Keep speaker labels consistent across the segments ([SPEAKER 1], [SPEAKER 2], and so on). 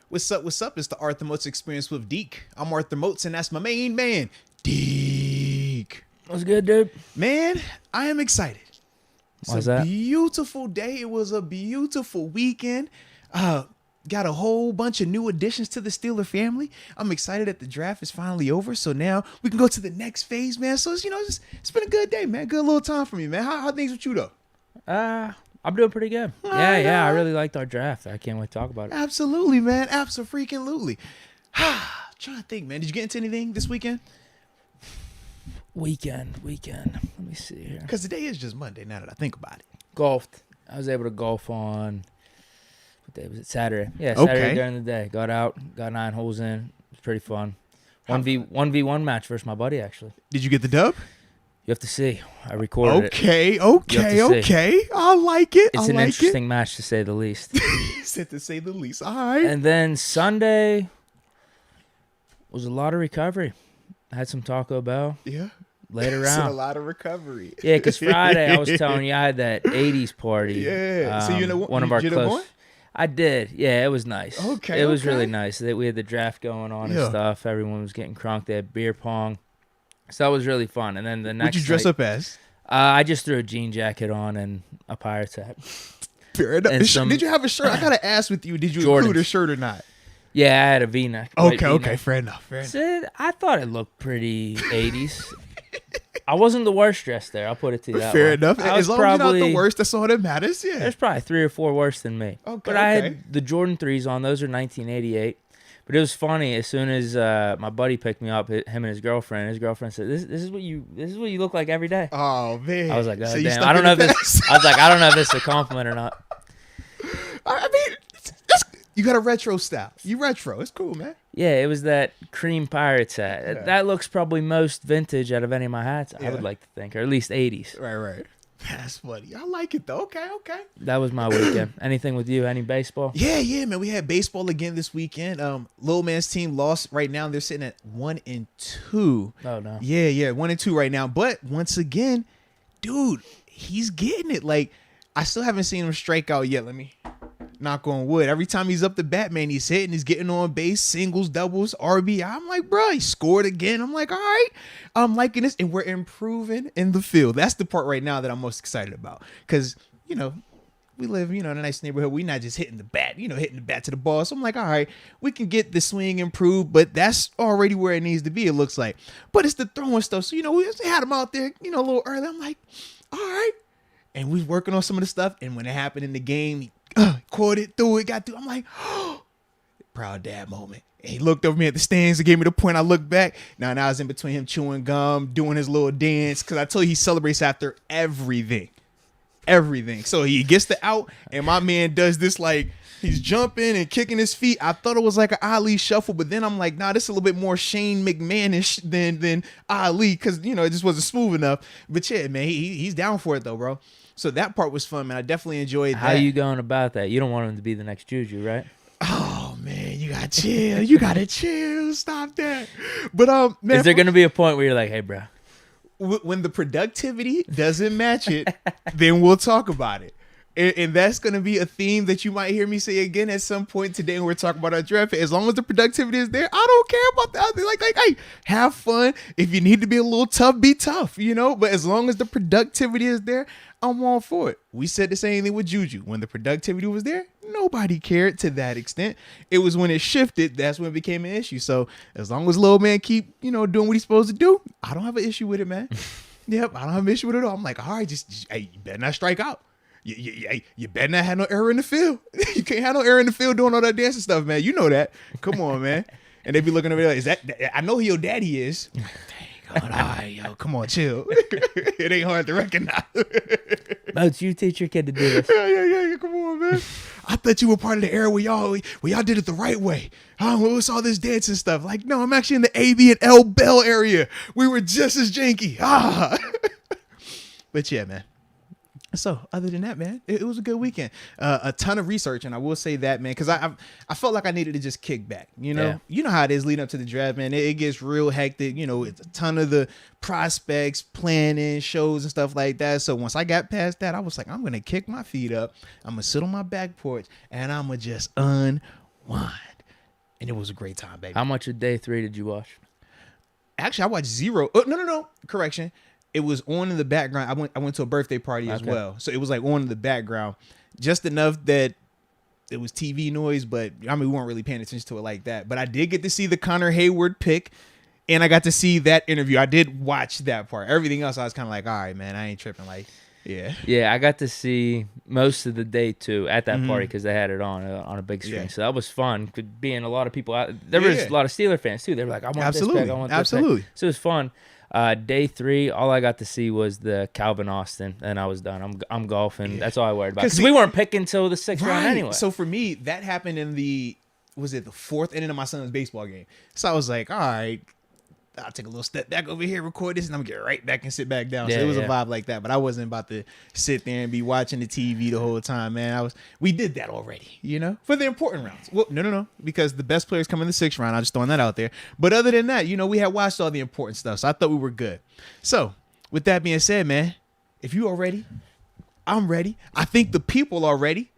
[SPEAKER 1] What's up? What's up? It's the Arthur Moats Experience with Deke. I'm Arthur Moats, and that's my main man, Deke.
[SPEAKER 2] What's good, dude?
[SPEAKER 1] Man, I am excited. It's a beautiful day. It was a beautiful weekend. Got a whole bunch of new additions to the Steeler family. I'm excited that the draft is finally over. So now we can go to the next phase, man. So it's been a good day, man. Good little time for me, man. How things with you though?
[SPEAKER 2] I'm doing pretty good. Yeah. I really liked our draft. I can't wait to talk about it.
[SPEAKER 1] Absolutely, man. Absolutely. Trying to think, man. Did you get into anything this weekend?
[SPEAKER 2] Weekend. Let me see here.
[SPEAKER 1] Because today is just Monday. Now that I think about it.
[SPEAKER 2] Golfed. I was able to golf on. What day was it? Saturday. Yeah, Saturday during the day. Got out. Got 9 holes in. It was pretty fun. 1v1 match versus my buddy, actually.
[SPEAKER 1] Did you get the dub?
[SPEAKER 2] You have to see. I recorded it.
[SPEAKER 1] Okay. I like it.
[SPEAKER 2] It's an interesting match, to say the least.
[SPEAKER 1] To say the least. All right.
[SPEAKER 2] And then Sunday was a lot of recovery. I had some Taco Bell.
[SPEAKER 1] Yeah.
[SPEAKER 2] Laid around.
[SPEAKER 1] A lot of recovery.
[SPEAKER 2] Yeah, because Friday I was telling you I had that 80s party.
[SPEAKER 1] Yeah. So you know
[SPEAKER 2] one of our
[SPEAKER 1] close.
[SPEAKER 2] One? I did. Yeah, it was nice.
[SPEAKER 1] Okay.
[SPEAKER 2] It was really nice. We had the draft going on and stuff. Everyone was getting crunk. They had beer pong. So that was really fun. And then the next
[SPEAKER 1] What'd you dress up as?
[SPEAKER 2] I just threw a jean jacket on and a Pirates hat.
[SPEAKER 1] Fair enough. Did you have a shirt? I got to ask with you, did you include a shirt or not?
[SPEAKER 2] Yeah, I had a V-neck.
[SPEAKER 1] Okay. Fair enough.
[SPEAKER 2] I thought it looked pretty 80s. I wasn't the worst dressed there. I'll put it to you that
[SPEAKER 1] Fair
[SPEAKER 2] way.
[SPEAKER 1] enough. As long as you're not the worst, that's all that matters. Yeah.
[SPEAKER 2] There's probably 3 or 4 worse than me. But I had the Jordan 3s on. Those are 1988. But it was funny. As soon as my buddy picked me up, him and his girlfriend said, "This is what you look like every day."
[SPEAKER 1] Oh man!
[SPEAKER 2] I was like, "God damn!" I don't know if this is a compliment or not.
[SPEAKER 1] I mean, you got a retro style. You retro. It's cool, man.
[SPEAKER 2] Yeah, it was that cream Pirates hat. Yeah. That looks probably most vintage out of any of my hats. I would like to think, or at least 80s.
[SPEAKER 1] Right. That's funny. I like it though. Okay.
[SPEAKER 2] That was my weekend. Anything with you? Any baseball?
[SPEAKER 1] Yeah, man. We had baseball again this weekend. Little man's team lost. Right now they're sitting at 1-2.
[SPEAKER 2] Oh no.
[SPEAKER 1] Yeah, 1-2 right now. But once again, dude, he's getting it. Like, I still haven't seen him strike out yet. Let me knock on wood. Every time he's up to bat, man, he's hitting, he's getting on base, singles, doubles, RBI. I'm like, bro, he scored again. I'm like, all right, I'm liking this, and we're improving in the field. That's the part right now that I'm most excited about, because we live, in a nice neighborhood. We're not just hitting the bat, hitting the bat to the ball. So I'm like, all right, we can get the swing improved, but that's already where it needs to be, it looks like. But it's the throwing stuff. So, we had him out there, a little early. I'm like, all right. And we was working on some of the stuff. And when it happened in the game, he caught it, threw it, got through. I'm like, oh, proud dad moment. And he looked over me at the stands and gave me the point. I looked back. Now I was in between him chewing gum, doing his little dance. Because I told you he celebrates after everything. So he gets the out, and my man does this, like, he's jumping and kicking his feet. I thought it was like an Ali shuffle, but then I'm like, nah, this is a little bit more Shane McMahon-ish than Ali, because, it just wasn't smooth enough. But yeah, man, he's down for it, though, bro. So that part was fun, man. I definitely enjoyed that.
[SPEAKER 2] How you going about that? You don't want him to be the next Juju, right?
[SPEAKER 1] Oh, man, you got to chill. You got to chill. Stop that. But, man.
[SPEAKER 2] Is there going to be a point where you're like, hey, bro?
[SPEAKER 1] When the productivity doesn't match it, then we'll talk about it. And that's going to be a theme that you might hear me say again at some point today when we're talking about our draft. As long as the productivity is there, I don't care about the other. Like, hey, have fun. If you need to be a little tough, be tough, But as long as the productivity is there, I'm all for it. We said the same thing with Juju. When the productivity was there, nobody cared to that extent. It was when it shifted, that's when it became an issue. So as long as little man keep, doing what he's supposed to do, I don't have an issue with it, man. Yep, I don't have an issue with it at all. I'm like, all right, hey, you better not strike out. You better not have no error in the field. You can't have no error in the field doing all that dancing stuff, man. You know that. Come on, man. And they be looking over there, is that I know who your daddy is. Dang, all right, yo, come on, chill. It ain't hard to recognize.
[SPEAKER 2] Moats, you teach your kid to do this.
[SPEAKER 1] Yeah, come on, man. I thought you were part of the era where y'all did it the right way. What's all this dancing stuff? Like, no, I'm actually in the AB and L Bell area. We were just as janky. But yeah, man. So other than that, man, it was a good weekend. A ton of research, and I will say that, man, because I felt like I needed to just kick back. You know how it is leading up to the draft, man. It gets real hectic. It's a ton of the prospects, planning, shows, and stuff like that. So once I got past that, I was like, I'm gonna kick my feet up. I'm gonna sit on my back porch, and I'm gonna just unwind. And it was a great time, baby.
[SPEAKER 2] How much of day 3 did you watch?
[SPEAKER 1] Actually, I watched 0. Oh, no. Correction. It was on in the background. I went to a birthday party as well. So it was like on in the background. Just enough that it was TV noise, but I mean, we weren't really paying attention to it like that. But I did get to see the Connor Hayward pick, and I got to see that interview. I did watch that part. Everything else, I was kind of like, all right, man, I ain't tripping. Like, yeah.
[SPEAKER 2] Yeah, I got to see most of the day, too, at that party because they had it on a big screen. Yeah. So that was fun, being a lot of people out. There was a lot of Steeler fans, too. They were like, I want this pick, I want this pick. So it was fun. Day 3, all I got to see was the Calvin Austin, and I was done. I'm golfing. Yeah. That's all I worried about. Because we weren't picking till the 6th round anyway.
[SPEAKER 1] So for me, that happened in the 4th inning of my son's baseball game. So I was like, all right, I'll take a little step back over here, record this, and I'm going to get right back and sit back down. So it was a vibe like that. But I wasn't about to sit there and be watching the TV the whole time, man. We did that already, for the important rounds. Well, no, because the best players come in the 6th round. I'm just throwing that out there. But other than that, we had watched all the important stuff. So I thought we were good. So with that being said, man, if you are ready, I'm ready. I think the people are ready.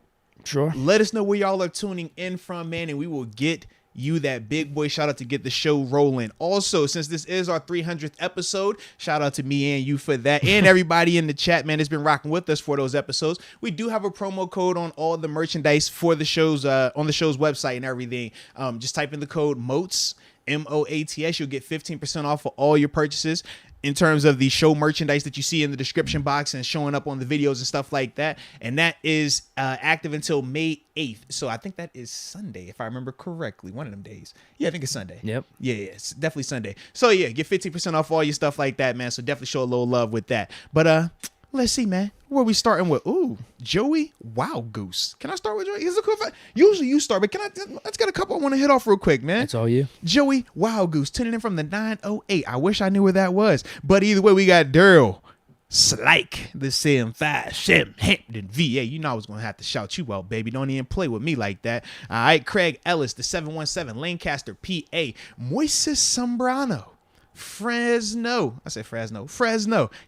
[SPEAKER 2] Sure.
[SPEAKER 1] Let us know where y'all are tuning in from, man, and we will get you that big boy shout out to get the show rolling. Also, since this is our 300th episode, shout out to me and you for that, and everybody in the chat, man, that's been rocking with us for those episodes. We do have a promo code on all the merchandise for the shows, on the show's website and everything. Just type in the code MOATS, MOATS. You'll get 15% off for all your purchases in terms of the show merchandise that you see in the description box and showing up on the videos and stuff like that. And that is active until May 8th. So I think that is Sunday, if I remember correctly. One of them days. Yeah, I think it's Sunday.
[SPEAKER 2] Yep.
[SPEAKER 1] Yeah, it's definitely Sunday. So yeah, get 15% off all your stuff like that, man. So definitely show a little love with that. But let's see, man. Where are we starting with? Ooh, Joey Wow Goose. Can I start with Joey? Is it cool if usually you start, but let's get a couple I want to hit off real quick, man.
[SPEAKER 2] It's all you.
[SPEAKER 1] Joey Wow Goose, tuning in from the 908. I wish I knew where that was. But either way, we got Daryl Slike, the Sim 5 Shem Hampton VA. You know I was going to have to shout you out, baby. Don't even play with me like that. All right, Craig Ellis, the 717 Lancaster, PA. Moises Sombrano. Fresno,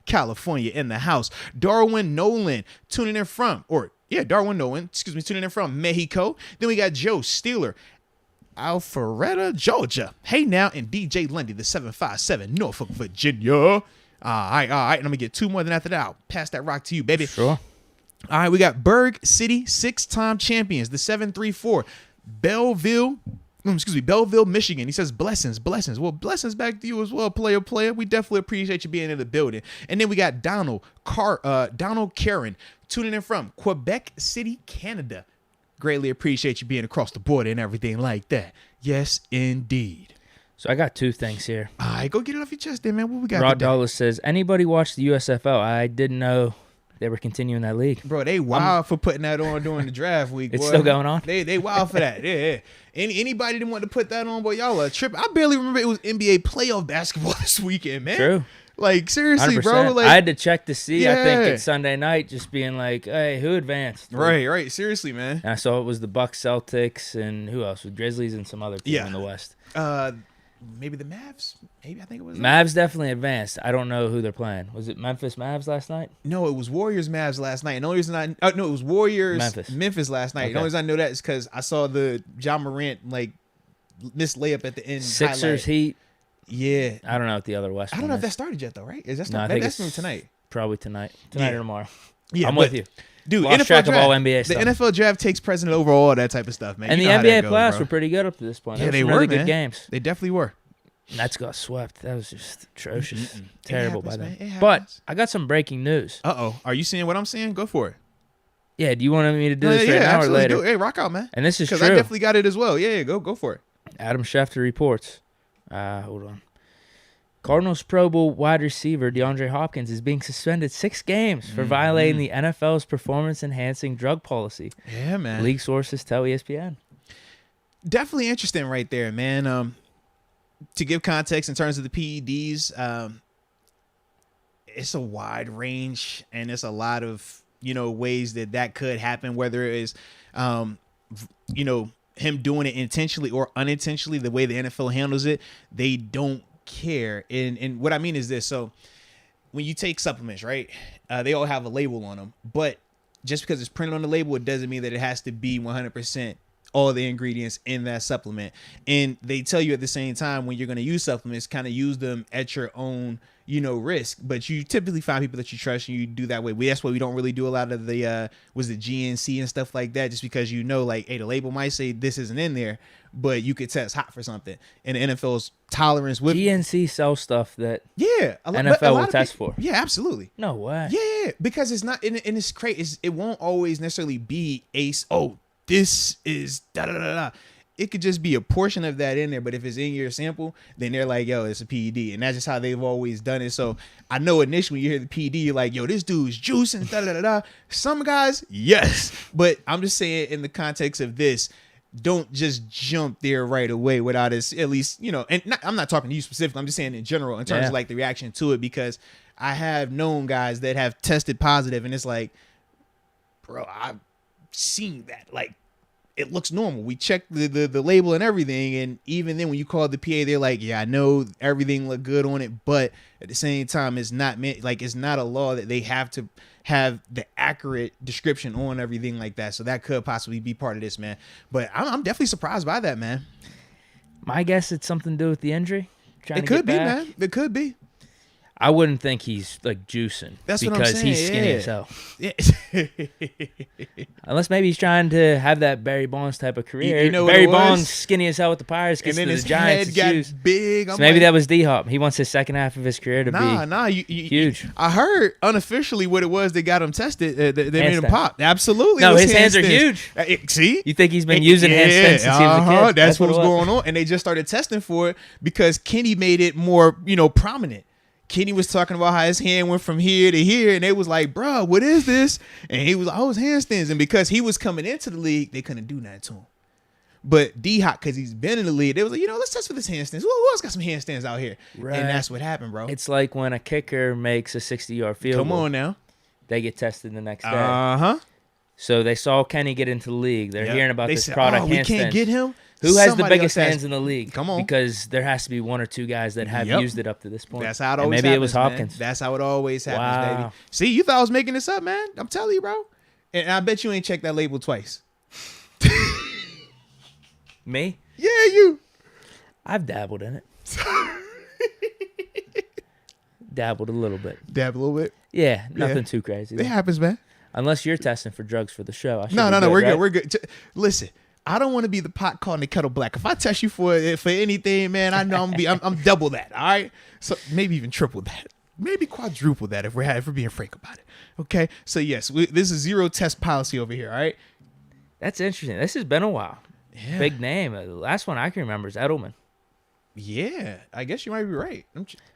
[SPEAKER 1] California in the house. Darwin Nolan tuning in from Mexico. Then we got Joe Steeler, Alpharetta, Georgia. Hey now, and DJ Lundy, the 757 Norfolk, Virginia. All right. And I'm gonna get 2 more. Then after that, I'll pass that rock to you, baby.
[SPEAKER 2] Sure.
[SPEAKER 1] All right, we got Berg City 6-time champions, the 734 Belleville, Michigan. He says blessings. Well, blessings back to you as well, player. We definitely appreciate you being in the building. And then we got Donald Karen tuning in from Quebec City, Canada. Greatly appreciate you being across the border and everything like that. Yes, indeed.
[SPEAKER 2] So I got 2 things here.
[SPEAKER 1] All right, go get it off your chest there, man. What we got?
[SPEAKER 2] Rod Dulles says, anybody watch the USFL? I didn't know they were continuing that league.
[SPEAKER 1] Bro, they wild for putting that on during the draft week.
[SPEAKER 2] It's still going on?
[SPEAKER 1] They wild for that. Yeah. Anybody didn't want to put that on, boy, y'all are tripping. I barely remember it was NBA playoff basketball this weekend, man.
[SPEAKER 2] True.
[SPEAKER 1] Like, seriously, 100%. Bro. Like,
[SPEAKER 2] I had to check to see, I think it's Sunday night, just being like, hey, who advanced?
[SPEAKER 1] Right. Seriously, man.
[SPEAKER 2] And I saw it was the Bucks, Celtics, and who else? With Grizzlies and some other team in the West.
[SPEAKER 1] Maybe the Mavs. Maybe I think it was
[SPEAKER 2] Mavs definitely advanced. I don't know who they're playing. Was it Memphis Mavs last night?
[SPEAKER 1] No, it was Warriors Mavs last night. And the only reason it was Warriors Memphis last night. Okay. The only reason I know that is because I saw the Ja Morant missed layup at the end.
[SPEAKER 2] Sixers highlight. Heat.
[SPEAKER 1] Yeah,
[SPEAKER 2] I don't know what the other West.
[SPEAKER 1] I don't know if that started yet though, right? Is that started?
[SPEAKER 2] No, I think
[SPEAKER 1] that's tonight.
[SPEAKER 2] Probably tonight or tomorrow.
[SPEAKER 1] Yeah,
[SPEAKER 2] I'm with you.
[SPEAKER 1] Dude,
[SPEAKER 2] lost track of all NBA stuff.
[SPEAKER 1] The NFL draft takes precedent over all that type of stuff, man.
[SPEAKER 2] And the NBA playoffs were pretty good up to this point.
[SPEAKER 1] Yeah, they were
[SPEAKER 2] really good games.
[SPEAKER 1] They definitely were.
[SPEAKER 2] Nets got swept. That was just atrocious. Terrible by them. But I got some breaking news.
[SPEAKER 1] Uh-oh. Are you seeing what I'm seeing? Go for it.
[SPEAKER 2] Yeah, do you want me to do this right now or later?
[SPEAKER 1] Hey, rock out, man.
[SPEAKER 2] And this is true.
[SPEAKER 1] Because I definitely got it as well. Yeah, go for it.
[SPEAKER 2] Adam Schefter reports. Hold on. Cardinals Pro Bowl wide receiver DeAndre Hopkins is being suspended 6 games for violating the NFL's performance-enhancing drug policy.
[SPEAKER 1] Yeah, man.
[SPEAKER 2] League sources tell ESPN.
[SPEAKER 1] Definitely interesting right there, man. To give context in terms of the PEDs, it's a wide range, and it's a lot of ways that could happen. Whether it is, him doing it intentionally or unintentionally, the way the NFL handles it, they don't care. And what I mean is this: so when you take supplements, right, they all have a label on them, but just because it's printed on the label, it doesn't mean that it has to be 100% all the ingredients in that supplement. And they tell you at the same time when you're going to use supplements, kind of use them at your own, risk. But you typically find people that you trust and you do that way. That's why we don't really do a lot of the the GNC and stuff like that, just because like, hey, the label might say this isn't in there, but you could test hot for something. And the NFL's tolerance with
[SPEAKER 2] GNC sells stuff that
[SPEAKER 1] NFL
[SPEAKER 2] will test for.
[SPEAKER 1] Yeah, absolutely.
[SPEAKER 2] No way.
[SPEAKER 1] Yeah, because it's not, and it's crazy. It won't always necessarily be this is da da da da. It could just be a portion of that in there, but if it's in your sample, then they're like, yo, it's a PED. And that's just how they've always done it. So I know initially when you hear the PED, you're like, yo, this dude's juicing, da da da da. Some guys, yes. But I'm just saying in the context of this, don't just jump there right away without us at least, I'm not talking to you specifically. I'm just saying in general in terms of like the reaction to it, because I have known guys that have tested positive and it's like, bro, I've seen that. Like, it looks normal. We checked the label and everything, and even then when you call the PA, they're like, yeah, I know everything looked good on it, but at the same time, it's not meant, like, it's not a law that they have to have the accurate description on everything like that. So that could possibly be part of this, man. But I'm definitely surprised by that, man.
[SPEAKER 2] My guess it's something to do with the injury.
[SPEAKER 1] It could be, man. It could be.
[SPEAKER 2] I wouldn't think he's like juicing.
[SPEAKER 1] That's what I'm saying.
[SPEAKER 2] He's skinny as hell.
[SPEAKER 1] Yeah.
[SPEAKER 2] Unless maybe he's trying to have that Barry Bonds type of career. Barry Bonds skinny as hell with the Pirates, gets to the Giants.
[SPEAKER 1] Head got big.
[SPEAKER 2] So maybe that was D-Hop. He wants his second half of his career to be huge.
[SPEAKER 1] I heard unofficially what it was that got him tested. They made him pop. Absolutely.
[SPEAKER 2] No, his hands are huge.
[SPEAKER 1] See?
[SPEAKER 2] You think he's been using hand stents since he was a kid?
[SPEAKER 1] That's what's going on. And they just started testing for it because Kenny made it more, prominent. Kenny was talking about how his hand went from here to here, and they was like, bro, what is this? And he was like, oh, it's handstands. And because he was coming into the league, they couldn't do that to him. But D-Hop, because he's been in the league, they was like, let's test for this handstands. Who else got some handstands out here? Right. And that's what happened, bro.
[SPEAKER 2] It's like when a kicker makes a 60-yard field goal.
[SPEAKER 1] Come on now.
[SPEAKER 2] They get tested the next day.
[SPEAKER 1] Uh-huh.
[SPEAKER 2] So they saw Kenny get into the league. They're hearing about this product,
[SPEAKER 1] we can't get him.
[SPEAKER 2] Who has the biggest hands in the league?
[SPEAKER 1] Come on.
[SPEAKER 2] Because there has to be one or two guys that have used it up to this point.
[SPEAKER 1] That's how it always happens.
[SPEAKER 2] Maybe it was Hopkins.
[SPEAKER 1] Man. That's how it always happens, baby. See, you thought I was making this up, man. I'm telling you, bro. And I bet you ain't checked that label twice.
[SPEAKER 2] Me?
[SPEAKER 1] Yeah, you.
[SPEAKER 2] I've dabbled in it. Dabbled a little bit.
[SPEAKER 1] Dabbled a little bit?
[SPEAKER 2] Yeah, nothing too crazy.
[SPEAKER 1] It happens, man.
[SPEAKER 2] Unless you're testing for drugs for the show.
[SPEAKER 1] No, we're good. We're good. Listen. I don't want to be the pot calling the kettle black. If I test you for anything, man, I know I'm double that. All right, so maybe even triple that, maybe quadruple that if we're being frank about it. Okay, so yes, this is zero test policy over here. All right,
[SPEAKER 2] that's interesting. This has been a while.
[SPEAKER 1] Yeah.
[SPEAKER 2] Big name. The last one I can remember is Edelman.
[SPEAKER 1] Yeah, I guess you might be right.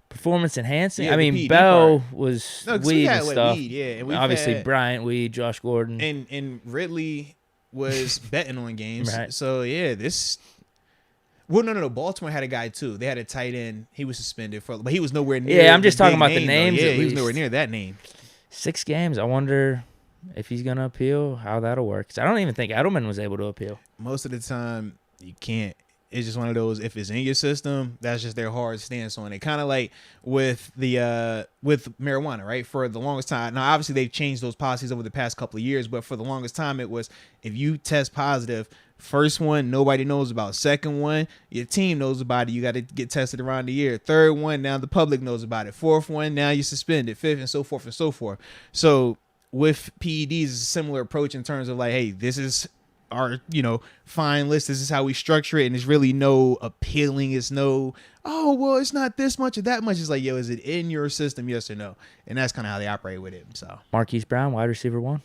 [SPEAKER 2] Performance enhancing.
[SPEAKER 1] Yeah,
[SPEAKER 2] I mean, Bell was weed and stuff.
[SPEAKER 1] Weed, yeah, and
[SPEAKER 2] obviously Bryant Weed, Josh Gordon,
[SPEAKER 1] and Ridley was betting on games.
[SPEAKER 2] Right.
[SPEAKER 1] So yeah, no. Baltimore had a guy too. They had a tight end. He was suspended but he was nowhere near.
[SPEAKER 2] Yeah, I'm just talking about the names.
[SPEAKER 1] Yeah, he was nowhere near that name.
[SPEAKER 2] 6 games. I wonder if he's gonna appeal. How that'll work. 'Cause I don't even think Edelman was able to appeal.
[SPEAKER 1] Most of the time, you can't. It's just one of those. If it's in your system, that's just their hard stance on it. Kind of like with with marijuana, right? For the longest time. Now, obviously, they've changed those policies over the past couple of years, but for the longest time, it was if you test positive, first one nobody knows about. Second one, your team knows about it. You got to get tested around the year. Third one, now the public knows about it. Fourth one, now you're suspended. Fifth, and so forth and so forth. So with PEDs, it's a similar approach in terms of like, hey, this is our fine list. This is how we structure it, and there's really no appealing. It's no, oh well, it's not this much or that much. It's like, yo, is it in your system, yes or no? And that's kind of how they operate with it. So
[SPEAKER 2] Marquise Brown, wide receiver 1.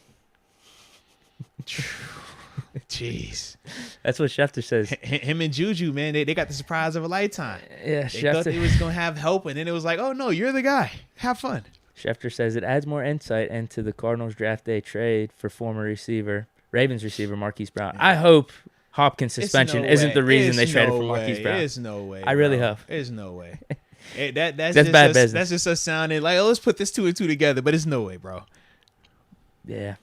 [SPEAKER 1] Jeez,
[SPEAKER 2] that's what Schefter says.
[SPEAKER 1] Him and Juju, man, they got the surprise of a lifetime.
[SPEAKER 2] Yeah,
[SPEAKER 1] they thought they was gonna have help, and then it was like, oh no, you're the guy. Have fun.
[SPEAKER 2] Schefter says it adds more insight into the Cardinals draft day trade for former Ravens receiver Marquise Brown. I hope Hopkins' suspension isn't the reason they traded for Marquise Brown.
[SPEAKER 1] There's no way.
[SPEAKER 2] I really hope.
[SPEAKER 1] There's no way. That's
[SPEAKER 2] just bad business.
[SPEAKER 1] That's just us sounding like, oh, let's put this 2 and 2 together, but it's no way, bro.
[SPEAKER 2] Yeah.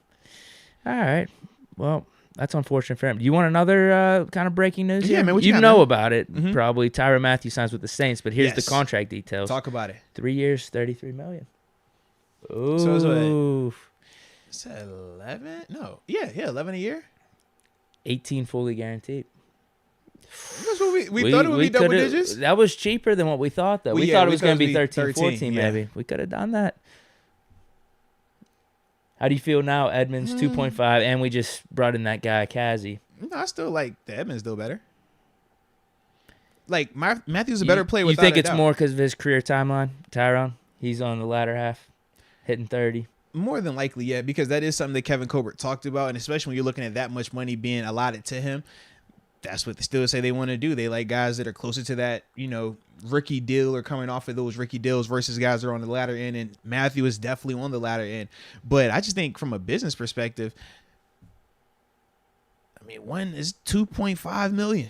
[SPEAKER 2] All right. Well, that's unfortunate for him. Do you want another kind of breaking news here?
[SPEAKER 1] Yeah, man. What
[SPEAKER 2] you
[SPEAKER 1] got,
[SPEAKER 2] know
[SPEAKER 1] man?
[SPEAKER 2] About it, probably. Tyrann Mathieu signs with the Saints, but here's the contract details.
[SPEAKER 1] Talk about it.
[SPEAKER 2] 3 years, $33 million. Ooh.
[SPEAKER 1] So it's 11? No. Yeah, 11 a year.
[SPEAKER 2] 18 fully guaranteed.
[SPEAKER 1] That's what we thought it would be double digits.
[SPEAKER 2] That was cheaper than what we thought, though. We thought it was going to be 13, 14, maybe. We could have done that. How do you feel now, Edmonds 2.5, and we just brought in that guy, Kazzy?
[SPEAKER 1] No, I still like the Edmonds still better. Like, Matthew's a better player without
[SPEAKER 2] You think
[SPEAKER 1] a
[SPEAKER 2] it's
[SPEAKER 1] doubt.
[SPEAKER 2] more because of his career timeline, Tyrann? He's on the latter half, hitting 30.
[SPEAKER 1] More than likely, yeah, because that is something that Kevin Colbert talked about, and especially when you're looking at that much money being allotted to him, that's what the Steelers say they want to do. They like guys that are closer to that, rookie deal or coming off of those rookie deals versus guys that are on the latter end, and Mathieu is definitely on the latter end. But I just think from a business perspective, I mean, one is $2.5 million.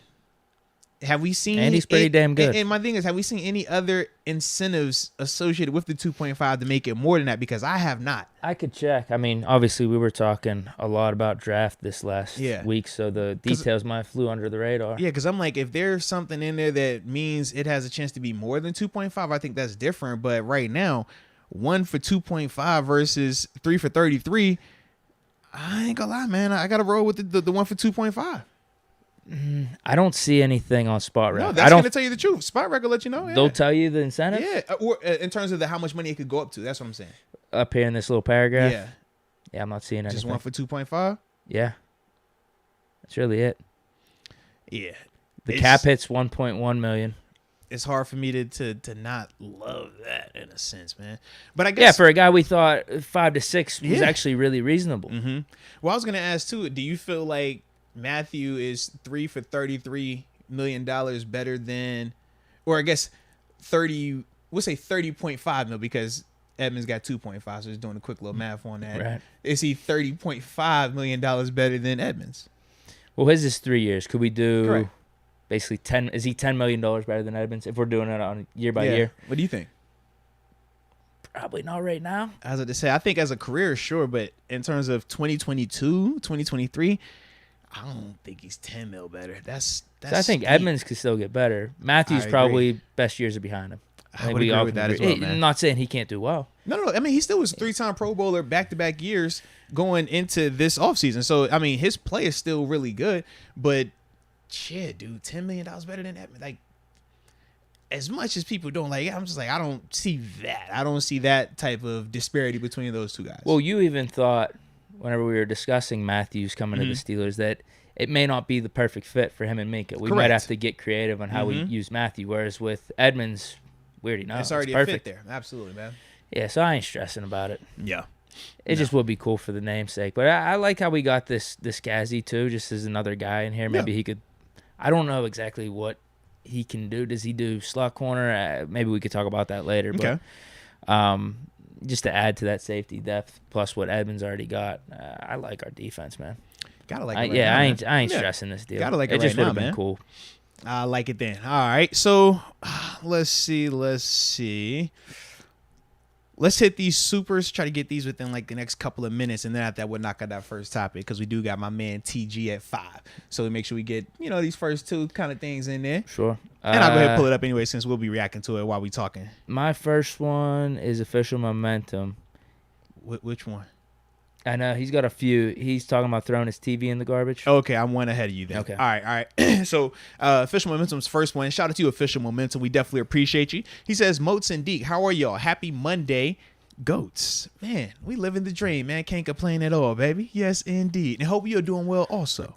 [SPEAKER 1] Have we seen?
[SPEAKER 2] And he's pretty damn good.
[SPEAKER 1] And my thing is, have we seen any other incentives associated with the 2.5 to make it more than that? Because I have not.
[SPEAKER 2] I could check. I mean, obviously, we were talking a lot about draft this last week, so the details might have flew under the radar.
[SPEAKER 1] Yeah, because I'm like, if there's something in there that means it has a chance to be more than 2.5, I think that's different. But right now, 1 for 2.5 versus 3 for 33, I ain't gonna lie, man. I gotta roll with the 1 for 2.5.
[SPEAKER 2] I don't see anything on Spot Rec.
[SPEAKER 1] No, that's going to tell you the truth. Spot Rec will let you know. Yeah.
[SPEAKER 2] They'll tell you the incentive?
[SPEAKER 1] Yeah, or in terms of how much money it could go up to. That's what I'm saying.
[SPEAKER 2] Up here in this little paragraph?
[SPEAKER 1] Yeah.
[SPEAKER 2] Yeah, I'm not seeing anything.
[SPEAKER 1] Just 1 for 2.5?
[SPEAKER 2] Yeah. That's really it.
[SPEAKER 1] Yeah.
[SPEAKER 2] The cap hit's $1.1 million.
[SPEAKER 1] It's hard for me to not love that in a sense, man. But I guess...
[SPEAKER 2] Yeah, for a guy we thought 5 to 6 was actually really reasonable.
[SPEAKER 1] Mm-hmm. Well, I was going to ask, too, do you feel like Mathieu is 3 for $33 million better than, or I guess we'll say 30.5 mil because Edmonds got 2.5, so just doing a quick little math on that.
[SPEAKER 2] Right.
[SPEAKER 1] Is he $30.5 million better than Edmonds?
[SPEAKER 2] Well, his is 3 years. Could we do
[SPEAKER 1] Correct.
[SPEAKER 2] Basically 10? Is he $10 million better than Edmonds if we're doing it on year by year?
[SPEAKER 1] What do you think?
[SPEAKER 2] Probably not right now.
[SPEAKER 1] As I say, I think as a career, sure, but in terms of 2022, 2023, I don't think he's 10 mil better. That's
[SPEAKER 2] so I think
[SPEAKER 1] steep.
[SPEAKER 2] Edmonds could still get better. Matthew's probably best years are behind him.
[SPEAKER 1] I would agree with that as well, man.
[SPEAKER 2] I'm not saying he can't do well.
[SPEAKER 1] No. I mean, he still was 3-time Pro Bowler back-to-back years going into this offseason. So, I mean, his play is still really good. But, shit, dude, $10 million better than Edmonds. Like, as much as people don't like it, I'm just like, I don't see that. I don't see that type of disparity between those two guys.
[SPEAKER 2] Well, you even thought, whenever we were discussing Matthews coming to the Steelers, that it may not be the perfect fit for him and Minka. We might have to get creative on how we use Mathieu. Whereas with Edmonds, we already know
[SPEAKER 1] it's already a fit there. Absolutely, man.
[SPEAKER 2] Yeah, so I ain't stressing about it.
[SPEAKER 1] Yeah.
[SPEAKER 2] It just would be cool for the namesake. But I like how we got this Kazzy, too, just as another guy in here. Maybe he could – I don't know exactly what he can do. Does he do slot corner? Maybe we could talk about that later.
[SPEAKER 1] Okay.
[SPEAKER 2] But just to add to that safety depth plus what Edmonds already got, I like our defense, man.
[SPEAKER 1] Gotta like it right now,
[SPEAKER 2] I ain't stressing this deal.
[SPEAKER 1] Gotta like it right
[SPEAKER 2] just
[SPEAKER 1] now,
[SPEAKER 2] would have been
[SPEAKER 1] man.
[SPEAKER 2] cool.
[SPEAKER 1] I like it then. All right. So let's see. Let's hit these supers. Try to get these within like the next couple of minutes, and then after that, we'll knock out that first topic because we do got my man TG at 5. So we make sure we get these first two kind of things in there.
[SPEAKER 2] Sure.
[SPEAKER 1] And I'll go ahead and pull it up anyway since we'll be reacting to it while we talking.
[SPEAKER 2] My first one is official momentum.
[SPEAKER 1] Which one?
[SPEAKER 2] I know he's got a few. He's talking about throwing his TV in the garbage.
[SPEAKER 1] Okay, I'm one ahead of you then.
[SPEAKER 2] Okay.
[SPEAKER 1] All right. So, Official Momentum's first one. Shout out to you, Official Momentum. We definitely appreciate you. He says, Moats and Deke, how are y'all? Happy Monday, goats. Man, we living the dream, man. Can't complain at all, baby. Yes, indeed. And hope you're doing well also.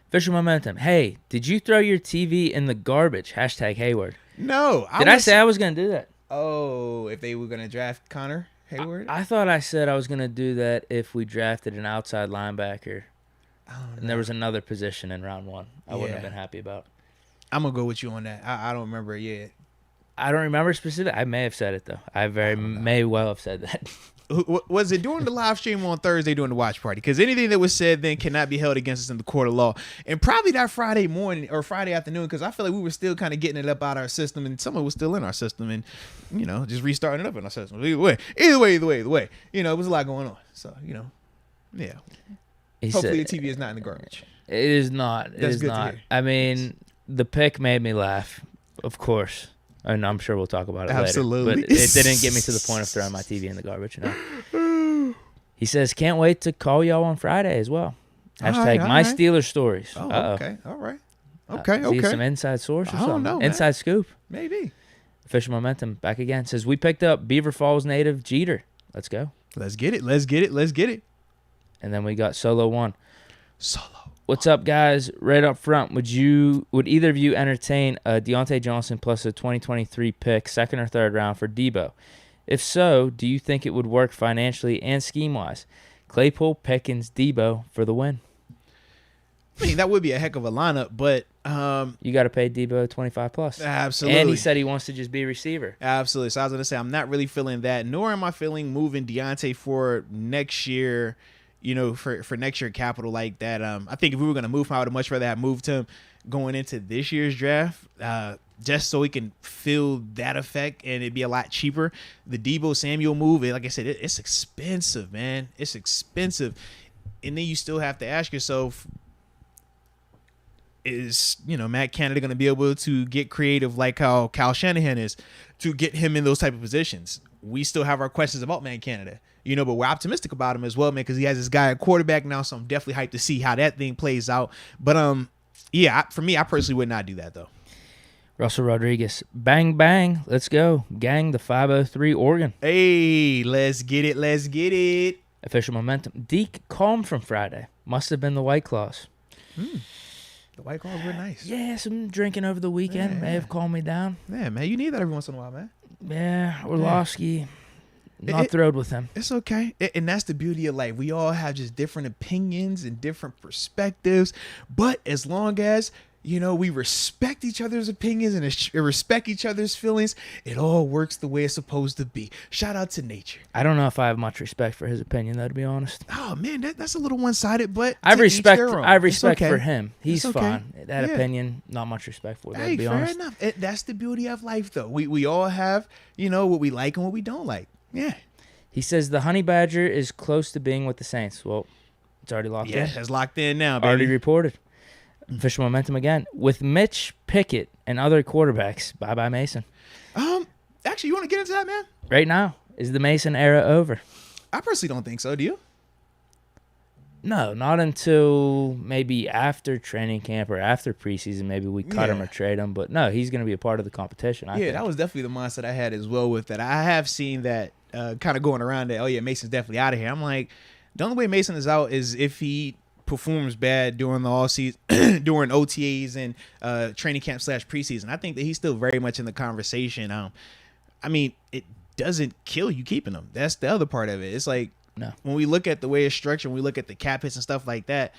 [SPEAKER 2] Official Momentum. Hey, did you throw your TV in the garbage? Hashtag Hayward.
[SPEAKER 1] No.
[SPEAKER 2] Did I say I was going to do that?
[SPEAKER 1] Oh, if they were going to draft Connor Hayward?
[SPEAKER 2] I thought I said I was going to do that if we drafted an outside linebacker. And there was another position in round 1 I wouldn't have been happy about.
[SPEAKER 1] I'm going to go with you on that. I don't remember it yet.
[SPEAKER 2] I don't remember specific. I may have said it, though. I may well have said that.
[SPEAKER 1] Was it during the live stream on Thursday during the watch party? Because anything that was said then cannot be held against us in the court of law. And probably that Friday morning or Friday afternoon, because I feel like we were still kind of getting it up out of our system, and some of it was still in our system, and just restarting it up in our system. Either way, it was a lot going on. So yeah. Hopefully the TV is not in the garbage.
[SPEAKER 2] It is not. It is not. I mean, the pick made me laugh, of course. And I'm sure we'll talk about it
[SPEAKER 1] Absolutely.
[SPEAKER 2] later. But it didn't get me to the point of throwing my TV in the garbage. He says, can't wait to call y'all on Friday as well. Hashtag my Steelers stories.
[SPEAKER 1] Oh, okay. All right. Okay.
[SPEAKER 2] Is he some inside source or something? I don't know, inside scoop?
[SPEAKER 1] Maybe.
[SPEAKER 2] Official momentum back again. Says, we picked up Beaver Falls native Jeter. Let's go.
[SPEAKER 1] Let's get it.
[SPEAKER 2] And then we got Solo 1. What's up, guys? Right up front, would either of you entertain a Deontay Johnson plus a 2023 pick, second or third round for Deebo? If so, do you think it would work financially and scheme-wise? Claypool, Pickens, Deebo for the win.
[SPEAKER 1] I mean, that would be a heck of a lineup, but
[SPEAKER 2] you got to pay Deebo 25 plus.
[SPEAKER 1] Absolutely.
[SPEAKER 2] And he said he wants to just be a receiver.
[SPEAKER 1] Absolutely. So I was going to say, I'm not really feeling that, nor am I feeling moving Deontay for next year, for next year capital like that. I think if we were going to move him, I would have much rather have moved him going into this year's draft, just so he can feel that effect and it'd be a lot cheaper. The Deebo Samuel move, like I said, it's expensive, man. It's expensive. And then you still have to ask yourself, is Matt Canada going to be able to get creative like how Kyle Shanahan is to get him in those type of positions? We still have our questions about Matt Canada, but we're optimistic about him as well, man, because he has this guy at quarterback now, so I'm definitely hyped to see how that thing plays out. But for me, I personally would not do that though.
[SPEAKER 2] Russell Rodriguez, bang bang, let's go, gang. The 503 Oregon.
[SPEAKER 1] Hey, let's get it.
[SPEAKER 2] Official momentum. Deke calm from Friday. Must have been the White Claws.
[SPEAKER 1] The White Claws were nice.
[SPEAKER 2] Yeah, some drinking over the weekend may have calmed me down.
[SPEAKER 1] Yeah, man, you need that every once in a while, man.
[SPEAKER 2] Yeah, Orlovsky, not thrilled with him.
[SPEAKER 1] It's okay. And that's the beauty of life. We all have just different opinions and different perspectives. But as long as, we respect each other's opinions and respect each other's feelings, it all works the way it's supposed to be. Shout out to nature.
[SPEAKER 2] I don't know if I have much respect for his opinion, though, to be honest.
[SPEAKER 1] Oh, man, that's a little one-sided, but
[SPEAKER 2] I have respect for him. He's fine. That opinion, not much respect for,
[SPEAKER 1] hey,
[SPEAKER 2] to be
[SPEAKER 1] fair
[SPEAKER 2] honest.
[SPEAKER 1] Enough. That's the beauty of life, though. We all have, what we like and what we don't like. Yeah.
[SPEAKER 2] He says the Honey Badger is close to being with the Saints. Well, it's already locked in.
[SPEAKER 1] Yeah, it's locked in now, baby.
[SPEAKER 2] Already reported. Official momentum again. With Mitch, Pickett, and other quarterbacks, bye-bye Mason.
[SPEAKER 1] Actually, you want to get into that, man?
[SPEAKER 2] Right now, is the Mason era over?
[SPEAKER 1] I personally don't think so. Do you?
[SPEAKER 2] No, not until maybe after training camp or after preseason. Maybe we cut him or trade him. But no, he's going to be a part of the competition, I think.
[SPEAKER 1] That was definitely the mindset I had as well with that. I have seen that kind of going around that, Mason's definitely out of here. I'm like, the only way Mason is out is if he performs bad during the all season, during OTAs and training camp / preseason. I think that he's still very much in the conversation. I mean, it doesn't kill you keeping him. That's the other part of it. It's like, when we look at the way it's structured, when we look at the cap hits and stuff like that,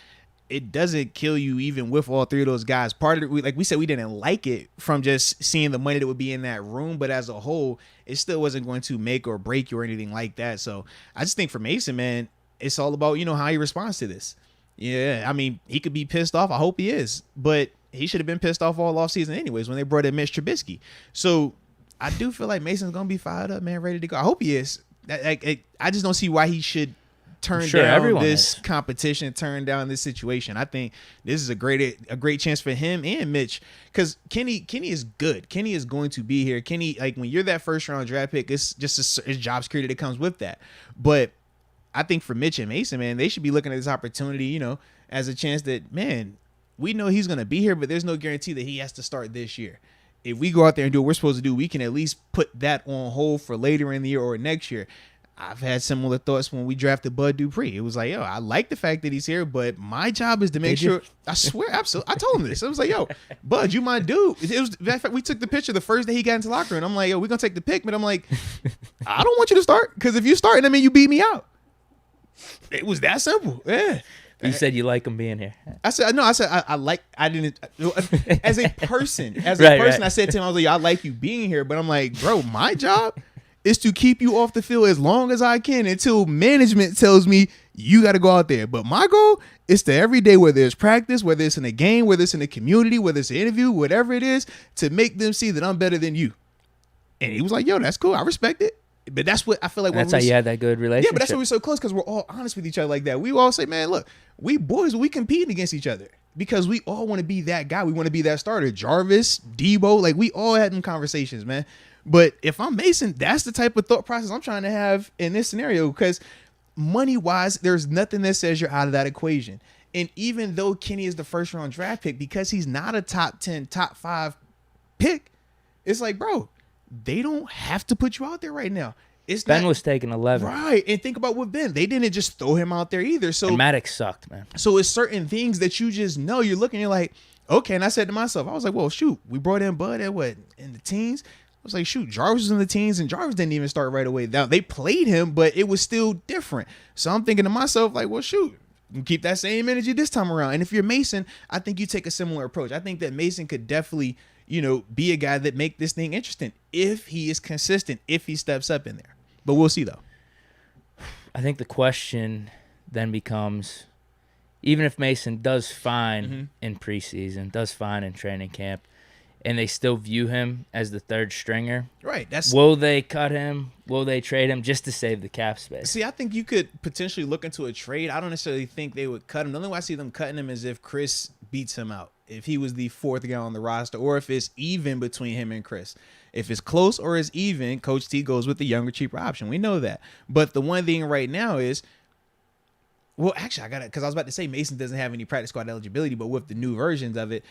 [SPEAKER 1] it doesn't kill you even with all three of those guys. Part of it, like we said, we didn't like it from just seeing the money that would be in that room, but as a whole, it still wasn't going to make or break you or anything like that. So I just think for Mason, man, it's all about, how he responds to this. Yeah, I mean, he could be pissed off. I hope he is. But he should have been pissed off all offseason anyways when they brought in Mitch Trubisky. So I do feel like Mason's going to be fired up, man, ready to go. I hope he is. I just don't see why he should turn down this competition, turn down this situation. I think this is a great chance for him and Mitch, because Kenny is good. Kenny is going to be here. Kenny, like, when you're that first-round draft pick, it's just it's job security that comes with that. But I think for Mitch and Mason, man, they should be looking at this opportunity, as a chance that, man, we know he's going to be here, but there's no guarantee that he has to start this year. If we go out there and do what we're supposed to do, we can at least put that on hold for later in the year or next year. I've had similar thoughts when we drafted Bud Dupree. It was like, I like the fact that he's here, but my job is to make sure. I swear, absolutely. I told him this. I was like, Bud, you my dude. It was, in fact, we took the picture the first day he got into the locker room. I'm like, we're going to take the pick, but I'm like, I don't want you to start, because if you start, I mean, you beat me out. It was that simple. Yeah.
[SPEAKER 2] You said you like him being here.
[SPEAKER 1] I said, no, I didn't, as a person, I said to him, I was like, I like you being here, but I'm like, bro, my job is to keep you off the field as long as I can until management tells me you got to go out there. But my goal is to every day, whether it's practice, whether it's in a game, whether it's in a community, whether it's an interview, whatever it is, to make them see that I'm better than you. And he was like, that's cool. I respect it. But that's what I feel like.
[SPEAKER 2] That's how you had that good relationship.
[SPEAKER 1] Yeah, but that's why we're so close, because we're all honest with each other like that. We all say, man, look, we boys, we competing against each other because we all want to be that guy. We want to be that starter. Jarvis, Deebo, like, we all had them conversations, man. But if I'm Mason, that's the type of thought process I'm trying to have in this scenario, because money-wise, there's nothing that says you're out of that equation. And even though Kenny is the first round draft pick, because he's not a top 10, top 5 pick, it's like, bro, they don't have to put you out there right now.
[SPEAKER 2] Ben was taking 11.
[SPEAKER 1] Right. And think about what Ben, they didn't just throw him out there either. So
[SPEAKER 2] and Maddox sucked, man.
[SPEAKER 1] So it's certain things that you just know. You're looking, you're like, okay. And I said to myself, I was like, well, shoot, we brought in Bud at what, in the teens? I was like, shoot, Jarvis was in the teens, and Jarvis didn't even start right away. Now, they played him, but it was still different. So I'm thinking to myself, like, well, shoot, keep that same energy this time around. And if you're Mason, I think you take a similar approach. I think that Mason could definitely, be a guy that make this thing interesting if he is consistent, if he steps up in there. But we'll see, though.
[SPEAKER 2] I think the question then becomes, even if Mason does fine in preseason, does fine in training camp, and they still view him as the third stringer,
[SPEAKER 1] right?
[SPEAKER 2] Will they cut him? Will they trade him just to save the cap space?
[SPEAKER 1] See, I think you could potentially look into a trade. I don't necessarily think they would cut him. The only way I see them cutting him is if Chris beats him out, if he was the 4th guy on the roster, or if it's even between him and Chris. If it's close or it's even, Coach T goes with the younger, cheaper option. We know that. But the one thing right now is, well, actually, I got it, because I was about to say Mason doesn't have any practice squad eligibility, but with the new versions of it,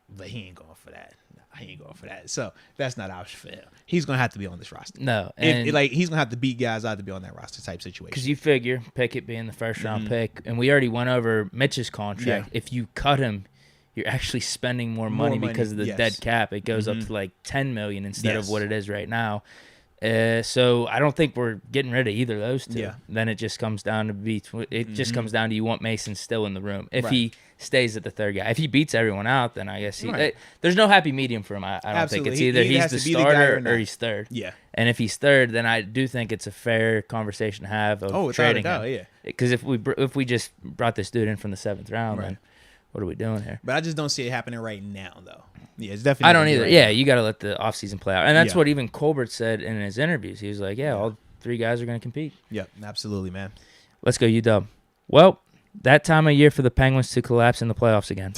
[SPEAKER 1] but he ain't going for that. He ain't going for that. So that's not an option for him. He's going to have to be on this roster.
[SPEAKER 2] No.
[SPEAKER 1] And he's going to have to beat guys out to be on that roster type situation.
[SPEAKER 2] Because you figure Pickett being the first round pick, and we already went over Mitch's contract. Yeah. If you cut him, you're actually spending more money because of the dead cap. It goes up to like $10 million instead of what it is right now. So I don't think we're getting rid of either of those two. Yeah. Then it just comes down to comes down to you want Mason still in the room. If he stays at the third guy, if he beats everyone out, then I guess there's no happy medium for him. I don't think it's either he's the starter or he's third.
[SPEAKER 1] Yeah.
[SPEAKER 2] And if he's third, then I do think it's a fair conversation to have of trading him. Yeah. Because if we just brought this dude in from the 7th round, then what are we doing here?
[SPEAKER 1] But I just don't see it happening right now, though. Yeah, it's definitely.
[SPEAKER 2] I don't either. Yeah, you got to let the offseason play out. And that's what even Colbert said in his interviews. He was like, all 3 guys are going to compete.
[SPEAKER 1] Yep, absolutely, man.
[SPEAKER 2] Let's go, UW. Well, that time of year for the Penguins to collapse in the playoffs again.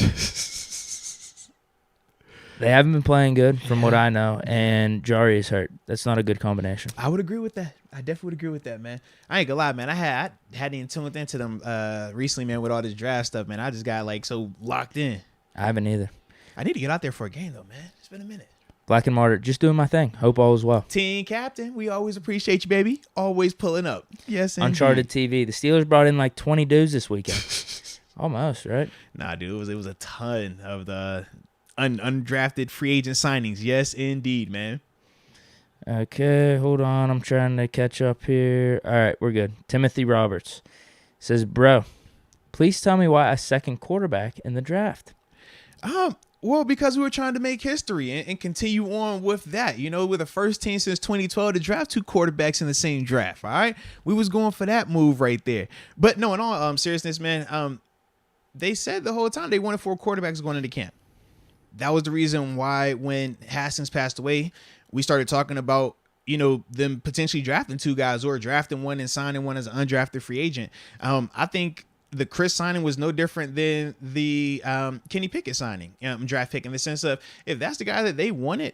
[SPEAKER 2] They haven't been playing good, from what I know, and Jari is hurt. That's not a good combination.
[SPEAKER 1] I would agree with that. I definitely would agree with that, man. I ain't gonna lie, man. I hadn't tuned into them recently, man, with all this draft stuff, man. I just got so locked in.
[SPEAKER 2] I haven't either.
[SPEAKER 1] I need to get out there for a game, though, man. It's been a minute.
[SPEAKER 2] Black and Martyr, just doing my thing. Hope all is well.
[SPEAKER 1] Team captain, we always appreciate you, baby. Always pulling up. Yes, indeed.
[SPEAKER 2] Uncharted TV. The Steelers brought in 20 dudes this weekend. Almost, right?
[SPEAKER 1] Nah, dude, it was a ton of the undrafted free agent signings. Yes, indeed, man.
[SPEAKER 2] Okay, hold on. I'm trying to catch up here. All right, we're good. Timothy Roberts says, bro, please tell me why a second quarterback in the draft.
[SPEAKER 1] Well, because we were trying to make history and continue on with that. We're the first team since 2012 to draft 2 quarterbacks in the same draft, all right? We was going for that move right there. But no, in all seriousness, man, they said the whole time they wanted 4 quarterbacks going into camp. That was the reason why when Haskins passed away, we started talking about, them potentially drafting 2 guys or drafting one and signing one as an undrafted free agent. I think the Chris signing was no different than the Kenny Pickett signing, draft pick, in the sense of if that's the guy that they wanted,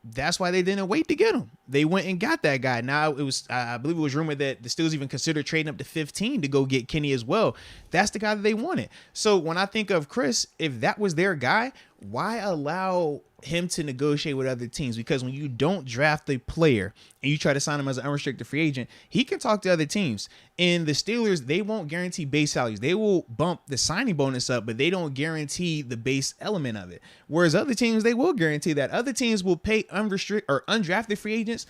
[SPEAKER 1] that's why they didn't wait to get him. They went and got that guy. Now it was, I believe it was rumored that the Steelers even considered trading up to 15 to go get Kenny as well. That's the guy that they wanted. So when I think of Chris, if that was their guy, why allow him to negotiate with other teams? Because when you don't draft a player and you try to sign him as an unrestricted free agent, he can talk to other teams. And the Steelers, they won't guarantee base salaries. They will bump the signing bonus up, but they don't guarantee the base element of it. Whereas other teams, they will guarantee that. Other teams will pay undrafted free agents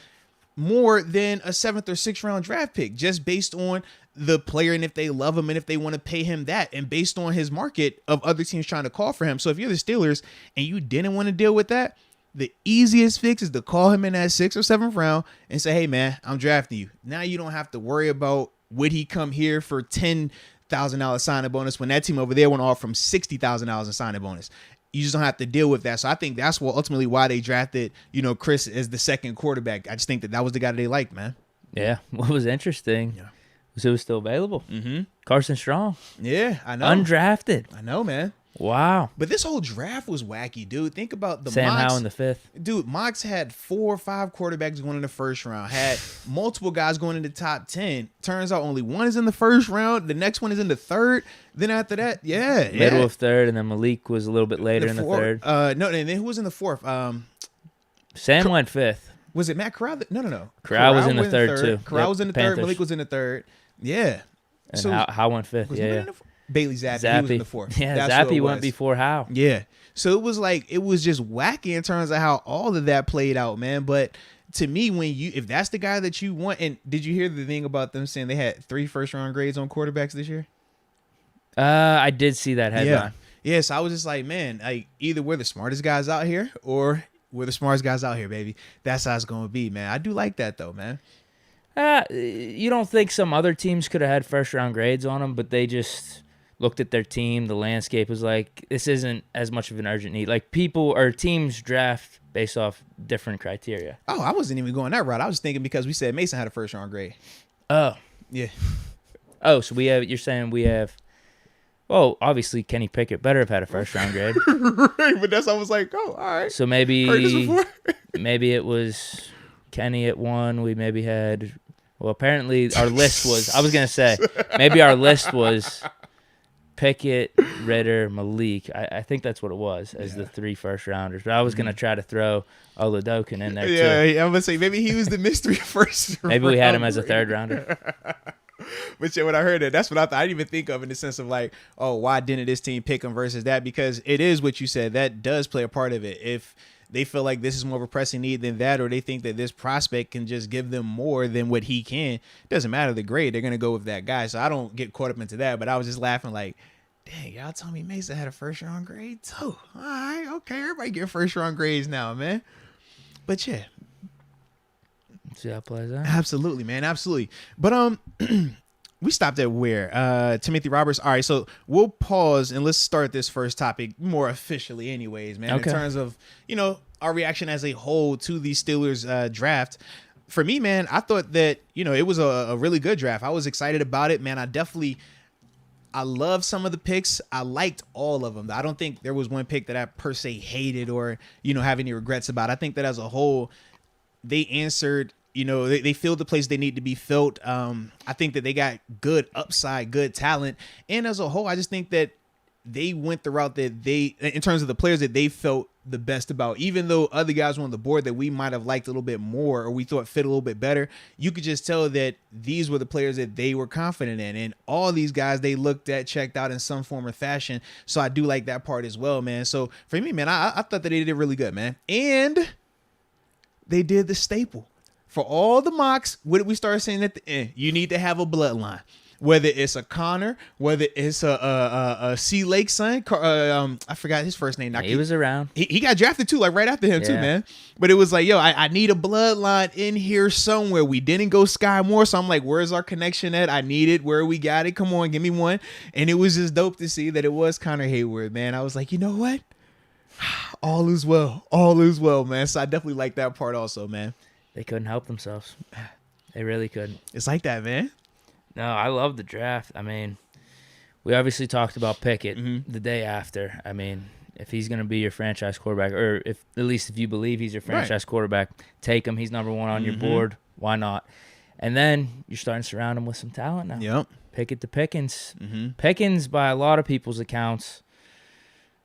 [SPEAKER 1] more than a 7th or 6th round draft pick, just based on the player and if they love him and if they want to pay him that, and based on his market of other teams trying to call for him. So if you're the Steelers and you didn't want to deal with that, the easiest fix is to call him in that 6th or 7th round and say, hey man, I'm drafting you. Now you don't have to worry about would he come here for $10,000 signing bonus when that team over there went off from $60,000 in signing bonus. You just don't have to deal with that. So I think that's ultimately why they drafted, Chris as the second quarterback. I just think that was the guy that they liked, man.
[SPEAKER 2] Yeah. What was interesting was it was still available.
[SPEAKER 1] Mm-hmm.
[SPEAKER 2] Carson Strong.
[SPEAKER 1] Yeah, I know.
[SPEAKER 2] Undrafted.
[SPEAKER 1] I know, man.
[SPEAKER 2] Wow.
[SPEAKER 1] But this whole draft was wacky, dude. Think about the
[SPEAKER 2] Sam
[SPEAKER 1] mocks.
[SPEAKER 2] Howell in the 5th.
[SPEAKER 1] Dude, mocks had 4 or 5 quarterbacks going in the first round. Had multiple guys going in the top 10. Turns out only one is in the first round. The next one is in the third. Then after that,
[SPEAKER 2] middle of third, and then Malik was a little bit later in the third.
[SPEAKER 1] No, and then who was in the fourth?
[SPEAKER 2] Sam went 5th.
[SPEAKER 1] Was it Matt Corral? No.
[SPEAKER 2] Corral was in the third too.
[SPEAKER 1] Corral was in the
[SPEAKER 2] Panthers.
[SPEAKER 1] third. Malik was in the third. Yeah.
[SPEAKER 2] And Howe went 5th. Yeah.
[SPEAKER 1] Bailey Zappi. He was in the fourth.
[SPEAKER 2] Yeah, Zappi went before Howe.
[SPEAKER 1] Yeah. So it was just wacky in terms of how all of that played out, man. But to me, if that's the guy that you want, and did you hear the thing about them saying they had 3 first-round grades on quarterbacks this year?
[SPEAKER 2] I did see that headline.
[SPEAKER 1] Yeah, so I was just like, man, either we're the smartest guys out here or we're the smartest guys out here, baby. That's how it's going to be, man. I do like that, though, man.
[SPEAKER 2] You don't think some other teams could have had first-round grades on them, but they just looked at their team. The landscape was like, this isn't as much of an urgent need. Like, people or teams draft based off different criteria.
[SPEAKER 1] Oh, I wasn't even going that route. I was thinking because we said Mason had a first-round grade.
[SPEAKER 2] Oh.
[SPEAKER 1] Yeah.
[SPEAKER 2] Oh, so you're saying we have... Well, obviously, Kenny Pickett better have had a first-round grade.
[SPEAKER 1] Right, but I was like, oh, all right.
[SPEAKER 2] So maybe it was Kenny at 1. We maybe had... Well, apparently our list was... I was going to say, maybe our list was Pickett, Ritter, Malik. I think that's what it was as the 3 first-rounders. But I was going to try to throw Oladokin in there, too.
[SPEAKER 1] Yeah, I'm going to say, maybe he was the mystery first.
[SPEAKER 2] Maybe we had him as a third-rounder.
[SPEAKER 1] But yeah, when I heard that's what I thought. I didn't even think of in the sense of like, oh, why didn't this team pick him versus that? Because it is what you said. That does play a part of it. If they feel like this is more of a pressing need than that, or they think that this prospect can just give them more than what he can, it doesn't matter the grade. They're going to go with that guy. So I don't get caught up into that. But I was just laughing like, dang, y'all tell me Mason had a first-round grade too. All right, okay. Everybody get first-round grades now, man. But yeah.
[SPEAKER 2] See how it plays out.
[SPEAKER 1] Absolutely, man. Absolutely. But we stopped at where? Timothy Roberts. All right, so we'll pause and let's start this first topic more officially anyways, man.
[SPEAKER 2] Okay.
[SPEAKER 1] In terms of, our reaction as a whole to the Steelers draft. For me, man, I thought that, it was a really good draft. I was excited about it, man. I love some of the picks. I liked all of them. I don't think there was one pick that I per se hated or, have any regrets about. I think that as a whole, they answered, they filled the place they need to be filled. I think that they got good upside, good talent. And as a whole, I just think that they went the route that in terms of the players that they felt the best about, even though other guys were on the board that we might have liked a little bit more or we thought fit a little bit better, you could just tell that these were the players that they were confident in. And all these guys they looked at, checked out in some form or fashion. So I do like that part as well, man. So for me, man, I thought that they did really good, man. And they did the staple. For all the mocks, what did we start saying at the end? You need to have a bloodline. Whether it's a Connor, whether it's a C Lake son, I forgot his first name.
[SPEAKER 2] He was around.
[SPEAKER 1] He got drafted too, like right after him too, man. But it was like, yo, I need a bloodline in here somewhere. We didn't go Sky Moore, so I'm like, where's our connection at? I need it. Where we got it? Come on, give me one. And it was just dope to see that it was Connor Hayward, man. I was like, you know what? All is well. All is well, man. So I definitely like that part also, man.
[SPEAKER 2] They couldn't help themselves. They really couldn't.
[SPEAKER 1] It's like that, man.
[SPEAKER 2] No, I love the draft. I mean, we obviously talked about Pickett the day after. I mean, if he's going to be your franchise quarterback, or if at least if you believe he's your franchise quarterback, take him. He's number 1 on your board. Why not? And then you're starting to surround him with some talent now.
[SPEAKER 1] Yep.
[SPEAKER 2] Pickett to Pickens. Pickens, by a lot of people's accounts,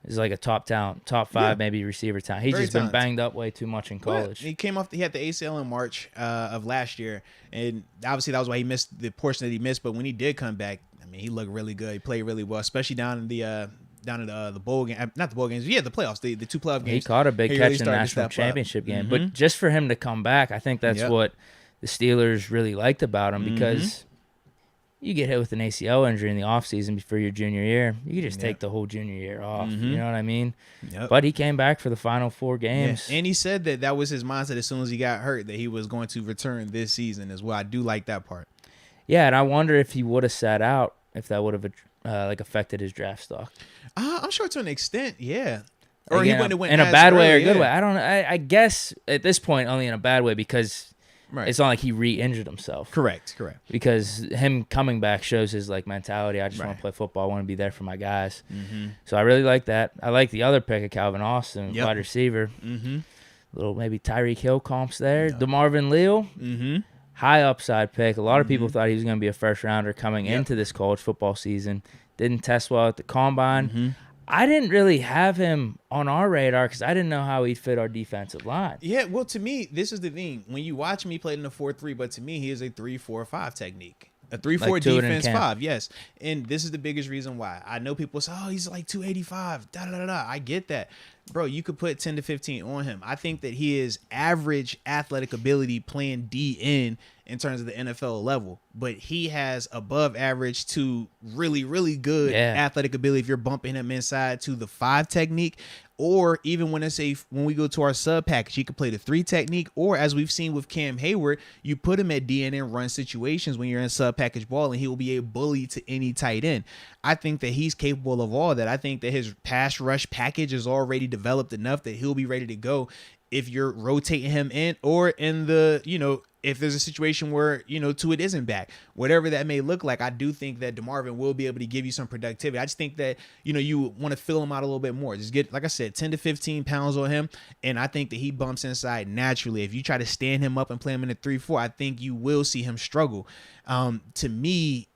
[SPEAKER 2] is like a top talent, top 5 maybe receiver talent. He's just been banged up way too much in college.
[SPEAKER 1] He came off. He had the ACL in March of last year, and obviously that was why he missed the portion that he missed. But when he did come back, I mean, he looked really good. He played really well, especially down in the bowl game, not the bowl games. Yeah, the playoffs, the 2 playoff games.
[SPEAKER 2] He caught a big catch in the national championship game. But just for him to come back, I think that's what the Steelers really liked about him because. You get hit with an ACL injury in the offseason for your junior year, you could just take the whole junior year off. You know what I mean? Yep. But he came back for the final 4 games.
[SPEAKER 1] Yeah. And he said that was his mindset as soon as he got hurt, that he was going to return this season as well. I do like that part.
[SPEAKER 2] Yeah, and I wonder if he would have sat out, if that would have affected his draft stock.
[SPEAKER 1] I'm sure to an extent, yeah. Or
[SPEAKER 2] again,
[SPEAKER 1] he wouldn't have went
[SPEAKER 2] in a bad way or a good way. I don't know. I guess at this point only in a bad way because
[SPEAKER 1] Right.
[SPEAKER 2] It's not like he re-injured himself.
[SPEAKER 1] Correct.
[SPEAKER 2] Because him coming back shows his like mentality. I just want to play football. I want to be there for my guys.
[SPEAKER 1] Mm-hmm.
[SPEAKER 2] So I really like that. I like the other pick of Calvin Austin, wide receiver.
[SPEAKER 1] Mm-hmm.
[SPEAKER 2] Little maybe Tyreek Hill comps there. DeMarvin Leal.
[SPEAKER 1] Mm-hmm.
[SPEAKER 2] High upside pick. A lot of people thought he was going to be a first rounder coming into this college football season. Didn't test well at the combine.
[SPEAKER 1] Mm-hmm.
[SPEAKER 2] I didn't really have him on our radar because I didn't know how he'd fit our defensive line.
[SPEAKER 1] Yeah, well, to me, this is the thing. When you watch me play in the 4-3, but to me, he is a 3-4-5 technique. A 3-4 like defense 5, yes. And this is the biggest reason why. I know people say, oh, he's like 285, da-da-da-da. I get that. Bro, you could put 10 to 15 on him. I think that he is average athletic ability playing DN in terms of the NFL level. But he has above average to really, really good athletic ability if you're bumping him inside to the 5 technique. Or even when we go to our sub package, he could play the 3 technique. Or as we've seen with Cam Hayward, you put him at DN and run situations when you're in sub package ball, and he will be a bully to any tight end. I think that he's capable of all that. I think that his pass rush package is already developed enough that he'll be ready to go if you're rotating him in, or in the, if there's a situation where, Tuitt isn't back, whatever that may look like. I do think that DeMarvin will be able to give you some productivity. I just think that, you want to fill him out a little bit more. Just get, like I said, 10 to 15 pounds on him. And I think that he bumps inside naturally. If you try to stand him up and play him in a 3-4, I think you will see him struggle. To me,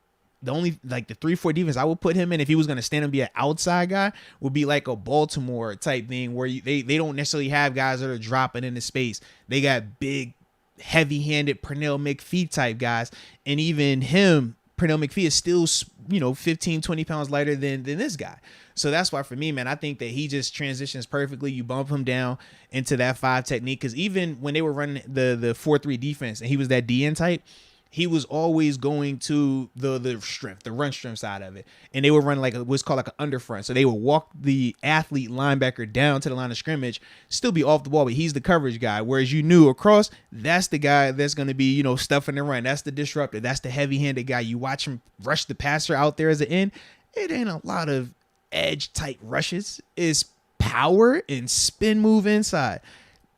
[SPEAKER 1] the only, like, the 3-4 defense I would put him in, if he was going to stand and be an outside guy, would be like a Baltimore type thing where they don't necessarily have guys that are dropping into space. They got big, heavy-handed Pernell McPhee type guys. And even him, Pernell McPhee, is still, 15, 20 pounds lighter than this guy. So that's why, for me, man, I think that he just transitions perfectly. You bump him down into that 5 technique. Because even when they were running the 4-3 defense and he was that DN type, he was always going to the strength, the run strength side of it. And they were running like what's called like an underfront. So they would walk the athlete linebacker down to the line of scrimmage, still be off the ball, but he's the coverage guy. Whereas you knew across, that's the guy that's going to be, stuffing the run. That's the disruptor. That's the heavy-handed guy. You watch him rush the passer out there as an end. It ain't a lot of edge-type rushes. It's power and spin move inside.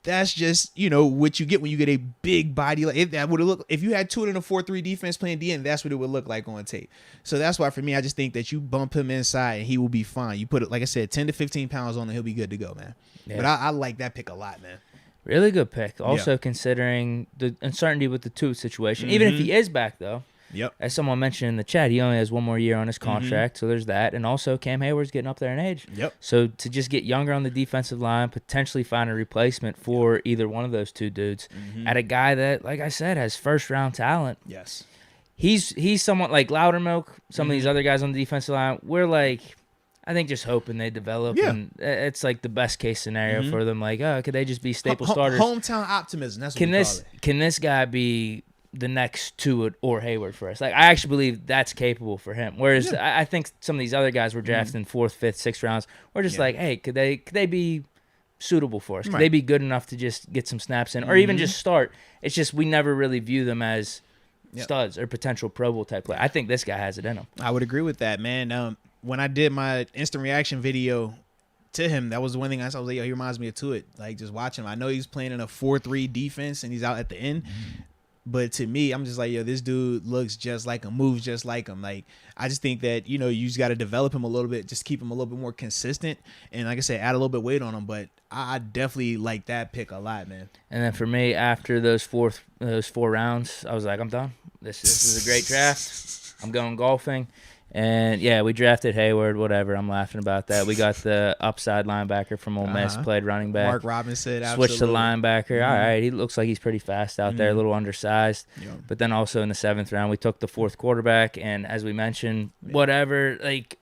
[SPEAKER 1] That's just, what you get when you get a big body. Like that would look, if you had Tuitt in a 4-3 defense playing DN, that's what it would look like on tape. So that's why, for me, I just think that you bump him inside and he will be fine. You put it, like I said, 10 to 15 pounds on him, he'll be good to go, man. Yeah. But I like that pick a lot, man.
[SPEAKER 2] Really good pick. Also, considering the uncertainty with the Tuitt situation, even if he is back, though.
[SPEAKER 1] Yep.
[SPEAKER 2] As someone mentioned in the chat, he only has 1 more year on his contract, so there's that. And also, Cam Hayward's getting up there in age.
[SPEAKER 1] Yep.
[SPEAKER 2] So to just get younger on the defensive line, potentially find a replacement for either one of those 2 dudes, at a guy that, like I said, has first-round talent.
[SPEAKER 1] Yes.
[SPEAKER 2] He's somewhat like Loudermilk, some of these other guys on the defensive line. We're like, I think, just hoping they develop. Yeah. And it's like the best-case scenario for them. Like, could they just be staple starters?
[SPEAKER 1] Hometown optimism, that's what we call it.
[SPEAKER 2] Can this guy be the next Tuitt or Hayward for us? Like, I actually believe that's capable for him. Whereas I think some of these other guys were drafted in 4th, 5th, 6th rounds. We're just like, hey, could they be suitable for us? Could they be good enough to just get some snaps in, or even just start? It's just we never really view them as studs or potential Pro Bowl type play. I think this guy has it in him.
[SPEAKER 1] I would agree with that, man. When I did my instant reaction video to him, that was the one thing I saw. I was like, yo, he reminds me of Tuitt. Like, just watching him. I know he's playing in a 4-3 defense and he's out at the end. But to me, I'm just like, yo, this dude looks just like him, moves just like him. Like, I just think that, you just got to develop him a little bit, just keep him a little bit more consistent. And like I said, add a little bit of weight on him. But I definitely like that pick a lot, man.
[SPEAKER 2] And then for me, after those 4 rounds, I was like, I'm done. This is a great draft. I'm going golfing. And, we drafted Hayward, whatever. I'm laughing about that. We got the upside linebacker from Ole Miss, played running back.
[SPEAKER 1] Mark Robinson, absolutely.
[SPEAKER 2] Switched to linebacker. All right, he looks like he's pretty fast out there, a little undersized. Yep. But then also in the 7th round, we took the 4th quarterback. And as we mentioned, whatever. Like,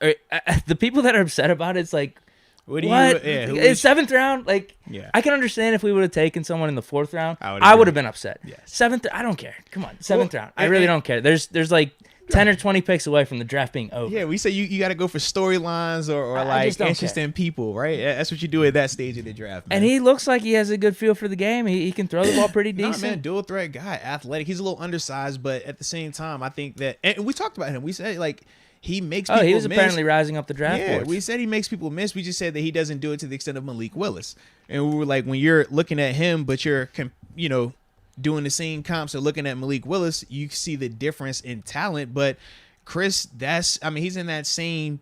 [SPEAKER 2] the people that are upset about it, it's like, what? It's 7th round. Like, I can understand if we would have taken someone in the 4th round. I would have been upset. Yes. 7th, I don't care. Come on, 7th round. I really don't care. There's like 10 or 20 picks away from the draft being over.
[SPEAKER 1] Yeah, we say you got to go for storylines or like interesting people, right? That's what you do at that stage of the draft, man.
[SPEAKER 2] And he looks like he has a good feel for the game. He can throw the ball pretty decent.
[SPEAKER 1] Nah, man, dual threat guy, athletic. He's a little undersized, but at the same time, I think that, and we talked about him. We said, like, he makes people miss.
[SPEAKER 2] He was apparently rising up the draft boards.
[SPEAKER 1] We said he makes people miss. We just said that he doesn't do it to the extent of Malik Willis. And we were like, when you're looking at him, but you're doing the same comps or looking at Malik Willis, you see the difference in talent. But Chris, he's in that same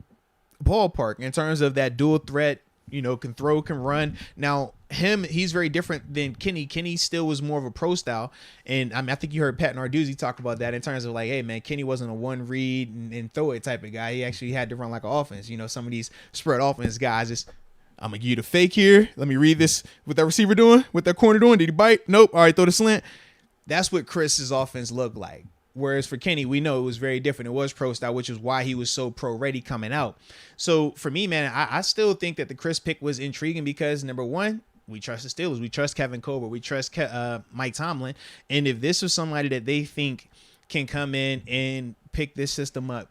[SPEAKER 1] ballpark in terms of that dual threat, can throw, can run. Now, he's very different than Kenny. Kenny still was more of a pro style. And I think you heard Pat Narduzzi talk about that in terms of like, hey, man, Kenny wasn't a one read and throw it type of guy. He actually had to run like an offense. Some of these spread offense guys just, I'm going to give you the fake here. Let me read this. What that receiver doing? What that corner doing? Did he bite? Nope. All right, throw the slant. That's what Chris's offense looked like. Whereas for Kenny, we know it was very different. It was pro style, which is why he was so pro ready coming out. So for me, man, I still think that the Chris pick was intriguing because, number one, we trust the Steelers. We trust Kevin Colbert. We trust Mike Tomlin. And if this was somebody that they think can come in and pick this system up,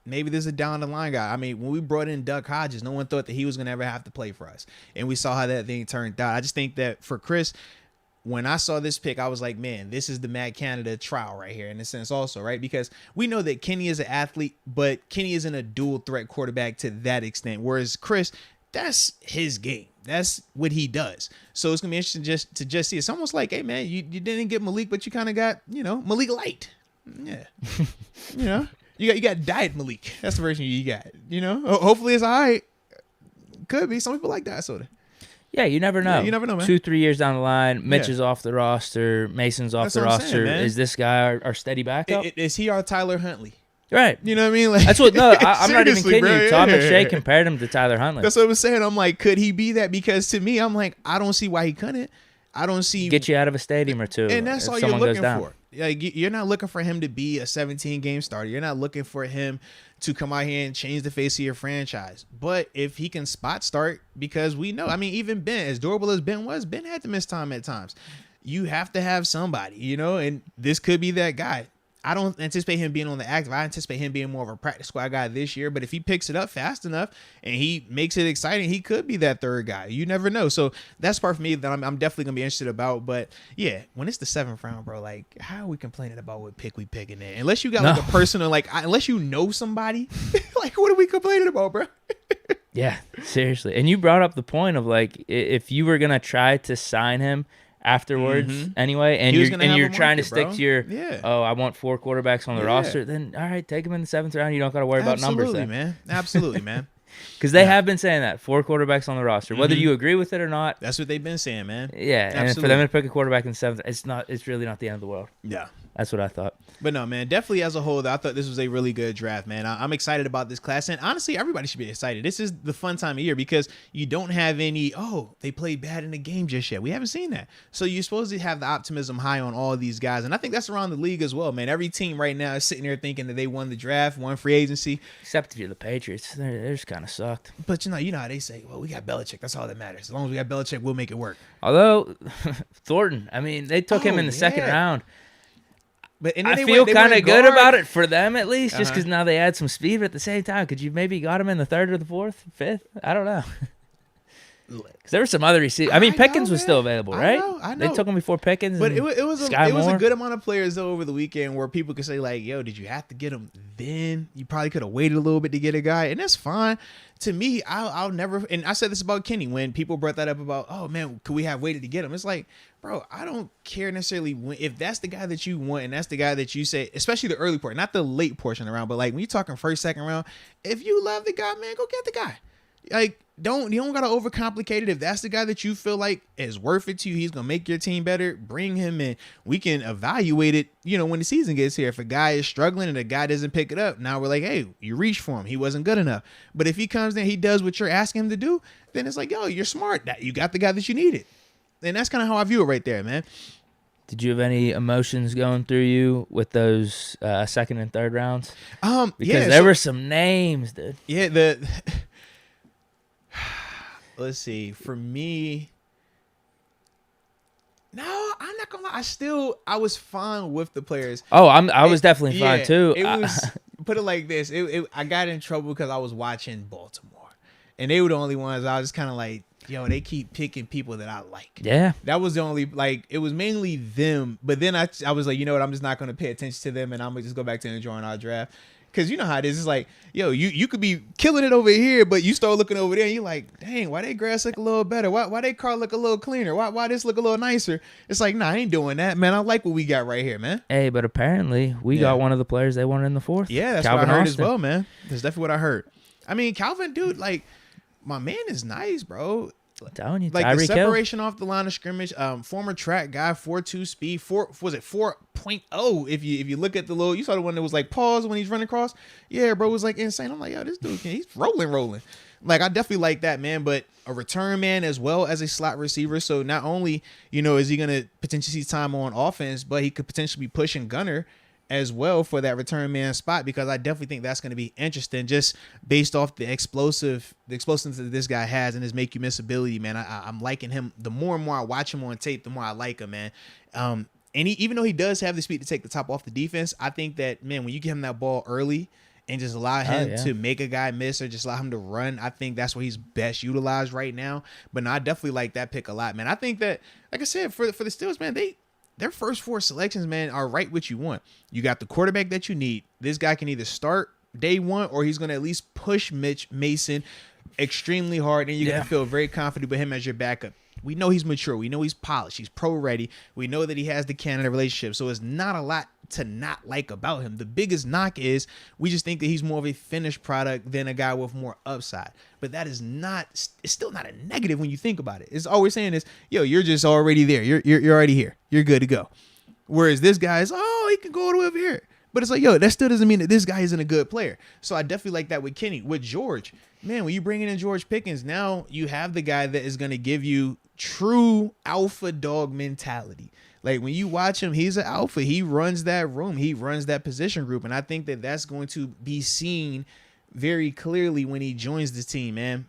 [SPEAKER 1] maybe this is a down the line guy. I mean, when we brought in Duck Hodges, no one thought that he was going to ever have to play for us. And we saw how that thing turned out. I just think that for Chris, when I saw this pick, I was like, man, this is the Matt Canada trial right here in a sense also, right? Because we know that Kenny is an athlete, but Kenny isn't a dual threat quarterback to that extent. Whereas Chris, that's his game. That's what he does. So it's going to be interesting to just see. It's almost like, hey, man, you didn't get Malik, but you kind of got, Malik Light. Yeah. You got Diet Malik. That's the version you got. Hopefully it's all right. Could be. Some people like that soda.
[SPEAKER 2] Yeah, you never know.
[SPEAKER 1] Yeah, you never know, man.
[SPEAKER 2] 2-3 years down the line, Mitch is off the roster, Mason's off the roster. Saying, is this guy our steady backup?
[SPEAKER 1] Is he our Tyler Huntley?
[SPEAKER 2] Right.
[SPEAKER 1] You know what I mean? Like,
[SPEAKER 2] that's what. No, I'm not even kidding you. Tom McShay compared him to Tyler Huntley.
[SPEAKER 1] That's what I was saying. I'm like, could he be that? Because to me, I'm like, I don't see why he couldn't. I don't see
[SPEAKER 2] get you out of a stadium or two,
[SPEAKER 1] and that's all you're looking for. Like, you're not looking for him to be a 17-game starter. You're not looking for him to come out here and change the face of your franchise. But if he can spot start, because we know, I mean, even Ben, as durable as Ben was, Ben had to miss time at times. You have to have somebody, and this could be that guy. I don't anticipate him being on the active. I anticipate him being more of a practice squad guy this year. But if he picks it up fast enough and he makes it exciting, he could be that third guy. You never know. So that's part for me that I'm definitely going to be interested about. But, yeah, when it's the 7th round, bro, like, how are we complaining about what pick we picking in? Unless you got, like, a personal, like, unless you know somebody, like, what are we complaining about, bro?
[SPEAKER 2] Yeah, seriously. And you brought up the point of, like, if you were going to try to sign him afterwards anyway, and you're trying to stick to your I want 4 quarterbacks on the roster, then all right, take them in the 7th round. You don't got to worry about numbers then.
[SPEAKER 1] Absolutely, man.
[SPEAKER 2] Because they have been saying that 4 quarterbacks on the roster, whether you agree with it or not.
[SPEAKER 1] That's what they've been saying, man.
[SPEAKER 2] Yeah, and for them to pick a quarterback in the 7th, it's really not the end of the world.
[SPEAKER 1] Yeah.
[SPEAKER 2] That's what I thought.
[SPEAKER 1] But no, man, definitely as a whole, I thought this was a really good draft, man. I'm excited about this class. And honestly, everybody should be excited. This is the fun time of year because you don't have any, they played bad in the game just yet. We haven't seen that. So you're supposed to have the optimism high on all of these guys. And I think that's around the league as well, man. Every team right now is sitting there thinking that they won the draft, won free agency.
[SPEAKER 2] Except if you're the Patriots. They're just kind of sucked.
[SPEAKER 1] But you know how they say, well, we got Belichick. That's all that matters. As long as we got Belichick, we'll make it work.
[SPEAKER 2] Although, Thornton, I mean, they took him in the second round.
[SPEAKER 1] But
[SPEAKER 2] I feel kind of good about it for them at least, just because now they add some speed. But at the same time, could you maybe got him in the 3rd or the 4th, 5th? I don't know. Because there were some other receivers. I mean, Pickens was still available, right?
[SPEAKER 1] I know.
[SPEAKER 2] They took him before Pickens.
[SPEAKER 1] But it was a good amount of players though over the weekend where people could say like, "Yo, did you have to get him then? You probably could have waited a little bit to get a guy," and that's fine. To me, I'll never. And I said this about Kenny when people brought that up about, "Oh man, could we have waited to get him?" It's like, bro, I don't care necessarily if that's the guy that you want and that's the guy that you say, especially the early portion, not the late portion around, but like when you're talking 1st, 2nd round, if you love the guy, man, go get the guy. Like, you don't gotta overcomplicate it. If that's the guy that you feel like is worth it to you, he's gonna make your team better, bring him in. We can evaluate it, when the season gets here. If a guy is struggling and a guy doesn't pick it up, now we're like, hey, you reached for him. He wasn't good enough. But if he comes in, he does what you're asking him to do, then it's like, yo, you're smart. You got the guy that you needed. And that's kind of how I view it right there, man.
[SPEAKER 2] Did you have any emotions going through you with those 2nd and 3rd rounds? Because there were some names, dude.
[SPEAKER 1] Yeah, let's see. For me, no, I'm not gonna lie. I was fine with the players.
[SPEAKER 2] Oh, I was definitely fine too.
[SPEAKER 1] It was put it like this. I got in trouble because I was watching Baltimore, and they were the only ones I was just kind of like, yo, they keep picking people that I like.
[SPEAKER 2] Yeah,
[SPEAKER 1] that was the only it was mainly them. But then I was like, you know what? I'm just not gonna pay attention to them, and I'm gonna just go back to enjoying our draft. Because you know how it is. It's like, yo, you could be killing it over here, but you start looking over there and you're like, dang, why they grass look a little better? Why they car look a little cleaner? Why this look a little nicer? It's like, nah, I ain't doing that, man. I like what we got right here, man.
[SPEAKER 2] Hey, but apparently we got one of the players they wanted in the fourth.
[SPEAKER 1] Yeah, that's
[SPEAKER 2] Calvin
[SPEAKER 1] what I heard
[SPEAKER 2] Austin.
[SPEAKER 1] as well, man. That's definitely what I heard. I mean, Calvin, dude, like, my man is nice, bro.
[SPEAKER 2] I'm telling you,
[SPEAKER 1] like
[SPEAKER 2] Tyreek
[SPEAKER 1] the separation off the line of scrimmage, former track guy, 4.2 speed, 4.0. If you look at the little, you saw the one that was like pause when he's running across. Yeah, bro, was like insane. I'm like, yo, this dude, he's rolling. Like, I definitely like that, man. But a return man as well as a slot receiver. So not only, is he gonna potentially see time on offense, but he could potentially be pushing gunner as well for that return man spot, because I definitely think that's going to be interesting just based off the explosiveness that this guy has and his make you miss ability, man. I'm liking him. The more and more I watch him on tape, the more I like him, man. And even though he does have the speed to take the top off the defense, I think that, man, when you give him that ball early and just allow him to make a guy miss or just allow him to run, I think that's where he's best utilized right now. But no, I definitely like that pick a lot, man. I think that, like I said, for the Steelers, man, their first four selections, man, are right what you want. You got the quarterback that you need. This guy can either start day one or he's going to at least push Mitch Mason extremely hard, and you're going to feel very confident with him as your backup. We know he's mature. We know he's polished. He's pro-ready. We know that he has the Canada relationship, so it's not a lot to not like about him. The biggest knock is we just think that he's more of a finished product than a guy with more upside. But that is not, it's still not a negative when you think about it. It's all we're saying is, yo, you're just already there. You're already here. You're good to go. Whereas this guy is, he can go over here. But it's like, yo, that still doesn't mean that this guy isn't a good player. So I definitely like that with Kenny. With George, man, when you bring in George Pickens, now you have the guy that is going to give you true alpha dog mentality. Like, when you watch him, he's an alpha. He runs that room. He runs that position group. And I think that that's going to be seen very clearly when he joins the team, man.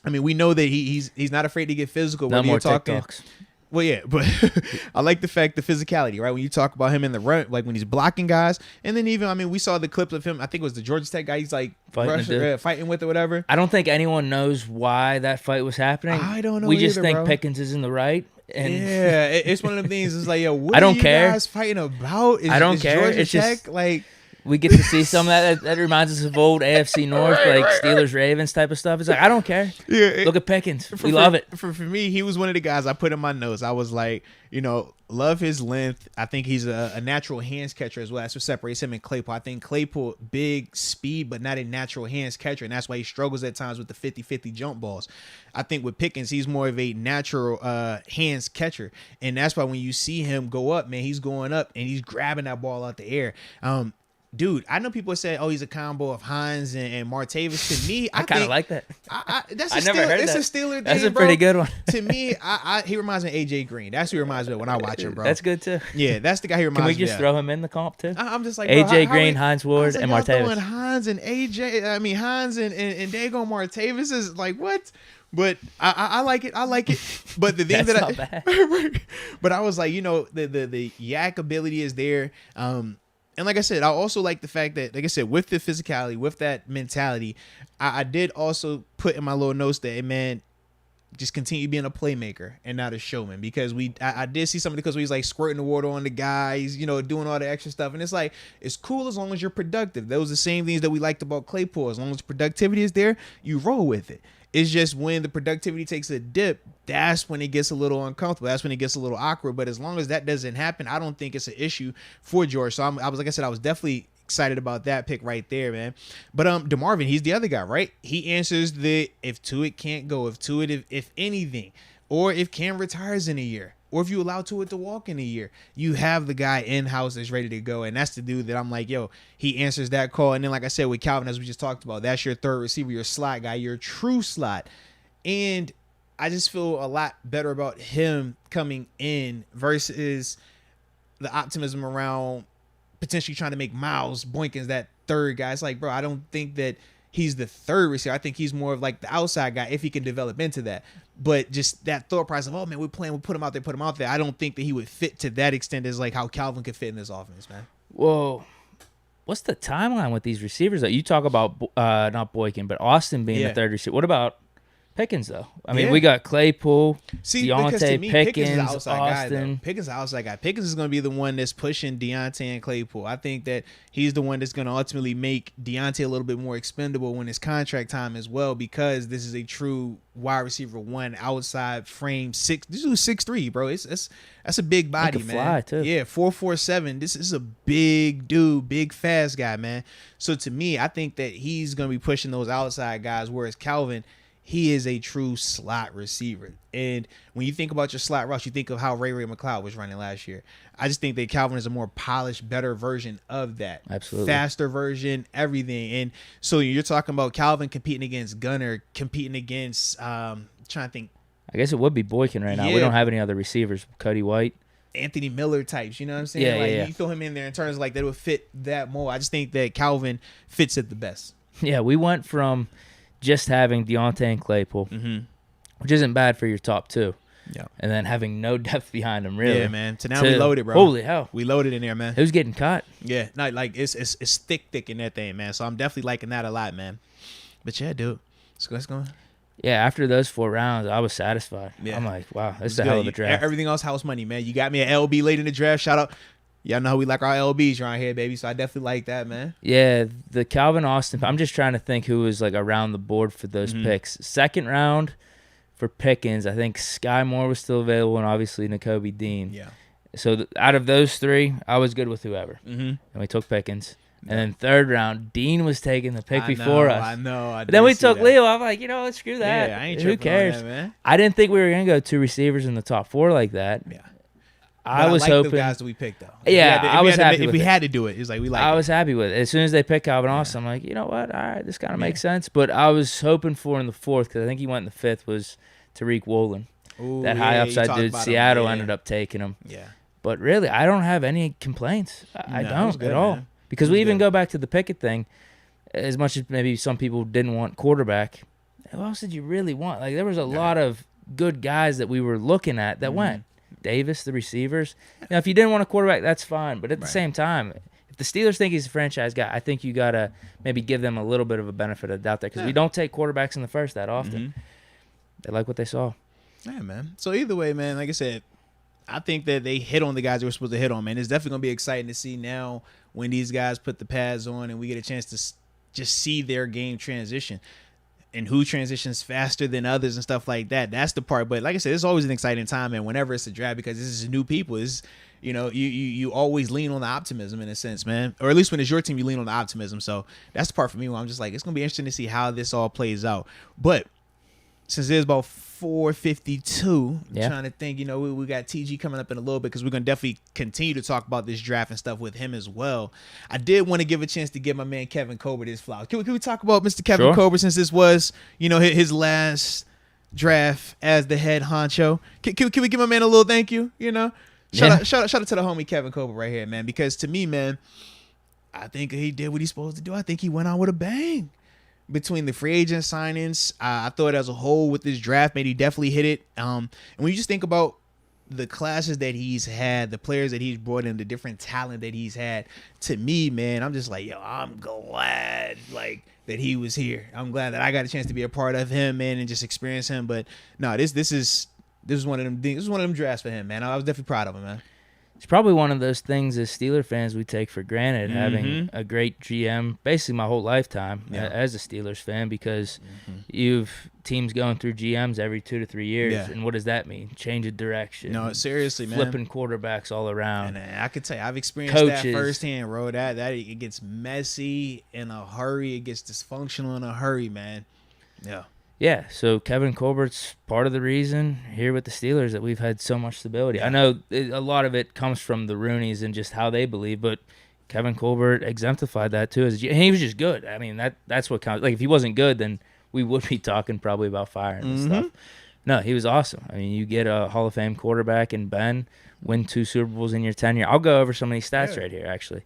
[SPEAKER 1] I mean, we know that he's not afraid to get physical.
[SPEAKER 2] No more TikToks.
[SPEAKER 1] Well, yeah, but I like the physicality, right? When you talk about him in the run, like when he's blocking guys. And then even, I mean, we saw the clips of him. I think it was the Georgia Tech guy. He's like fighting with or whatever.
[SPEAKER 2] I don't think anyone knows why that fight was happening.
[SPEAKER 1] I don't know.
[SPEAKER 2] We just think
[SPEAKER 1] bro.
[SPEAKER 2] Pickens is in the right. And
[SPEAKER 1] yeah, it's one of the things. It's like, yo, what
[SPEAKER 2] I don't
[SPEAKER 1] are you
[SPEAKER 2] care.
[SPEAKER 1] guys fighting about?
[SPEAKER 2] I don't care.
[SPEAKER 1] Georgia
[SPEAKER 2] it's
[SPEAKER 1] Tech,
[SPEAKER 2] just
[SPEAKER 1] like,
[SPEAKER 2] we get to see some of that. That reminds us of old AFC North, like Steelers Ravens type of stuff. It's like, I don't care.
[SPEAKER 1] Yeah,
[SPEAKER 2] look at Pickens. We love it.
[SPEAKER 1] For me, he was one of the guys I put in my notes. I was like, love his length. I think he's a natural hands catcher as well. That's what separates him and Claypool. I think Claypool, big speed, but not a natural hands catcher, and that's why he struggles at times with the 50-50 jump balls. I think with Pickens, he's more of a natural hands catcher, and that's why when you see him go up, man, he's going up and he's grabbing that ball out the air. Dude, I know people say, he's a combo of Hines and Martavis. To me,
[SPEAKER 2] I kind of like that.
[SPEAKER 1] I
[SPEAKER 2] never heard that.
[SPEAKER 1] It's a Steeler thing,
[SPEAKER 2] That's a pretty good one.
[SPEAKER 1] To me, he reminds me of AJ Green. That's who he reminds me of when I watch him, bro.
[SPEAKER 2] That's good too.
[SPEAKER 1] Yeah, that's the guy he reminds me of.
[SPEAKER 2] Can we just throw him in the comp too?
[SPEAKER 1] I'm just like,
[SPEAKER 2] AJ Green, Hines Ward, and Martavis.
[SPEAKER 1] Hines and AJ. I mean, Hines and Dago Martavis is like, what? But I like it. But the thing
[SPEAKER 2] That's not bad.
[SPEAKER 1] But I was like, the yak ability is there. And like I said, I also like the fact that, like I said, with the physicality, with that mentality, I did also put in my little notes that, hey, man, just continue being a playmaker and not a showman, because I did see somebody because he's like squirting the water on the guys, doing all the extra stuff. And it's like, it's cool as long as you're productive. Those are the same things that we liked about Claypool. As long as productivity is there, you roll with it. It's just when the productivity takes a dip, that's when it gets a little uncomfortable. That's when it gets a little awkward. But as long as that doesn't happen, I don't think it's an issue for George. So I was definitely excited about that pick right there, man. But DeMarvin, he's the other guy, right? He answers the if Tuitt can't go, if anything, or if Cam retires in a year, or if you allow Tuitt to walk in a year, you have the guy in-house that's ready to go. And that's the dude that I'm like, yo, he answers that call. And then, like I said, with Calvin, as we just talked about, that's your third receiver, your slot guy, your true slot. And I just feel a lot better about him coming in versus the optimism around potentially trying to make Miles Boykins that third guy. It's like, bro, I don't think that he's the third receiver. I think he's more of like the outside guy if he can develop into that. But just that thought process of, man, we'll put him out there. I don't think that he would fit to that extent as like how Calvin could fit in this offense, man.
[SPEAKER 2] Whoa. What's the timeline with these receivers? You talk about not Boykin, but Austin being the third receiver. What about Pickens, though. I mean, we got Claypool, Deontay,
[SPEAKER 1] me,
[SPEAKER 2] Pickens,
[SPEAKER 1] Austin. Pickens is the outside guy. Pickens is going to be the one that's pushing Deontay and Claypool. I think that he's the one that's going to ultimately make Deontay a little bit more expendable when it's contract time as well, because this is a true wide receiver one outside frame six. This is 6'3", bro. That's a big body, man.
[SPEAKER 2] Fly too.
[SPEAKER 1] Yeah, 4.47. This is a big dude, big fast guy, man. So to me, I think that he's going to be pushing those outside guys, whereas Calvin, he is a true slot receiver. And when you think about your slot rush, you think of how Ray McLeod was running last year. I just think that Calvin is a more polished, better version of that.
[SPEAKER 2] Absolutely.
[SPEAKER 1] Faster version, everything. And so you're talking about Calvin competing against Gunner, competing against, trying to think.
[SPEAKER 2] I guess it would be Boykin right now. We don't have any other receivers. Cuddy White.
[SPEAKER 1] Anthony Miller types, you know what I'm saying? You throw him in there in terms of like that would fit that more. I just think that Calvin fits it the best.
[SPEAKER 2] Yeah, we went from just having Deontay and Claypool, which isn't bad for your top two.
[SPEAKER 1] Yeah.
[SPEAKER 2] And then having no depth behind them, really.
[SPEAKER 1] Yeah, man. So now we loaded, bro.
[SPEAKER 2] Holy hell.
[SPEAKER 1] We loaded in there, man.
[SPEAKER 2] Who's getting cut?
[SPEAKER 1] Yeah. No, like it's thick in that thing, man. So I'm definitely liking that a lot, man. But yeah, dude. Let's go.
[SPEAKER 2] Yeah, after those 4 rounds, I was satisfied. Yeah. I'm like, wow, this is a hell of a draft.
[SPEAKER 1] Everything else house money, man. You got me an LB late in the draft. Shout out. Y'all know how we like our LBs around here, baby. So I definitely like that, man.
[SPEAKER 2] Yeah, the Calvin Austin. I'm just trying to think who was like around the board for those picks. Second round for Pickens, I think Sky Moore was still available, and obviously Nakobe Dean.
[SPEAKER 1] Yeah.
[SPEAKER 2] So out of those 3, I was good with whoever. And we took Pickens. And then third round, Dean was taking the pick before us.
[SPEAKER 1] I know.
[SPEAKER 2] Then we took Leal. I'm like, let's screw that.
[SPEAKER 1] Yeah, I ain't
[SPEAKER 2] Who cares?
[SPEAKER 1] On that, man.
[SPEAKER 2] I didn't think we were going to go 2 receivers in the top 4 like that.
[SPEAKER 1] Yeah.
[SPEAKER 2] I was hoping
[SPEAKER 1] the guys that we picked though.
[SPEAKER 2] I was happy.
[SPEAKER 1] If we had to do it, it's like we like.
[SPEAKER 2] I was happy with it. As soon as they picked Calvin Austin, I'm like, you know what? All right, this kind of makes sense. But I was hoping for in the 4th, because I think he went in the 5th, was Tariq Woolen. That high upside dude. Seattle ended up taking him.
[SPEAKER 1] Yeah.
[SPEAKER 2] But really, I don't have any complaints. I don't
[SPEAKER 1] good,
[SPEAKER 2] at all.
[SPEAKER 1] Man.
[SPEAKER 2] Because we even go back to the Pickett thing. As much as maybe some people didn't want quarterback, who else did you really want? Like, there was a lot of good guys that we were looking at that went. Davis, the receivers. If you didn't want a quarterback, that's fine. But at the same time, if the Steelers think he's a franchise guy, I think you got to maybe give them a little bit of a benefit of the doubt there, because we don't take quarterbacks in the first that often. They like what they saw.
[SPEAKER 1] Yeah, man. So either way, man, like I said, I think that they hit on the guys they were supposed to hit on, man. It's definitely going to be exciting to see now when these guys put the pads on and we get a chance to just see their game transition. And who transitions faster than others and stuff like that. That's the part. But like I said, it's always an exciting time, and whenever it's a draft, because this is new people. It's, you always lean on the optimism in a sense, man. Or at least when it's your team, you lean on the optimism. So that's the part for me where I'm just like, it's going to be interesting to see how this all plays out. But since there's about 4:52, I'm trying to think, we got TG coming up in a little bit, because we're going to definitely continue to talk about this draft and stuff with him as well. I did want to give a chance to give my man Kevin Colbert his flowers. Can we talk about Mr. Kevin Colbert, since this was, his last draft as the head honcho? Can we give my man a little thank you? Shout out to the homie Kevin Colbert right here, man, because to me, man, I think he did what he's supposed to do. I think he went out with a bang. Between the free agent signings, I thought as a whole with this draft, man, he definitely hit it. And when you just think about the classes that he's had, the players that he's brought in, the different talent that he's had, to me, man, I'm just like, I'm glad that he was here. I'm glad that I got a chance to be a part of him, man, and just experience him. But no, this is one of them things. This is one of them drafts for him, man. I was definitely proud of him, man.
[SPEAKER 2] It's probably one of those things as Steeler fans we take for granted, having a great GM basically my whole lifetime as a Steelers fan, because you've teams going through GMs every 2 to 3 years. Yeah. And what does that mean? Change of direction.
[SPEAKER 1] No, seriously, man.
[SPEAKER 2] Flipping quarterbacks all around.
[SPEAKER 1] And I could tell you, I've experienced that firsthand, bro. That it gets messy in a hurry. It gets dysfunctional in a hurry, man. Yeah.
[SPEAKER 2] Yeah, so Kevin Colbert's part of the reason here with the Steelers that we've had so much stability. I know a lot of it comes from the Rooneys and just how they believe, but Kevin Colbert exemplified that too. And he was just good. I mean, that's what counts. Like, if he wasn't good, then we would be talking probably about firing and stuff. No, he was awesome. I mean, you get a Hall of Fame quarterback in Ben, win 2 Super Bowls in your tenure. I'll go over some of these stats right here, actually.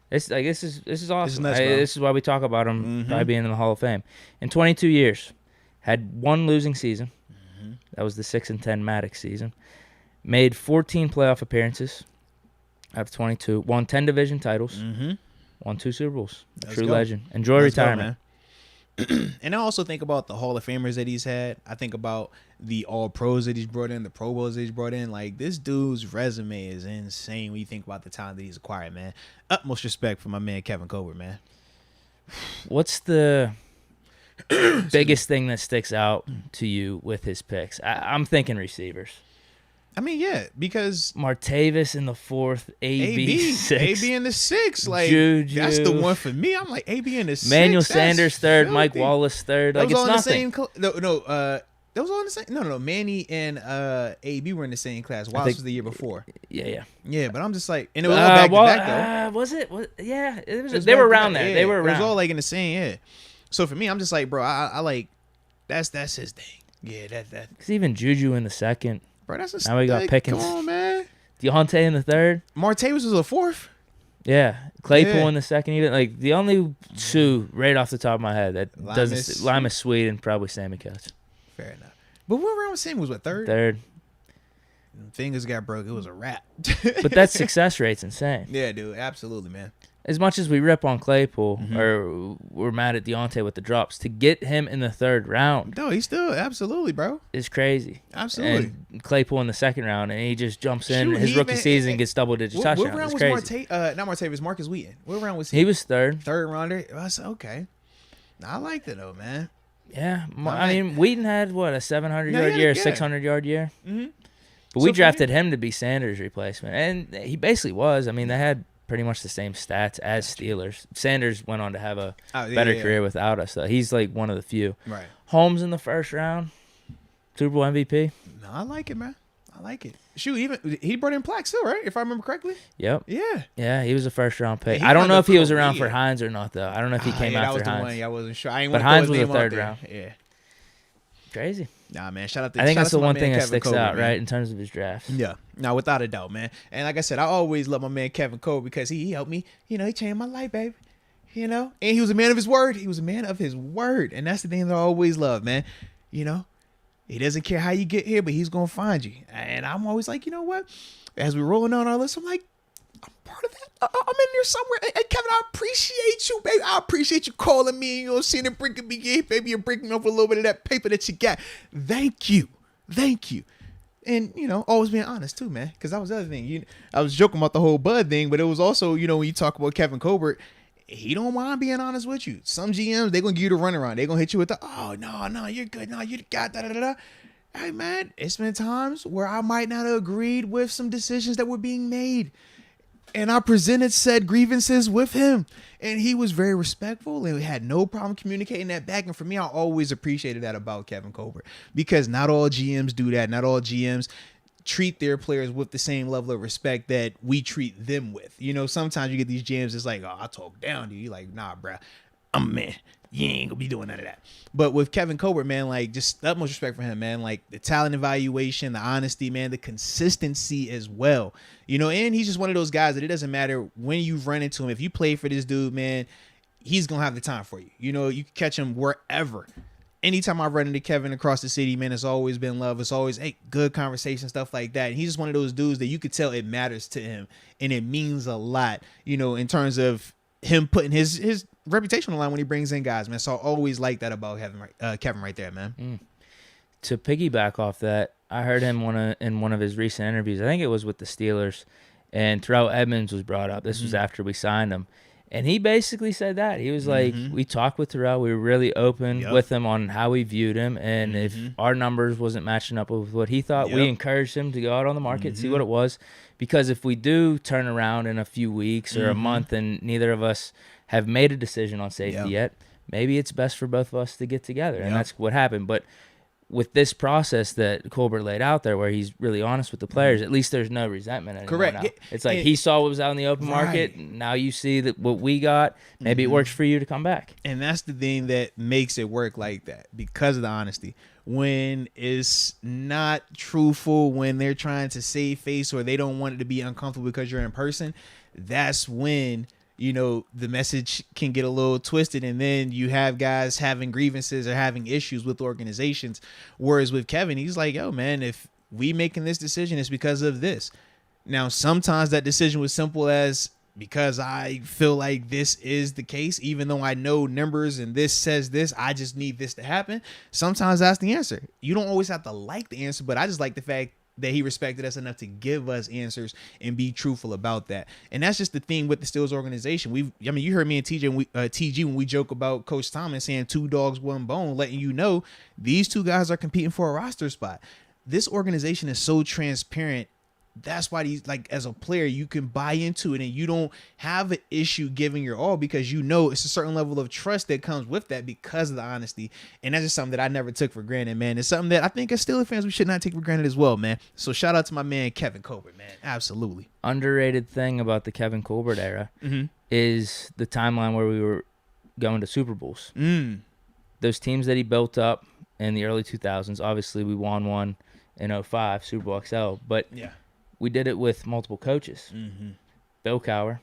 [SPEAKER 2] This is awesome. This is why we talk about him probably being in the Hall of Fame. In 22 years. Had 1 losing season. That was the 6-10 Maddox season. Made 14 playoff appearances out of 22. Won 10 division titles. Won 2 Super Bowls. True legend. Enjoy retirement.
[SPEAKER 1] And I also think about the Hall of Famers that he's had. I think about the All Pros that he's brought in, the Pro Bowls that he's brought in. Like, this dude's resume is insane when you think about the talent that he's acquired, man. Utmost respect for my man Kevin Colbert, man.
[SPEAKER 2] What's the biggest thing that sticks out to you with his picks? I'm thinking receivers.
[SPEAKER 1] I mean, yeah, because
[SPEAKER 2] Martavis in the 4th, AB 6th.
[SPEAKER 1] AB in the 6th. Like,
[SPEAKER 2] Juju.
[SPEAKER 1] That's the one for me. I'm like, AB in the 6th.
[SPEAKER 2] Manuel Sanders 3rd, Mike Wallace 3rd. Like,
[SPEAKER 1] it's all
[SPEAKER 2] nothing.
[SPEAKER 1] In the same that was all in the same. No. Manny and AB were in the same class. Wallace was the year before.
[SPEAKER 2] Yeah.
[SPEAKER 1] But I'm just like, and it was all back to back though.
[SPEAKER 2] Was it? Yeah, they were around there. They were around.
[SPEAKER 1] It was all like in the same. Yeah. So for me, I'm just like, bro, I like that's his thing. Yeah, that.
[SPEAKER 2] Because even Juju in the 2nd.
[SPEAKER 1] Bro, that's a
[SPEAKER 2] now we got Pickens.
[SPEAKER 1] Come on, man.
[SPEAKER 2] Deontay in the 3rd.
[SPEAKER 1] Martavis was a 4th.
[SPEAKER 2] Yeah, Claypool in the 2nd. Even like the only 2 right off the top of my head that doesn't. Lima Sweet and probably Sammy Coates.
[SPEAKER 1] Fair enough. But what round was Sammy? Was what, 3rd?
[SPEAKER 2] 3rd.
[SPEAKER 1] Fingers got broke. It was a wrap.
[SPEAKER 2] But that success rate's insane.
[SPEAKER 1] Yeah, dude. Absolutely, man.
[SPEAKER 2] As much as we rip on Claypool or we're mad at Deontay with the drops, to get him in the 3rd round.
[SPEAKER 1] No, he's still absolutely, bro.
[SPEAKER 2] Is crazy.
[SPEAKER 1] Absolutely.
[SPEAKER 2] And Claypool in the 2nd round, and he just jumps in. His rookie season gets double-digit touchdowns.
[SPEAKER 1] What round was not Martavis? Marcus Wheaton. What round was he?
[SPEAKER 2] He was 3rd.
[SPEAKER 1] 3rd rounder. Okay. I liked it though, man.
[SPEAKER 2] Yeah, I mean, Wheaton had what, a 700-yard year, a 600-yard year. Mm-hmm. But we drafted him to be Sanders' replacement, and he basically was. I mean, they had pretty much the same stats as Steelers. Sanders went on to have a better career without us, though. He's like one of the few.
[SPEAKER 1] Right.
[SPEAKER 2] Holmes in the 1st round, Super Bowl MVP.
[SPEAKER 1] No, I like it, man. I like it. Shoot, even he brought in Plaque still, right? If I remember correctly.
[SPEAKER 2] Yep.
[SPEAKER 1] Yeah.
[SPEAKER 2] Yeah, he was a 1st-round pick. I don't know if he was around for Hines or not, though. I don't know if he came after
[SPEAKER 1] that was
[SPEAKER 2] Hines.
[SPEAKER 1] The one. I wasn't sure.
[SPEAKER 2] But Hines was a 3rd round.
[SPEAKER 1] Yeah.
[SPEAKER 2] Crazy.
[SPEAKER 1] Nah, man. Shout out.
[SPEAKER 2] I think that's the one thing that
[SPEAKER 1] Kevin
[SPEAKER 2] sticks
[SPEAKER 1] Colbert,
[SPEAKER 2] out,
[SPEAKER 1] man.
[SPEAKER 2] right, in terms of his draft.
[SPEAKER 1] Yeah. Now, without a doubt, man. And like I said, I always love my man Kevin Colbert because he helped me. You know, he changed my life, baby. You know, and he was a man of his word. He was a man of his word, and that's the thing that I always love, man. You know, he doesn't care how you get here, but he's gonna find you. And I'm always like, you know what? As we're rolling on our list, I'm like, I'm part of that. I'm in there somewhere. Hey, Kevin, I appreciate you, baby. I appreciate you calling me. You know, seeing it bringing me in, baby. You're breaking up a little bit of that paper that you got. Thank you. And, you know, always being honest too, man. Because that was the other thing. I was joking about the whole Bud thing, but it was also, you know, when you talk about Kevin Colbert, he don't mind being honest with you. Some GMs, they're going to give you the runaround. They're going to hit you with the, oh, no, you're good. No, you got da-da-da-da. Hey, man, it's been times where I might not have agreed with some decisions that were being made. And I presented said grievances with him. And he was very respectful and had no problem communicating that back. And for me, I always appreciated that about Kevin Colbert. Because not all GMs do that. Not all GMs treat their players with the same level of respect that we treat them with. You know, sometimes you get these GMs, it's like, oh, I talk down to you. You're like, nah, bro, I'm a man. You ain't gonna be doing none of that. But with Kevin Colbert, man, like, just the utmost respect for him, man. Like, the talent evaluation, the honesty, man, the consistency as well. You know, and he's just one of those guys that it doesn't matter when you run into him. If you play for this dude, man, he's gonna have the time for you. You know, you can catch him wherever. Anytime I run into Kevin across the city, man, it's always been love. It's always, hey, good conversation, stuff like that. And he's just one of those dudes that you could tell it matters to him. And it means a lot, you know, in terms of him putting his reputation on the line when he brings in guys, man. So I always like that about Kevin right there, man.
[SPEAKER 2] To piggyback off that, I heard him in one of his recent interviews. I think it was with the Steelers, and Terrell Edmonds was brought up. This was after we signed him. And he basically said that. He was like, we talked with Terrell. We were really open with him on how we viewed him. And if our numbers wasn't matching up with what he thought, we encouraged him to go out on the market, see what it was. Because if we do turn around in a few weeks or a month and neither of us have made a decision on safety yet, maybe it's best for both of us to get together. And that's what happened. But with this process that Colbert laid out there where he's really honest with the players, at least there's no resentment anymore.
[SPEAKER 1] Correct.
[SPEAKER 2] Now. It's like he saw what was out in the open market. Now you see that what we got, maybe it works for you to come back.
[SPEAKER 1] And that's the thing that makes it work like that, because of the honesty. When it's not truthful, when they're trying to save face or they don't want it to be uncomfortable because you're in person, that's when, you know, the message can get a little twisted, and then you have guys having grievances or having issues with organizations. Whereas with Kevin, he's like, yo, man, if we making this decision, it's because of this. Now, sometimes that decision was simple as because I feel like this is the case, even though I know numbers and this says this, I just need this to happen. Sometimes that's the answer. You don't always have to like the answer, but I just like the fact that he respected us enough to give us answers and be truthful about that. And that's just the thing with the Steelers organization. You heard me and TG when we joke about Coach Thomas saying 2 dogs, 1 bone, letting you know these 2 guys are competing for a roster spot. This organization is so transparent. That's why as a player, you can buy into it and you don't have an issue giving your all, because you know it's a certain level of trust that comes with that because of the honesty. And that's just something that I never took for granted, man. It's something that I think as Steelers fans, we should not take for granted as well, man. So shout out to my man, Kevin Colbert, man. Absolutely.
[SPEAKER 2] Underrated thing about the Kevin Colbert era is the timeline where we were going to Super Bowls. Those teams that he built up in the early 2000s, obviously we won one in 2005, Super Bowl XL, but yeah. We did it with multiple coaches. Bill Cowher,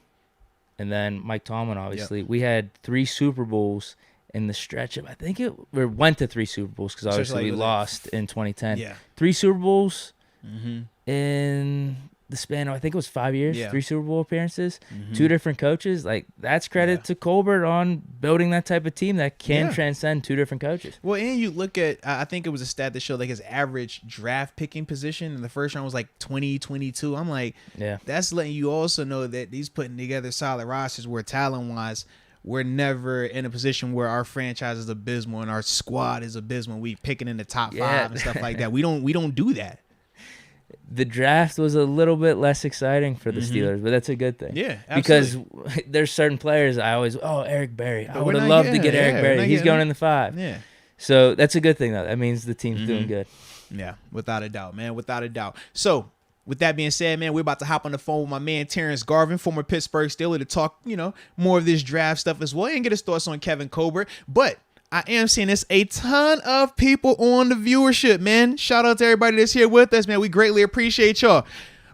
[SPEAKER 2] and then Mike Tomlin, obviously. Yep. We had 3 Super Bowls in the stretch of, we went to 3 Super Bowls because obviously we lost in 2010. Yeah. 3 Super Bowls in the span of, I think it was 5 years, 3 Super Bowl appearances, 2 different coaches. Like, that's credit to Colbert on building that type of team that can transcend 2 different coaches.
[SPEAKER 1] Well, and you look at, I think it was a stat that showed like his average draft picking position in the first round was like 20, 22. I'm like, that's letting you also know that he's putting together solid rosters where talent-wise, we're never in a position where our franchise is abysmal and our squad is abysmal. We picking in the top 5 and stuff like that. We don't do that.
[SPEAKER 2] The draft was a little bit less exciting for the Steelers, but that's a good thing. Yeah, absolutely. Because there's certain players I always, Eric Berry. I would have loved to get Eric Berry. He's going in the 5. Yeah. So that's a good thing, though. That means the team's doing good.
[SPEAKER 1] Yeah, without a doubt, man. Without a doubt. So, with that being said, man, we're about to hop on the phone with my man Terence Garvin, former Pittsburgh Steeler, to talk, more of this draft stuff as well and get his thoughts on Kevin Colbert. But I am seeing this a ton of people on the viewership, man. Shout out to everybody that's here with us, man. We greatly appreciate y'all.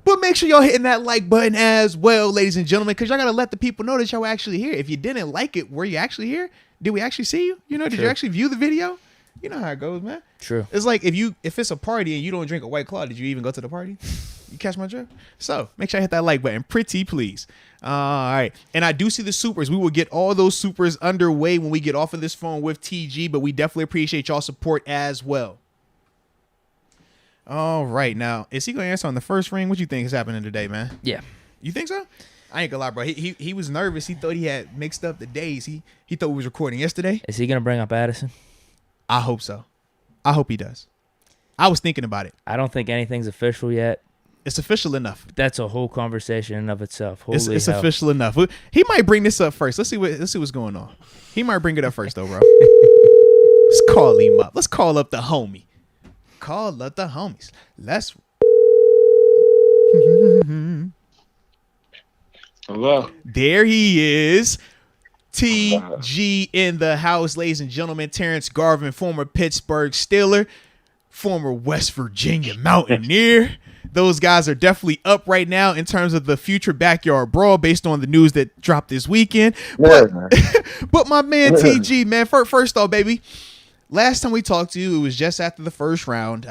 [SPEAKER 1] But make sure y'all hitting that like button as well, ladies and gentlemen, because y'all got to let the people know that y'all were actually here. If you didn't like it, were you actually here? Did we actually see you? Did you actually view the video? You know how it goes, man.
[SPEAKER 2] True.
[SPEAKER 1] It's like if it's a party and you don't drink a White Claw, did you even go to the party? You catch my drift? So make sure I hit that like button. Pretty please. All right. And I do see the supers. We will get all those supers underway when we get off of this phone with TG, but we definitely appreciate y'all support as well. All right. Now, is he going to answer on the first ring? What you think is happening today, man?
[SPEAKER 2] Yeah.
[SPEAKER 1] You think so? I ain't gonna lie, bro. He was nervous. He thought he had mixed up the days. He thought we was recording yesterday.
[SPEAKER 2] Is he going to bring up Addison?
[SPEAKER 1] I hope so. I hope he does. I was thinking about it.
[SPEAKER 2] I don't think anything's official yet.
[SPEAKER 1] It's official enough.
[SPEAKER 2] That's a whole conversation in of itself.
[SPEAKER 1] It's official enough. He might bring this up first. Let's see what's going on. He might bring it up first, though, bro. Let's call him up. Let's call up the homie. Call up the homies. Let's.
[SPEAKER 3] Hello.
[SPEAKER 1] There he is. TG in the house, ladies and gentlemen. Terence Garvin, former Pittsburgh Steeler, former West Virginia Mountaineer. Those guys are definitely up right now in terms of the future backyard brawl based on the news that dropped this weekend. But my man TG, man, first off, baby, last time we talked to you, it was just after the first round.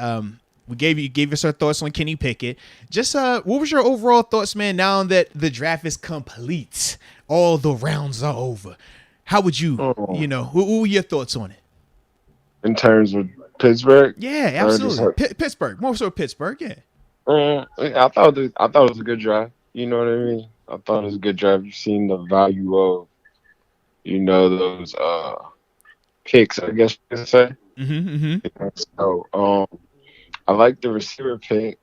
[SPEAKER 1] We gave us our thoughts on Kenny Pickett. Just what was your overall thoughts, man, now that the draft is complete? All the rounds are over. How would you, what were your thoughts on it?
[SPEAKER 3] In terms of Pittsburgh?
[SPEAKER 1] Yeah, absolutely. Pittsburgh, more so Pittsburgh, yeah.
[SPEAKER 3] I thought it was a good draft. You know what I mean? I thought it was a good draft. You've seen the value of, those picks, I guess you could say. So, I like the receiver pick.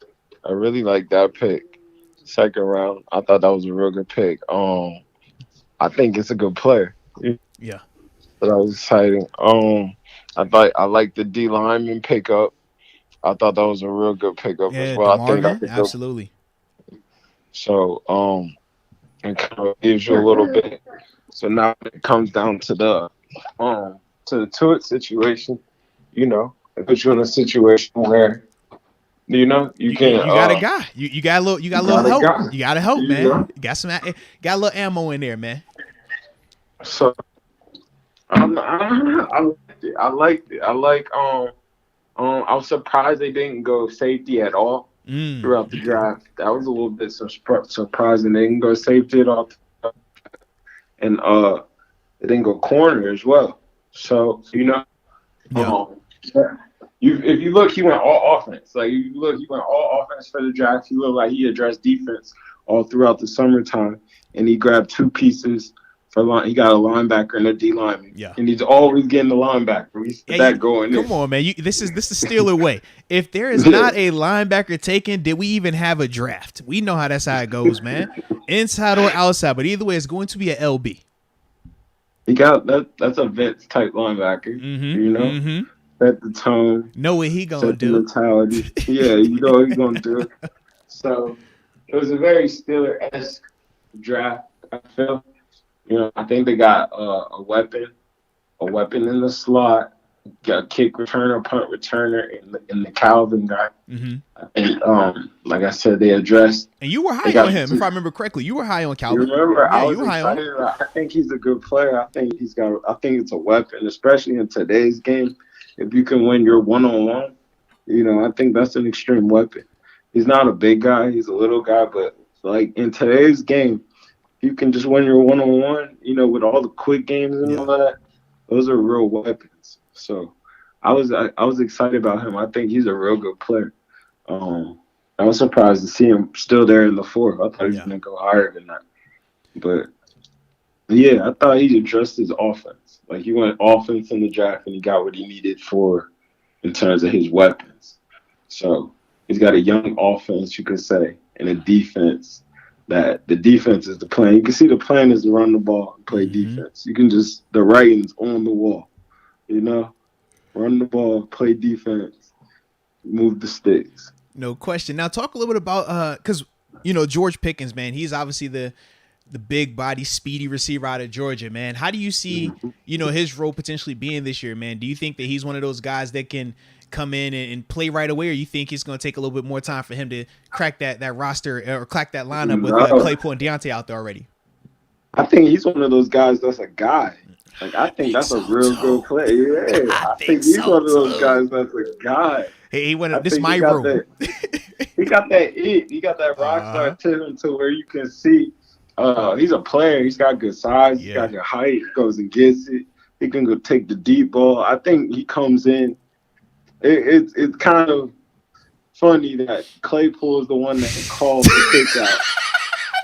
[SPEAKER 3] I really like that pick. Second round, I thought that was a real good pick. I think it's a good player.
[SPEAKER 1] Yeah.
[SPEAKER 3] So that was exciting. I like the D lineman pickup. I thought that was a real good pickup as well.
[SPEAKER 1] DeMarvin, I think absolutely.
[SPEAKER 3] So, it kind of gives you a little bit. So now it comes down to the Tuitt situation. It puts you in a situation where you got
[SPEAKER 1] a guy. You got a little help. You got to help, man. You got a little ammo in there, man.
[SPEAKER 3] So I liked it. I was surprised they didn't go safety at all throughout the draft. That was a little bit surprising. They didn't go safety at all and they didn't go corner as well. So
[SPEAKER 1] Yeah.
[SPEAKER 3] If you look, he went all offense. Like if you look, he went all offense for the draft. He looked like he addressed defense all throughout the summertime, and he grabbed two pieces for line. He got a linebacker and a D lineman.
[SPEAKER 1] Yeah.
[SPEAKER 3] And he's always getting the linebacker. We see that going in.
[SPEAKER 1] Come on, man. This is Steeler way. If there is not a linebacker taken, did we even have a draft? We know that's how it goes, man. Inside or outside, but either way, it's going to be an LB.
[SPEAKER 3] He got that. That's a Vince type linebacker. Set the tone.
[SPEAKER 1] Know what he gonna do.
[SPEAKER 3] The mentality. Yeah, you know what he's gonna do. So it was a very Steeler-esque draft. I feel. I think they got a weapon in the slot, got a kick returner, punt returner, in the Calvin guy. And like I said, they addressed.
[SPEAKER 1] And you were high on him, if I remember correctly. You were high on Calvin.
[SPEAKER 3] You remember? Yeah, I was excited. I think he's a good player. I think it's a weapon, especially in today's game. If you can win your one-on-one, I think that's an extreme weapon. He's not a big guy. He's a little guy, but like in today's game, you can just win your one-on-one, with all the quick games and all that. Those are real weapons. So I was excited about him. I think he's a real good player. I was surprised to see him still there in the fourth. I thought he was going to go higher than that. But, yeah, I thought he addressed his offense. Like, he went offense in the draft, and he got what he needed in terms of his weapons. So he's got a young offense, you could say, and a defense. That the defense is the plan. You can see the plan is to run the ball and play defense. You can the writing's on the wall, run the ball, play defense, move the sticks.
[SPEAKER 1] No question. Now talk a little bit about because George Pickens, man, he's obviously the big body, speedy receiver out of Georgia, man. How do you see his role potentially being this year, man? Do you think that he's one of those guys that can come in and play right away, or you think it's going to take a little bit more time for him to crack that roster or crack that lineup with Claypool and Deontay out there already?
[SPEAKER 3] I think he's one of those guys that's a guy. Like I think that's a real good player. Yeah, I think he's one of those guys that's a guy.
[SPEAKER 1] Hey, he went up. This is my room.
[SPEAKER 3] He got that it. He got that rock star to him to where you can see. He's a player. He's got good size. He's got good height. He goes and gets it. He can go take the deep ball. I think he comes in. It's kind of funny that Claypool is the one that calls the kick out.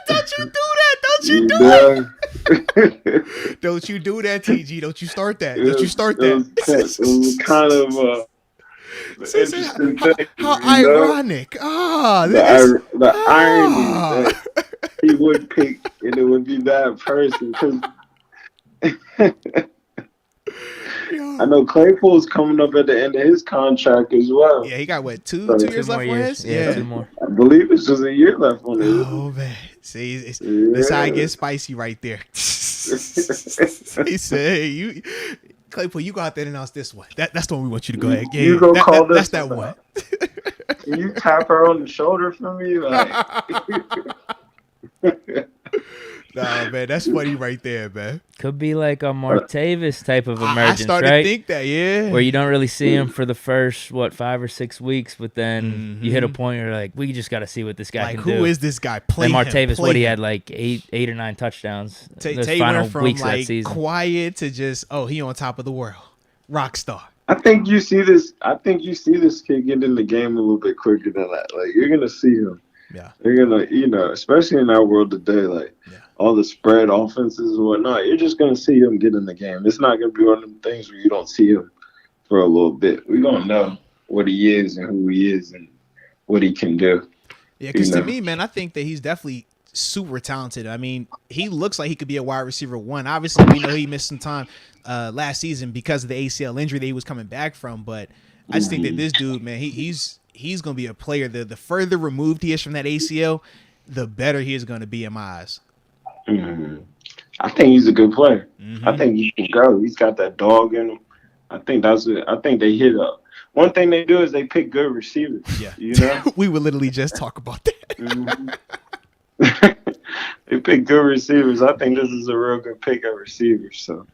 [SPEAKER 1] Don't you do that. Don't you do it. Don't you do that, TG. Don't you start that. Don't you start that.
[SPEAKER 3] It was kind of interesting thing.
[SPEAKER 1] How ironic.
[SPEAKER 3] The irony that he would pick and it would be that person. Because I know Claypool's coming up at the end of his contract as well.
[SPEAKER 1] Yeah, he got two years left on his?
[SPEAKER 2] Yeah, 2 more.
[SPEAKER 3] I believe it's just a year left on it.
[SPEAKER 1] Oh, man. See, this how I get spicy right there. He said, hey, Claypool, you go out there and announce this one. That's the one we want you to go ahead. Yeah,
[SPEAKER 3] you go call this.
[SPEAKER 1] That's that one.
[SPEAKER 3] Can you tap her on the shoulder for me?
[SPEAKER 1] Nah, man, that's funny right there, man.
[SPEAKER 2] Could be like a Martavis type of emergence,
[SPEAKER 1] I started
[SPEAKER 2] right?
[SPEAKER 1] to think that, yeah.
[SPEAKER 2] Where you don't really see him for the first, 5 or 6 weeks, but then you hit a point where you're like, we just got to see what this guy can do.
[SPEAKER 1] Who is this guy? Play
[SPEAKER 2] and Martavis,
[SPEAKER 1] he
[SPEAKER 2] had like eight or 9 touchdowns.
[SPEAKER 1] Tay went from like quiet to just, he on top of the world. Rock star.
[SPEAKER 3] I think you see this kid get in the game a little bit quicker than that. Like, you're going to see him.
[SPEAKER 1] Yeah.
[SPEAKER 3] You're going to, especially in our world today, like, all the spread offenses and whatnot, you're just going to see him get in the game. It's not going to be one of them things where you don't see him for a little bit. We're going to know what he is and who he is and what he can do.
[SPEAKER 1] Yeah, because to me, man, I think that he's definitely super talented. I mean, he looks like he could be a wide receiver 1. Obviously, we know he missed some time last season because of the ACL injury that he was coming back from. But I just think that this dude, man, he's going to be a player. The further removed he is from that ACL, the better he is going to be in my eyes.
[SPEAKER 3] I think he's a good player. I think he can go. He's got that dog in him. I think that's it. I think they hit up. One thing they do is they pick good receivers. Yeah,
[SPEAKER 1] we would literally just talk about that.
[SPEAKER 3] They pick good receivers. I think this is a real good pick of receivers. So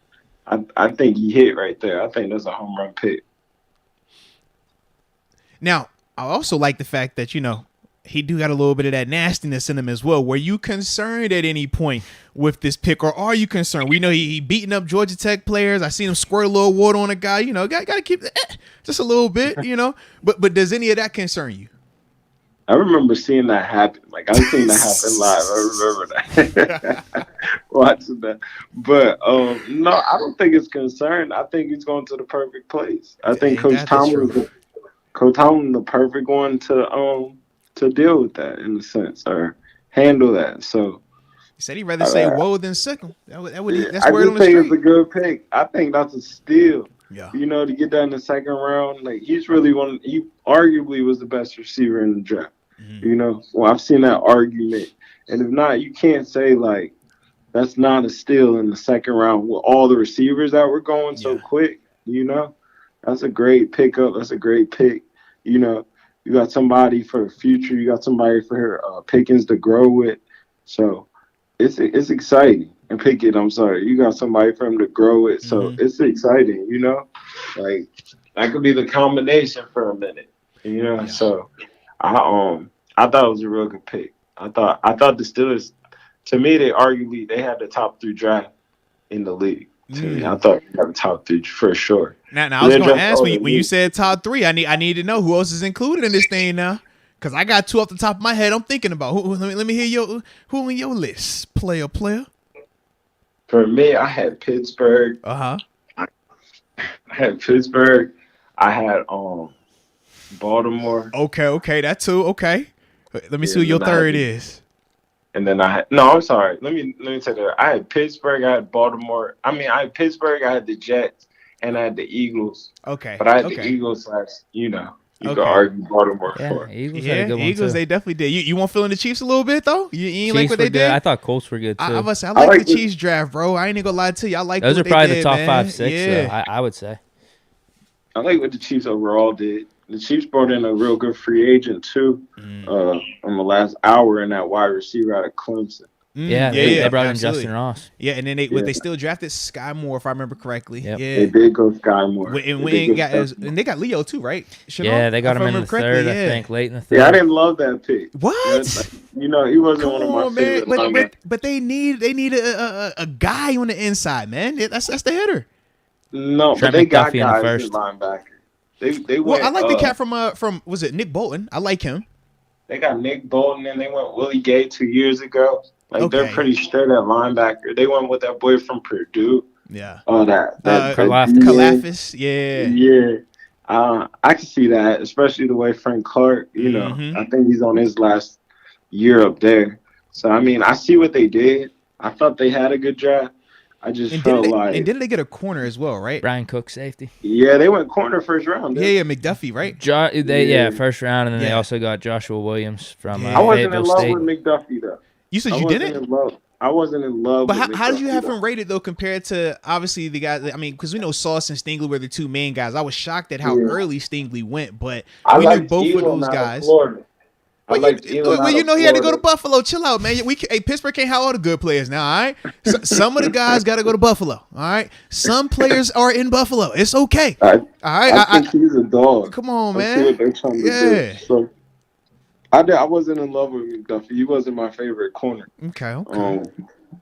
[SPEAKER 3] I think he hit right there. I think that's a home run pick.
[SPEAKER 1] Now, I also like the fact that he do got a little bit of that nastiness in him as well. Were you concerned at any point with this pick, or are you concerned? We know he beating up Georgia Tech players. I seen him squirt a little water on a guy. You know, got to keep just a little bit. You know, but does any of that concern you?
[SPEAKER 3] I remember seeing that happen. Like, I've seen that happen live. I remember that. Watching that. But, no, I don't think it's concerned. I think he's going to the perfect place. I think Coach Tomlin the perfect one to deal with that, in a sense, or handle that. So
[SPEAKER 1] he said he'd rather say whoa than sickle. That's where on the
[SPEAKER 3] street. I think it's a good pick. I think that's a steal.
[SPEAKER 1] Yeah.
[SPEAKER 3] You know, to get that in the second round, like, he's really he arguably was the best receiver in the draft. Mm-hmm. You know, well, I've seen that argument. And if not, you can't say, like, that's not a steal in the second round with all the receivers that were going so quick. You know, that's a great pickup. That's a great pick. You know, you got somebody for the future. You got somebody for Pickens to grow with. So it's exciting. And Pickett, I'm sorry, you got somebody for him to grow with. So it's exciting, you know? Like, that could be the combination for a minute, you know? Yeah. So I thought it was a real good pick. I thought the Steelers, to me, they had the top 3 draft in the league. To me, I thought they had the top 3 for sure.
[SPEAKER 1] Now I was going to ask when you said top 3, I need to know who else is included in this thing now. Because I got 2 off the top of my head I'm thinking about. Let me hear who in your list, player.
[SPEAKER 3] For me, I had Pittsburgh.
[SPEAKER 1] I
[SPEAKER 3] had Pittsburgh. I had Baltimore.
[SPEAKER 1] Okay, that too. Okay. Let me see who your third is.
[SPEAKER 3] And then I'm sorry. Let me say that. I had Pittsburgh, I had Baltimore. I had Pittsburgh, I had the Jets, and I had the Eagles.
[SPEAKER 1] Okay.
[SPEAKER 3] But I had the Eagles you could argue Baltimore for.
[SPEAKER 2] Eagles,
[SPEAKER 1] they definitely did. You want to fill in the Chiefs a little bit though? You ain't like what they did?
[SPEAKER 2] I thought Colts were good too.
[SPEAKER 1] I like the Chiefs draft, bro. I ain't gonna lie to you. I like
[SPEAKER 2] those
[SPEAKER 1] what
[SPEAKER 2] are probably
[SPEAKER 1] they
[SPEAKER 2] the
[SPEAKER 1] did,
[SPEAKER 2] top
[SPEAKER 1] man.
[SPEAKER 2] 5, 6.
[SPEAKER 1] Yeah.
[SPEAKER 2] I would say.
[SPEAKER 3] I like what the Chiefs overall did. The Chiefs brought in a real good free agent too. On the last hour in that wide receiver out of Clemson.
[SPEAKER 2] They brought in Justin Ross.
[SPEAKER 1] Yeah, and then they still drafted Sky Moore, if I remember correctly.
[SPEAKER 2] Yep.
[SPEAKER 1] Yeah,
[SPEAKER 3] they did go Sky Moore.
[SPEAKER 1] And they got Leo too, right?
[SPEAKER 2] They got him in the third, I think, late in the third.
[SPEAKER 3] Yeah, I didn't love that pick.
[SPEAKER 1] What?
[SPEAKER 3] He wasn't one of my favorite.
[SPEAKER 1] But they need a guy on the inside, man. That's the hitter.
[SPEAKER 3] No, but they got guys in linebacker. They went,
[SPEAKER 1] I like the cat from was it Nick Bolton? I like him.
[SPEAKER 3] They got Nick Bolton and they went Willie Gay 2 years ago. They're pretty straight at linebacker. They went with that boy from Purdue.
[SPEAKER 1] Yeah.
[SPEAKER 2] Kalafis.
[SPEAKER 3] Yeah. I can see that, especially the way Frank Clark, I think he's on his last year up there. So, I see what they did. I thought they had a good draft. I just felt like...
[SPEAKER 1] And didn't they get a corner as well, right?
[SPEAKER 2] Brian Cook, safety.
[SPEAKER 3] Yeah, they went corner first round.
[SPEAKER 1] Yeah, McDuffie, right?
[SPEAKER 2] First round, and then they also got Joshua Williams from
[SPEAKER 3] I wasn't in love
[SPEAKER 2] State.
[SPEAKER 3] with McDuffie, though.
[SPEAKER 1] You said you didn't?
[SPEAKER 3] I wasn't in love
[SPEAKER 1] with
[SPEAKER 3] McDuffie.
[SPEAKER 1] But how did you have him rated, though, compared to, obviously, the guys... because we know Sauce and Stingley were the 2 main guys. I was shocked at how early Stingley went, but we knew both of those guys. He had to go to Buffalo. Chill out, man. Pittsburgh can't have all the good players now, all right? Some of the guys got to go to Buffalo, all right? Some players are in Buffalo. It's okay. All right?
[SPEAKER 3] I think he's a dog.
[SPEAKER 1] Come on, man.
[SPEAKER 3] Yeah. So, I wasn't in love with McDuffie. He wasn't my favorite corner.
[SPEAKER 1] Okay.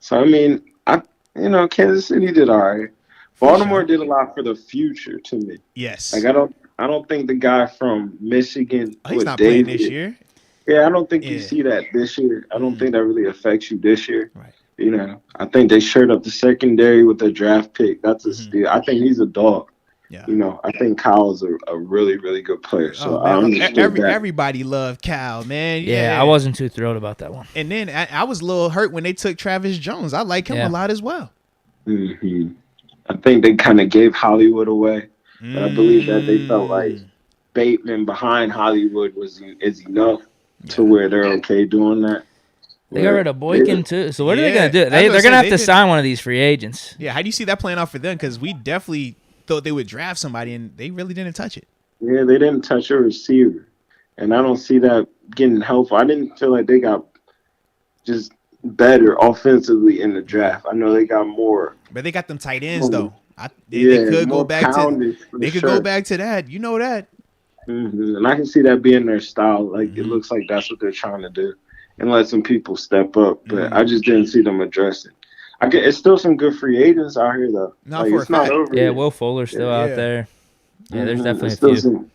[SPEAKER 3] So, Kansas City did all right. Baltimore did a lot for the future to me.
[SPEAKER 1] Yes.
[SPEAKER 3] I don't think the guy from Michigan
[SPEAKER 1] he's not playing this year.
[SPEAKER 3] Yeah, I don't think you see that this year. I don't think that really affects you this year. Right. I think they shored up the secondary with a draft pick. That's a steal. I think he's a dog. Yeah. I think Kyle's a really, really good player. So
[SPEAKER 1] everybody loved Kyle, man.
[SPEAKER 2] Yeah, I wasn't too thrilled about that one.
[SPEAKER 1] And then I was a little hurt when they took Travis Jones. I like him a lot as well.
[SPEAKER 3] Mm-hmm. I think they kind of gave Hollywood away. But I believe that they felt like Bateman behind Hollywood is enough to where they're okay doing that.
[SPEAKER 2] They got rid of Boykin too. So what are they going to do? They're going to have to sign one of these free agents.
[SPEAKER 1] Yeah, how do you see that playing out for them? Because we definitely thought they would draft somebody, and they really didn't touch it.
[SPEAKER 3] Yeah, they didn't touch a receiver. And I don't see that getting helpful. I didn't feel like they got just better offensively in the draft. I know they got more.
[SPEAKER 1] But they got them tight ends, though. They could go back to that. You know that.
[SPEAKER 3] And I can see that being their style. Like, it looks like that's what they're trying to do and let some people step up. But I just didn't see them address it. It's still some good free agents out here, though.
[SPEAKER 1] Not for a fact.
[SPEAKER 3] Over
[SPEAKER 2] yeah,
[SPEAKER 3] yet.
[SPEAKER 2] Will Fuller's still out there. Yeah, there's definitely a few.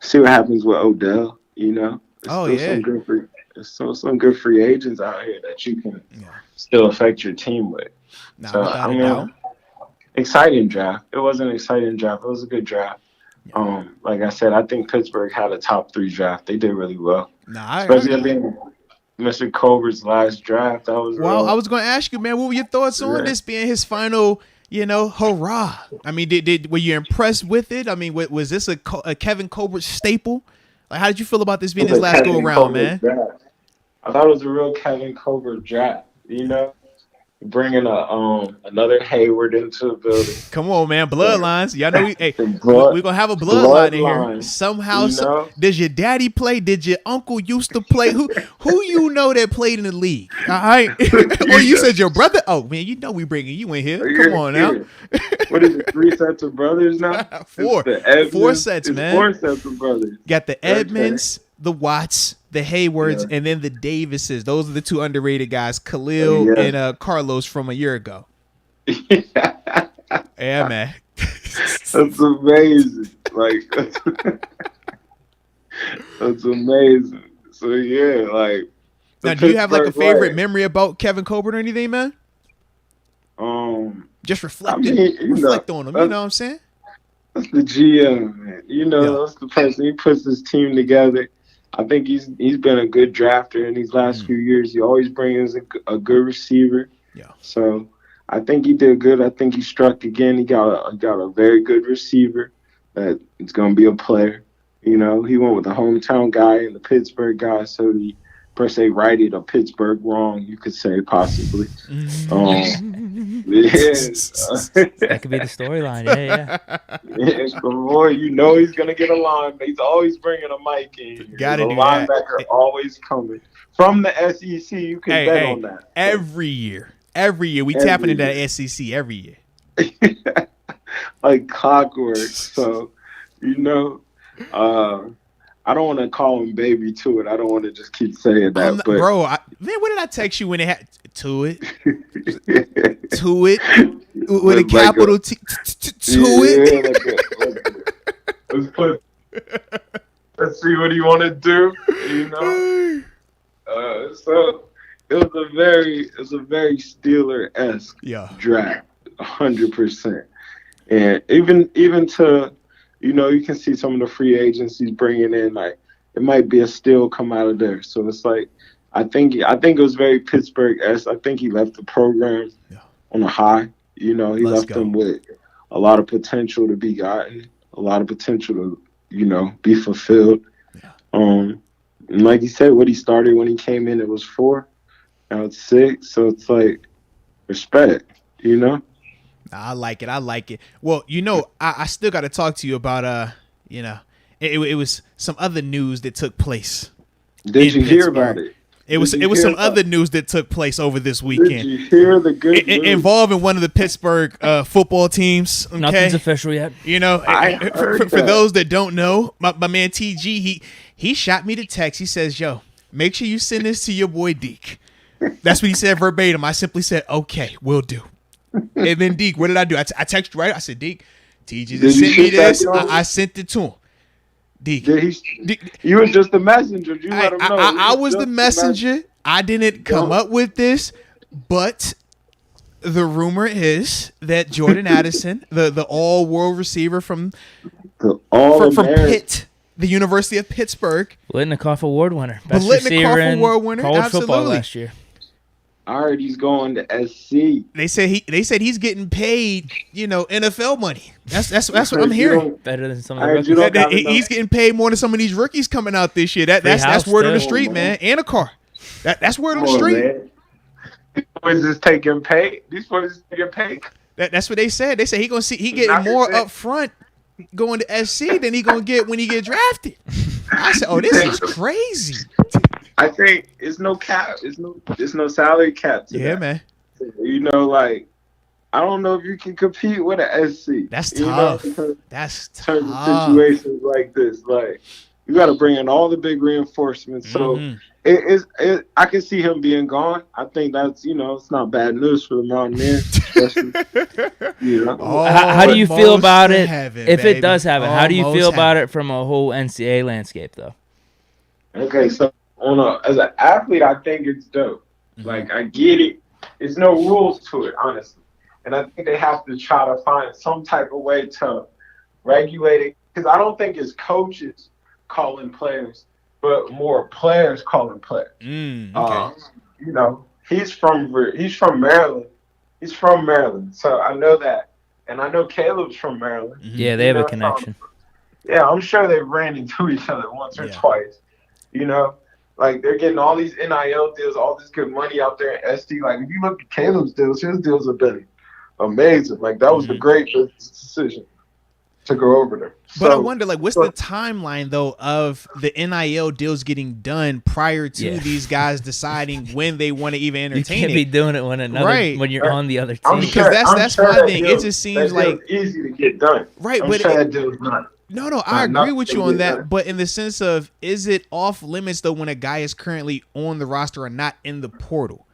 [SPEAKER 3] See what happens with Odell, you know? There's still some good free agents out here that you can still affect your team with. Exciting draft. It was an exciting draft. It was a good draft. Like I said, I think Pittsburgh had a top 3 draft. They did really well. Especially I think Mr. Colbert's last draft.
[SPEAKER 1] I was going to ask you, man, what were your thoughts on this being his final, hurrah? I mean, were you impressed with it? I mean, was this a Kevin Colbert staple? Like, how did you feel about this being his last go around, man?
[SPEAKER 3] Draft. I thought it was a real Kevin Colbert draft. Bringing another Hayward into the building.
[SPEAKER 1] Come on, man. Bloodlines. Y'all know we're going to have a bloodline in here. Somehow, does your daddy play? Did your uncle used to play? Who that played in the league? All right. Or you said your brother? Oh, man, we bringing you in here. Come on now.
[SPEAKER 3] What is it, 3 sets of brothers now?
[SPEAKER 1] 4 sets, man.
[SPEAKER 3] 4 sets of brothers.
[SPEAKER 1] Got the Edmonds, the Watts, the Haywards, and then the Davises. Those are the 2 underrated guys, Khalil and Carlos from a year ago. Yeah, man.
[SPEAKER 3] That's amazing. That's amazing. So,
[SPEAKER 1] now, do you have a favorite memory about Kevin Colbert or anything, man? Just reflect on him. You know what I'm saying?
[SPEAKER 3] That's the GM, man. That's the person. He puts his team together. I think he's been a good drafter in these last few years. He always brings a good receiver. Yeah. So I think he did good. I think he struck again. He got a very good receiver that is going to be a player. He went with a hometown guy and the Pittsburgh guy, so he per se righted a Pittsburgh wrong, you could say, possibly.
[SPEAKER 2] That could be the storyline. Yeah.
[SPEAKER 3] Boy, he's gonna get a line. He's always bringing a mic in.
[SPEAKER 1] Got to do
[SPEAKER 3] that.
[SPEAKER 1] Linebacker
[SPEAKER 3] always coming from the SEC. You can bet on that.
[SPEAKER 1] Every year we tapping into that SEC every year,
[SPEAKER 3] like clockwork. So, I don't want to call him Baby to it. I don't want to just keep saying that. But
[SPEAKER 1] bro, what did I text you when it had to it? To it with a capital T. To it.
[SPEAKER 3] Let's see what you want to do. So it was a very Steeler-esque draft, 100%. And even to. You can see some of the free agents he's bringing in. Like, it might be a steal come out of there. So it's like, I think it was very Pittsburgh-esque. I think he left the program on a high. He left them with a lot of potential to be gotten, a lot of potential to, be fulfilled. Yeah. And like you said, what he started when he came in, it was 4. Now it's 6. So it's like, respect,
[SPEAKER 1] I like it. Well, I still got to talk to you about it was some other news that took place.
[SPEAKER 3] Did you hear about it?
[SPEAKER 1] It was some other news that took place over this weekend.
[SPEAKER 3] Did you hear the good news?
[SPEAKER 1] Involving one of the Pittsburgh football teams. Okay?
[SPEAKER 2] Nothing's official yet.
[SPEAKER 1] For those that don't know, my man TG, he shot me the text. He says, "Yo, make sure you send this to your boy Deke." That's what he said verbatim. I simply said, "Okay, will do." And then Deke, what did I do? I texted you, right? I said, Deke, TG just sent me this. I sent it to him. Deke.
[SPEAKER 3] You were just the messenger. You let him know.
[SPEAKER 1] I was the messenger. I didn't come up with this, but the rumor is that Jordan Addison, the all-world receiver from Pitt, the University of Pittsburgh.
[SPEAKER 2] Biletnikoff Award winner. Best receiver in college football last year.
[SPEAKER 3] I heard he's going to SC.
[SPEAKER 1] They said he's getting paid, NFL money. That's what I'm hearing.
[SPEAKER 2] Better than some of the rookies.
[SPEAKER 1] He's getting paid more than some of these rookies coming out this year. That's word on the street, man. And a car. That's word on the street.
[SPEAKER 3] Man. These boys is taking pay.
[SPEAKER 1] That's what they said. They said he getting more up front going to SC than he gonna get when he get drafted. I said, "Oh, this is crazy."
[SPEAKER 3] I think it's no cap. It's no salary cap.
[SPEAKER 1] Yeah, man.
[SPEAKER 3] I don't know if you can compete with an SC.
[SPEAKER 1] That's tough. That's tough.
[SPEAKER 3] Certain situations like this, like you got to bring in all the big reinforcements. So I can see him being gone. I think that's it's not bad news for the Mountaineers.
[SPEAKER 2] How do you feel about it if it does happen? How do you feel about it from a whole NCAA landscape, though?
[SPEAKER 3] Okay, so as an athlete, I think it's dope. Like I get it. There's no rules to it, honestly. And I think they have to try to find some type of way to regulate it. Because I don't think it's coaches calling players, but more players calling players. He's from Maryland. He's from Maryland. So I know that. And I know Caleb's from Maryland.
[SPEAKER 2] Yeah, they have a connection.
[SPEAKER 3] I'm sure they ran into each other once or twice. Like they're getting all these NIL deals, all this good money out there in SD. Like if you look at Caleb's deals, his deals have been amazing. Like that was a great decision to go over there.
[SPEAKER 1] But I wonder, like, what's the timeline though of the NIL deals getting done prior to these guys deciding when they want to even entertain it?
[SPEAKER 2] You can't be doing it when you're on the other team.
[SPEAKER 1] Because that's my thing. It just seems like
[SPEAKER 3] easy to get done.
[SPEAKER 1] Right,
[SPEAKER 3] but that deal's not.
[SPEAKER 1] No, I agree with you on that. But in the sense of, is it off limits though when a guy is currently on the roster or not in the portal?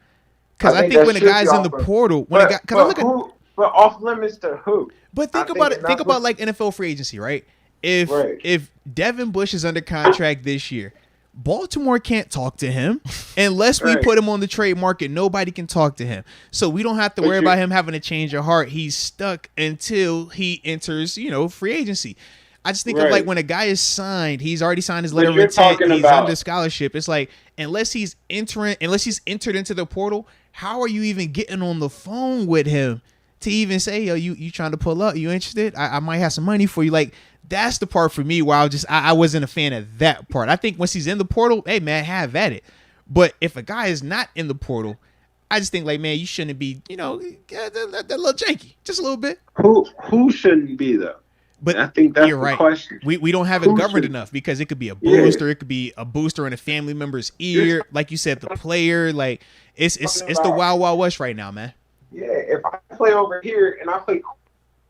[SPEAKER 1] Because I think when a guy's in the portal,
[SPEAKER 3] but off limits to who?
[SPEAKER 1] But think about it. Think about like NFL free agency, right? If Devin Bush is under contract this year, Baltimore can't talk to him unless we put him on the trade market. Nobody can talk to him, so we don't have to worry about him having a change of heart. He's stuck until he enters, free agency. I just think of like when a guy is signed, he's already signed his letter of intent. He's under scholarship. It's like unless he's entered into the portal, how are you even getting on the phone with him to even say, yo, you trying to pull up? You interested? I might have some money for you. Like that's the part for me where I wasn't a fan of that part. I think once he's in the portal, hey man, have at it. But if a guy is not in the portal, I just think like, man, you shouldn't be, that little janky, just a little bit.
[SPEAKER 3] Who shouldn't be though?
[SPEAKER 1] But
[SPEAKER 3] I think that's
[SPEAKER 1] you're right.
[SPEAKER 3] The question.
[SPEAKER 1] We don't have it governed enough because it could be a booster, it could be a booster in a family member's ear, like you said, the player. Like it's the wild west right now, man.
[SPEAKER 3] Yeah, if I play over here and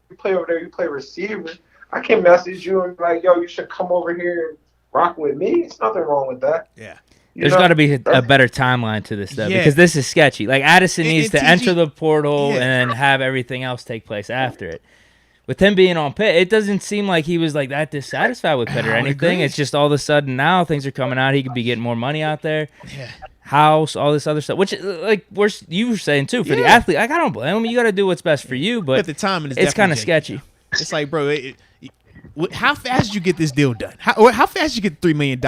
[SPEAKER 3] you play over there, you play receiver, I can message you and be like, yo, you should come over here and rock with me. There's nothing wrong with that.
[SPEAKER 1] Yeah.
[SPEAKER 2] There's got to be a better timeline to this stuff because this is sketchy. Like Addison needs to enter the portal and then have everything else take place after it. With him being on Pitt, it doesn't seem like he was like that dissatisfied with Pitt or anything. It's just all of a sudden now things are coming out. He could be getting more money out there.
[SPEAKER 1] Yeah.
[SPEAKER 2] House, all this other stuff, which like you were saying too for the athlete. Like I don't blame him. You got to do what's best for you, but
[SPEAKER 1] at the time
[SPEAKER 2] it's kind of sketchy.
[SPEAKER 1] It's like, bro, how fast did you get this deal done? How fast did you get $3 million,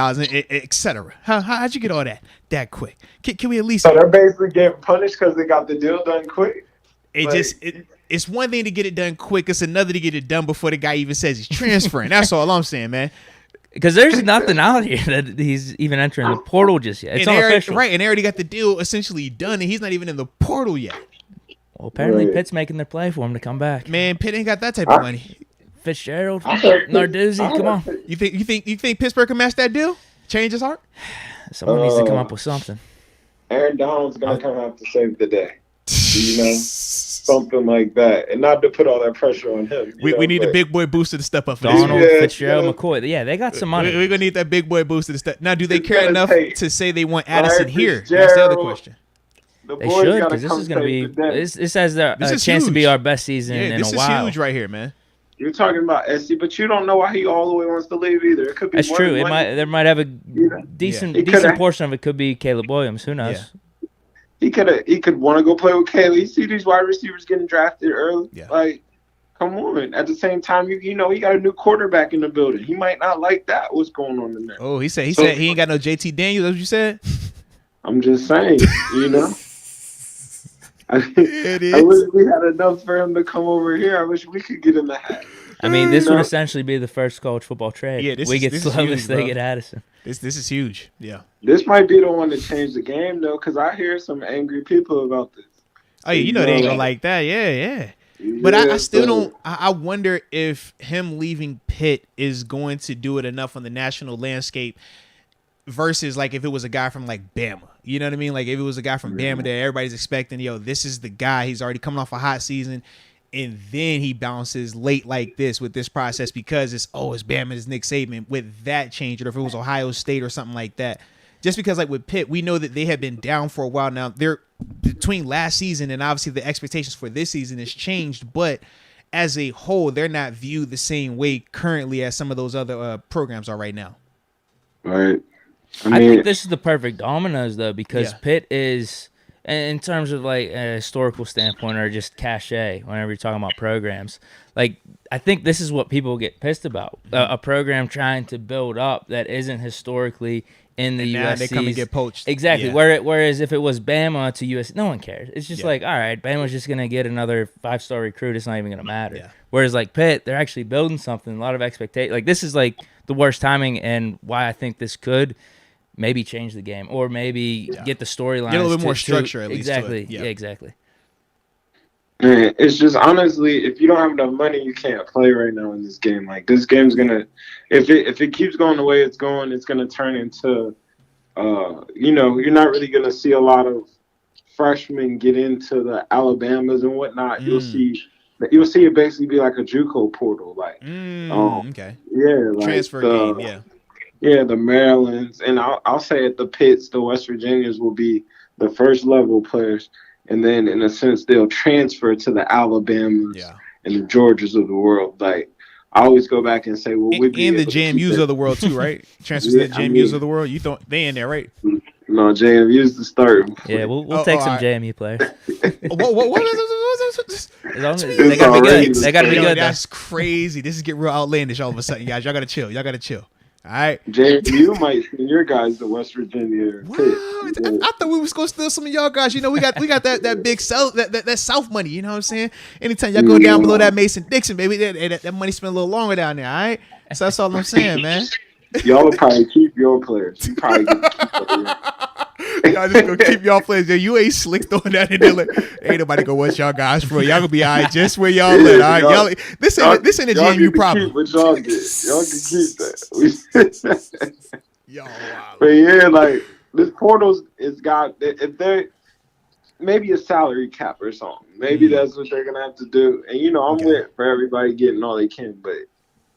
[SPEAKER 1] et cetera? How'd you get all that quick? Can we at least?
[SPEAKER 3] So they're basically getting punished because they got the deal done quick.
[SPEAKER 1] It's one thing to get it done quick. It's another to get it done before the guy even says he's transferring. That's all I'm saying, man.
[SPEAKER 2] Because there's nothing out here that he's even entering the portal just yet. It's unofficial.
[SPEAKER 1] Right, and they already got the deal essentially done, and he's not even in the portal yet.
[SPEAKER 2] Well, apparently Pitt's making their play for him to come back.
[SPEAKER 1] Man, Pitt ain't got that type of money.
[SPEAKER 2] Fitzgerald, Narduzzi, come on.
[SPEAKER 1] You think Pittsburgh can match that deal? Change his heart?
[SPEAKER 2] Someone needs to come up with something.
[SPEAKER 3] Aaron Donald's gonna come out to save the day. Something like that, and not to put all that pressure on him.
[SPEAKER 1] We need a big boy booster to step up for
[SPEAKER 2] Donald,
[SPEAKER 1] this.
[SPEAKER 2] Fitzgerald, McCoy. Yeah, they got some money.
[SPEAKER 1] We're gonna need that big boy booster to step. Now, do they care enough to say they want Addison here? That's the other question.
[SPEAKER 2] They should, because this is gonna be. This has a chance to be our best season in a while.
[SPEAKER 1] This is huge right here, man.
[SPEAKER 3] You're talking about SC, but you don't know why he all the way wants to leave either. It could be.
[SPEAKER 2] That's true. There might have a decent portion of it could be Caleb Williams. Who knows?
[SPEAKER 3] Yeah. He could want to go play with Caleb. You see these wide receivers getting drafted early. Yeah. Like, come on. At the same time, he got a new quarterback in the building. He might not like that. What's going on in there?
[SPEAKER 1] Oh, he said he ain't got no JT Daniels. That's what you said.
[SPEAKER 3] I'm just saying, I wish we had enough for him to come over here. I wish we could get in the hat.
[SPEAKER 2] I mean, this would essentially be the first college football trade. Yeah, we get Slovis, they get Addison.
[SPEAKER 1] This is huge. Yeah.
[SPEAKER 3] This might be the one to change the game, though, because I hear some angry people about this.
[SPEAKER 1] Oh, yeah, they ain't gonna like that. Yeah. But I still don't. I wonder if him leaving Pitt is going to do it enough on the national landscape. versus like if it was a guy from like Bama. You know what I mean? Like if it was a guy from Bama that everybody's expecting, yo, this is the guy. He's already coming off a hot season. And then he bounces late like this with this process because it's Bama, it's Nick Saban. With that change, or if it was Ohio State or something like that. Just because like with Pitt, we know that they have been down for a while now. They're between last season and obviously the expectations for this season has changed. But as a whole, they're not viewed the same way currently as some of those other programs are right now.
[SPEAKER 3] Right.
[SPEAKER 2] I think this is the perfect dominoes, though, because Pitt is, in terms of like a historical standpoint or just cachet, whenever you're talking about programs, like I think this is what people get pissed about. A program trying to build up that isn't historically in the USC.
[SPEAKER 1] They come and get poached.
[SPEAKER 2] Exactly. Yeah. Whereas if it was Bama to USC, no one cares. It's just like, all right, Bama's just going to get another 5-star recruit. It's not even going to matter. Yeah. Whereas like Pitt, they're actually building something, a lot of expectation. Like this is like the worst timing and why I think this could maybe change the game or maybe get the storyline.
[SPEAKER 1] Get a little bit more structure at least.
[SPEAKER 2] Exactly. Yeah, exactly.
[SPEAKER 3] Man, it's just honestly, if you don't have enough money, you can't play right now in this game. Like this game's gonna, if it keeps going the way it's going, it's gonna turn into, you're not really gonna see a lot of freshmen get into the Alabamas and whatnot. You'll see it basically be like a JUCO portal, like
[SPEAKER 1] transfer game,
[SPEAKER 3] the Marylands, and I'll say at the Pitts, the West Virginias will be the first level players. And then, in a sense, they'll transfer to the Alabamas and the Georgias of the world. Like, I always go back and say, well,
[SPEAKER 1] and the JMUs of the world, too, right? Transfer to the JMUs of the world. You thought they in there, right?
[SPEAKER 3] No, JMU's the start.
[SPEAKER 2] Yeah, we'll take some JMU players.
[SPEAKER 1] What?
[SPEAKER 2] They gotta be good. They gotta be good.
[SPEAKER 1] That's crazy. This is getting real outlandish all of a sudden, guys. Y'all gotta chill. All right.
[SPEAKER 3] JMU might send your guys to West Virginia.
[SPEAKER 1] What? I thought we was gonna steal some of y'all guys. You know, we got that big South that South money. You know what I'm saying? Anytime y'all go down below that Mason-Dixon, baby, that money spent a little longer down there. All right. So that's all I'm saying, man.
[SPEAKER 3] Y'all will probably keep your players. You probably get
[SPEAKER 1] y'all just gonna keep y'all players. You ain't slick throwing that in there. Like, ain't nobody gonna watch y'all guys for. Y'all gonna be all right just where y'all at. All right, this ain't a JMU problem.
[SPEAKER 3] Y'all can keep that.
[SPEAKER 1] Y'all wow.
[SPEAKER 3] But yeah, like this portal's it's got if they maybe a salary cap or something. Maybe that's what they're gonna have to do. And I'm with for everybody getting all they can, but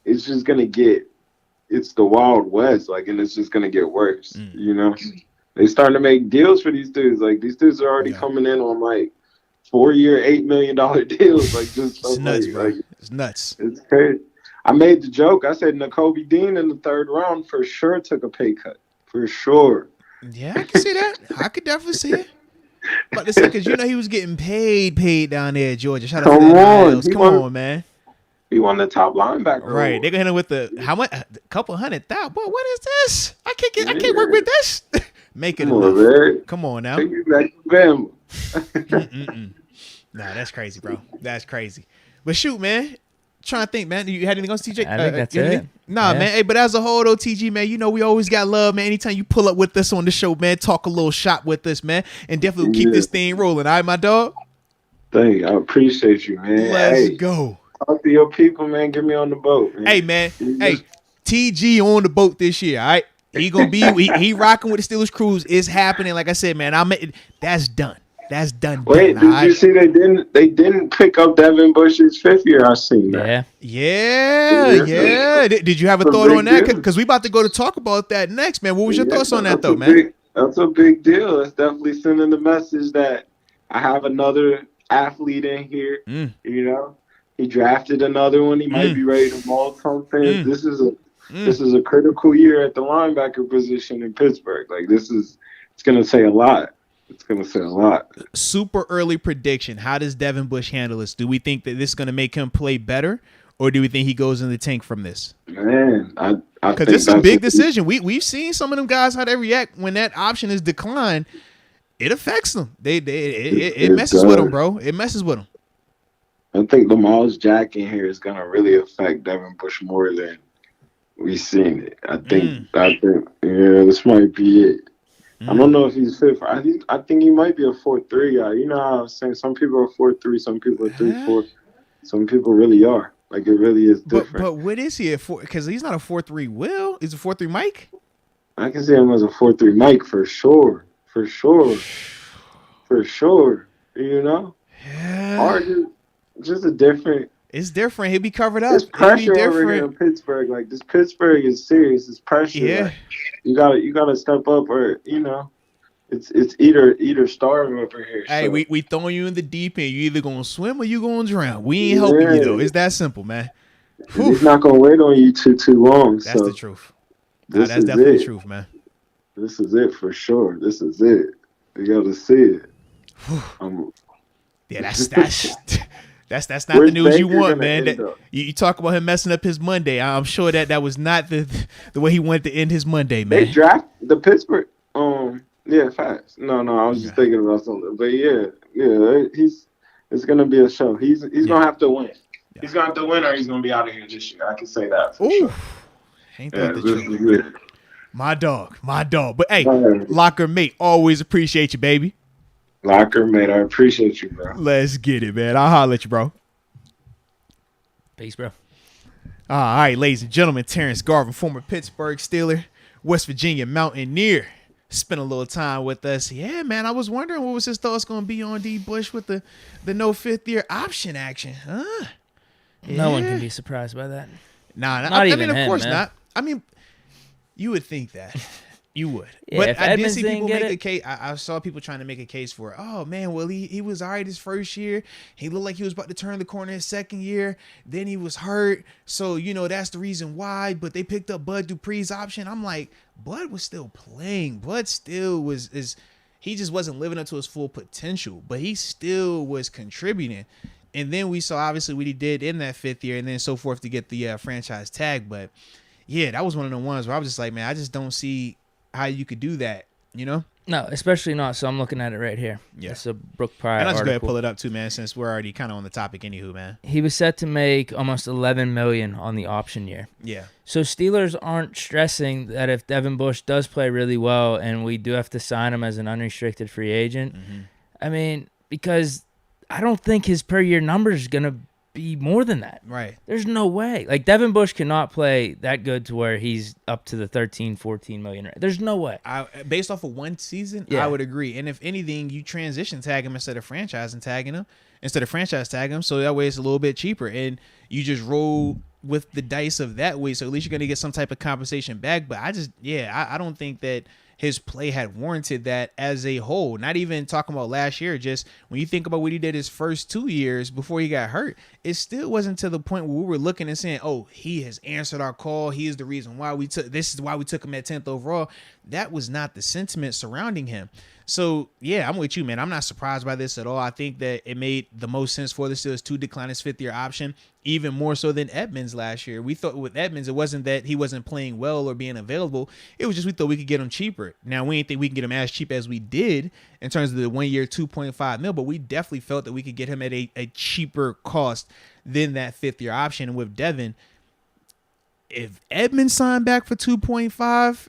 [SPEAKER 3] it's just gonna it's the Wild West, like, and it's just gonna get worse. They starting to make deals for these dudes. Like these dudes are already coming in on like 4-year, $8 million deals. Like just
[SPEAKER 1] it's nuts, bro. It's nuts.
[SPEAKER 3] It's crazy. I made the joke. I said Nakobe Dean in the 3rd round for sure took a pay cut. For sure.
[SPEAKER 1] Yeah, I can see that. I could definitely see it. But this because he was getting paid down there at Georgia. Shout out to the Come on, man.
[SPEAKER 3] He won the top linebacker.
[SPEAKER 1] Right. They're gonna hit him with the how much? A couple $100,000. Boy, what is this? I can't work with this. Make it enough. Come on now.
[SPEAKER 3] Take it back to Bama.
[SPEAKER 1] Nah, that's crazy, bro. That's crazy. But shoot, man. Trying to think, man. You had anything else, TJ?
[SPEAKER 2] I think that's it.
[SPEAKER 1] Nah, man. Hey, but as a whole, though, TG, man, we always got love, man. Anytime you pull up with us on the show, man, talk a little shop with us, man, and definitely keep this thing rolling. All right, my dog?
[SPEAKER 3] Thank you. I appreciate you, man.
[SPEAKER 1] Let's go.
[SPEAKER 3] Talk to your people, man. Get me on the boat, man.
[SPEAKER 1] Hey, man. Hey, TG on the boat this year, all right? He gonna be he rocking with the Steelers cruise. It's happening. Like I said, man, that's done. That's done.
[SPEAKER 3] Wait, did you see they didn't pick up Devin Bush's 5th year? I seen that.
[SPEAKER 1] Yeah. Did you have a thought on that? Because we about to go to talk about that next, man. What was your thoughts on that, though, man?
[SPEAKER 3] That's a big deal. That's definitely sending the message that I have another athlete in here. He drafted another one. He might be ready to maul something. This is a critical year at the linebacker position in Pittsburgh. Like it's gonna say a lot. It's going to say a lot.
[SPEAKER 1] Super early prediction. How does Devin Bush handle this? Do we think that this is going to make him play better, or do we think he goes in the tank from this?
[SPEAKER 3] Man,
[SPEAKER 1] because this is a big decision. We've seen some of them guys how they react when that option is declined. It affects them. It messes with them, bro. It messes with them.
[SPEAKER 3] I think the Miles Jack in here is going to really affect Devin Bush more than we've seen it. I think this might be it. I don't know if he's fit for. I think he might be a 4-3 guy. You know how I was saying some people are 4-3, some people are 3-4, some people really are. Like it really is different.
[SPEAKER 1] But what is he at 4? Because he's not a 4-3 Will. He's a 4-3 Mike.
[SPEAKER 3] I can see him as a 4-3 Mike for sure. You know,
[SPEAKER 1] Yeah.
[SPEAKER 3] or just a different.
[SPEAKER 1] It's different. He'll be covered up.
[SPEAKER 3] There's pressure over here in Pittsburgh. Like this Pittsburgh is serious. It's pressure.
[SPEAKER 1] Yeah.
[SPEAKER 3] Like, you gotta step up, or it's either starve over here.
[SPEAKER 1] Hey,
[SPEAKER 3] so.
[SPEAKER 1] we throwing you in the deep end. You either gonna swim or you gonna drown. We ain't helping you though. It's that simple, man.
[SPEAKER 3] He's not gonna wait on you too long.
[SPEAKER 1] That's the truth. That's definitely the truth, man.
[SPEAKER 3] This is it for sure. This is it. You gotta see it.
[SPEAKER 1] Yeah, that's not the news you want, man. You talk about him messing up his Monday. I'm sure that was not the way he wanted to end his Monday, man.
[SPEAKER 3] They draft the Pittsburgh. Yeah, facts. No, I was just thinking about something, but it's gonna be a show. He's gonna have to win. Yeah. He's gonna have to win, or he's gonna be out of here this year. I can say that for sure.
[SPEAKER 1] Ain't that the truth? My dog. But hey, locker mate, always appreciate you, baby.
[SPEAKER 3] Locker mate, I appreciate you, bro.
[SPEAKER 1] Let's get it, man. I'll holler at you, bro.
[SPEAKER 2] Peace, bro.
[SPEAKER 1] All right, ladies and gentlemen, Terence Garvin, former Pittsburgh Steeler, West Virginia Mountaineer, spent a little time with us. Yeah, man, I was wondering what was his thoughts going to be on D. Bush with the no fifth-year option action, huh? Yeah.
[SPEAKER 2] No one can be surprised by that.
[SPEAKER 1] Nah,
[SPEAKER 2] not even
[SPEAKER 1] mean, of
[SPEAKER 2] him,
[SPEAKER 1] course
[SPEAKER 2] man.
[SPEAKER 1] not. I mean, you would think that. You would.
[SPEAKER 2] Yeah,
[SPEAKER 1] but
[SPEAKER 2] if
[SPEAKER 1] I did
[SPEAKER 2] Edmonds
[SPEAKER 1] see
[SPEAKER 2] didn't
[SPEAKER 1] people
[SPEAKER 2] get
[SPEAKER 1] make
[SPEAKER 2] it-
[SPEAKER 1] a case. I saw people trying to make a case for, oh, man, well, he was all right his first year. He looked like he was about to turn the corner his second year. Then he was hurt. So, that's the reason why. But they picked up Bud Dupree's option. I'm like, Bud was still playing. Bud still he just wasn't living up to his full potential. But he still was contributing. And then we saw, obviously, what he did in that fifth year and then so forth to get the franchise tag. But, yeah, that was one of the ones where I was just like, man, I just don't see how you could do that, No,
[SPEAKER 2] especially not. So I'm looking at it right here.
[SPEAKER 1] Yeah.
[SPEAKER 2] It's a Brooke Pryor
[SPEAKER 1] and I'm just going to
[SPEAKER 2] article.
[SPEAKER 1] pull it up, too, man, since we're already kind of on the topic anywho, man.
[SPEAKER 2] He was set to make almost $11 million on the option year.
[SPEAKER 1] Yeah.
[SPEAKER 2] So Steelers aren't stressing that if Devin Bush does play really well and we do have to sign him as an unrestricted free agent, I mean, because I don't think his per year number is going to be more than that.
[SPEAKER 1] Right.
[SPEAKER 2] There's no way. Like, Devin Bush cannot play that good to where he's up to the 13, 14 million. There's no way.
[SPEAKER 1] Based off of one season,
[SPEAKER 2] Yeah.
[SPEAKER 1] I would agree. And if anything, you transition tag him instead of franchise tagging him. So that way it's a little bit cheaper. And you just roll with the dice of that way. So at least you're going to get some type of compensation back. But I don't think that his play had warranted that as a whole. Not even talking about last year. Just when you think about what he did his first 2 years before he got hurt, it still wasn't to the point where we were looking and saying, oh, he has answered our call. He is the reason why this is why we took him at 10th overall. That was not the sentiment surrounding him. So, yeah, I'm with you, man. I'm not surprised by this at all. I think that it made the most sense for the Steelers to decline his fifth-year option, even more so than Edmonds last year. We thought with Edmonds, it wasn't that he wasn't playing well or being available. It was just we thought we could get him cheaper. Now, we didn't think we can get him as cheap as we did in terms of the 1 year, $2.5 million, but we definitely felt that we could get him at a cheaper cost than that fifth-year option. And with Devin, if Edmonds signed back for 2.5,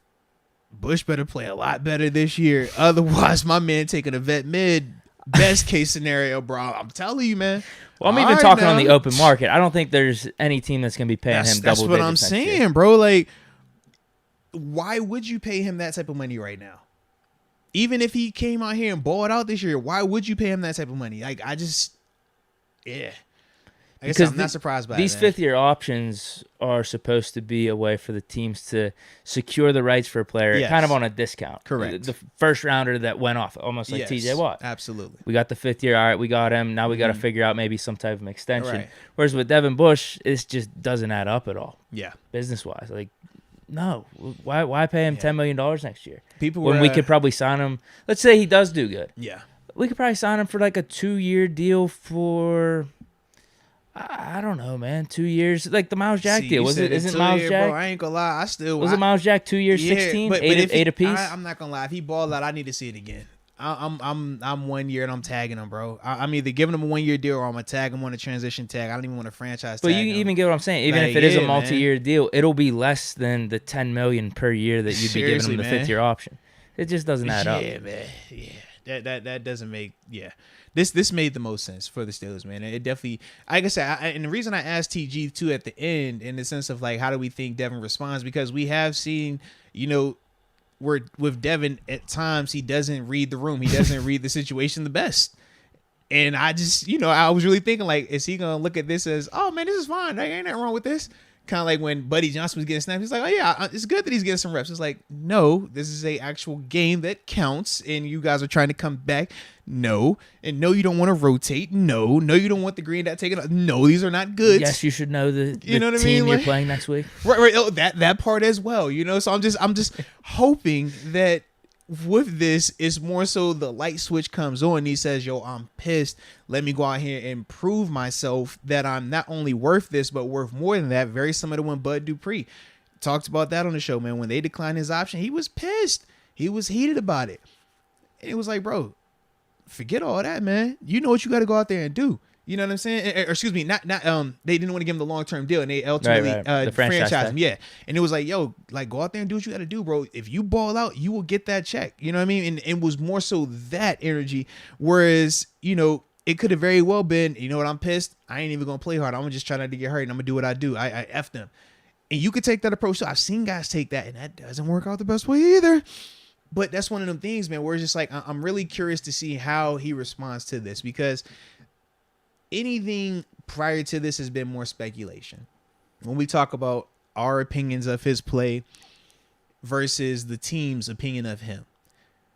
[SPEAKER 1] Bush better play a lot better this year. Otherwise, my man taking a vet mid, best case scenario, bro. I'm telling you, man.
[SPEAKER 2] Well, I'm even talking on the open market. I don't think there's any team that's going to be paying him double digits.
[SPEAKER 1] That's what I'm saying, bro. Like, why would you pay him that type of money right now? Even if he came out here and balled out this year, why would you pay him that type of money? Like, I guess I'm not surprised by
[SPEAKER 2] these
[SPEAKER 1] it,
[SPEAKER 2] fifth-year options are supposed to be a way for the teams to secure the rights for a player, kind of on a discount.
[SPEAKER 1] Correct.
[SPEAKER 2] The first rounder that went off, almost like TJ Watt.
[SPEAKER 1] Absolutely.
[SPEAKER 2] We got the fifth year. All right, we got him. Now we got to figure out maybe some type of extension.
[SPEAKER 1] Right.
[SPEAKER 2] Whereas with Devin Bush, it just doesn't add up at all.
[SPEAKER 1] Yeah.
[SPEAKER 2] Business-wise, like, no. Why pay him $10 million next year?
[SPEAKER 1] When
[SPEAKER 2] we could probably sign him. Let's say he does do good.
[SPEAKER 1] Yeah.
[SPEAKER 2] We could probably sign him for like a 2-year deal for. I don't know, man. 2 years, like the Miles Jack deal. Isn't Miles Jack?
[SPEAKER 1] Bro, I ain't gonna lie.
[SPEAKER 2] Was it Miles Jack 2 years, 16,
[SPEAKER 1] but
[SPEAKER 2] eight apiece?
[SPEAKER 1] I'm not gonna lie. If he balled out, I need to see it again. I'm 1 year and I'm tagging him, bro. I'm either giving him a 1 year deal or I'm gonna tag him on a transition tag. I don't even want a franchise tag.
[SPEAKER 2] But you even get what I'm saying. Even if it is a multi-year deal, it'll be less than the $10 million per year that you'd be giving him the fifth-year option. It just doesn't add up.
[SPEAKER 1] Yeah, man. Yeah, that doesn't make This made the most sense for the Steelers, man. It definitely, like I said, and the reason I asked TG too at the end, in the sense of like, how do we think Devin responds? Because we have seen, where with Devin, at times he doesn't read the room. He doesn't read the situation the best. And I just, I was really thinking, like, is he going to look at this as, oh, man, this is fine. There ain't nothing wrong with this. Kind of like when Buddy Johnson was getting snapped. He's like, oh, yeah, it's good that he's getting some reps. It's like, no, this is a actual game that counts, and you guys are trying to come back. No. And no, you don't want to rotate. No, you don't want the green dot taken off. No, these are not good.
[SPEAKER 2] Yes, you should know the
[SPEAKER 1] you know what
[SPEAKER 2] team
[SPEAKER 1] I mean?
[SPEAKER 2] You're playing next week.
[SPEAKER 1] Right. Oh, that part as well, So I'm just hoping that with this, it's more so the light switch comes on and he says, yo, I'm pissed. Let me go out here and prove myself that I'm not only worth this, but worth more than that. Very similar to when Bud Dupree talked about that on the show, man. When they declined his option, he was pissed. He was heated about it. And it was like, bro, forget all that, man. You know what you got to go out there and do. You know what I'm saying? Or, excuse me, not they didn't want to give him the long-term deal, and they ultimately
[SPEAKER 2] the
[SPEAKER 1] franchised him. Yeah, and it was like, yo, like, go out there and do what you got to do, bro. If you ball out, you will get that check. You know what I mean? And it was more so that energy, whereas, it could have very well been, you know what, I'm pissed. I ain't even going to play hard. I'm going to just try not to get hurt, and I'm going to do what I do. I F them. And you could take that approach. So I've seen guys take that, and that doesn't work out the best way either. But that's one of them things, man, where it's just like, I'm really curious to see how he responds to this, because anything prior to this has been more speculation. When we talk about our opinions of his play versus the team's opinion of him,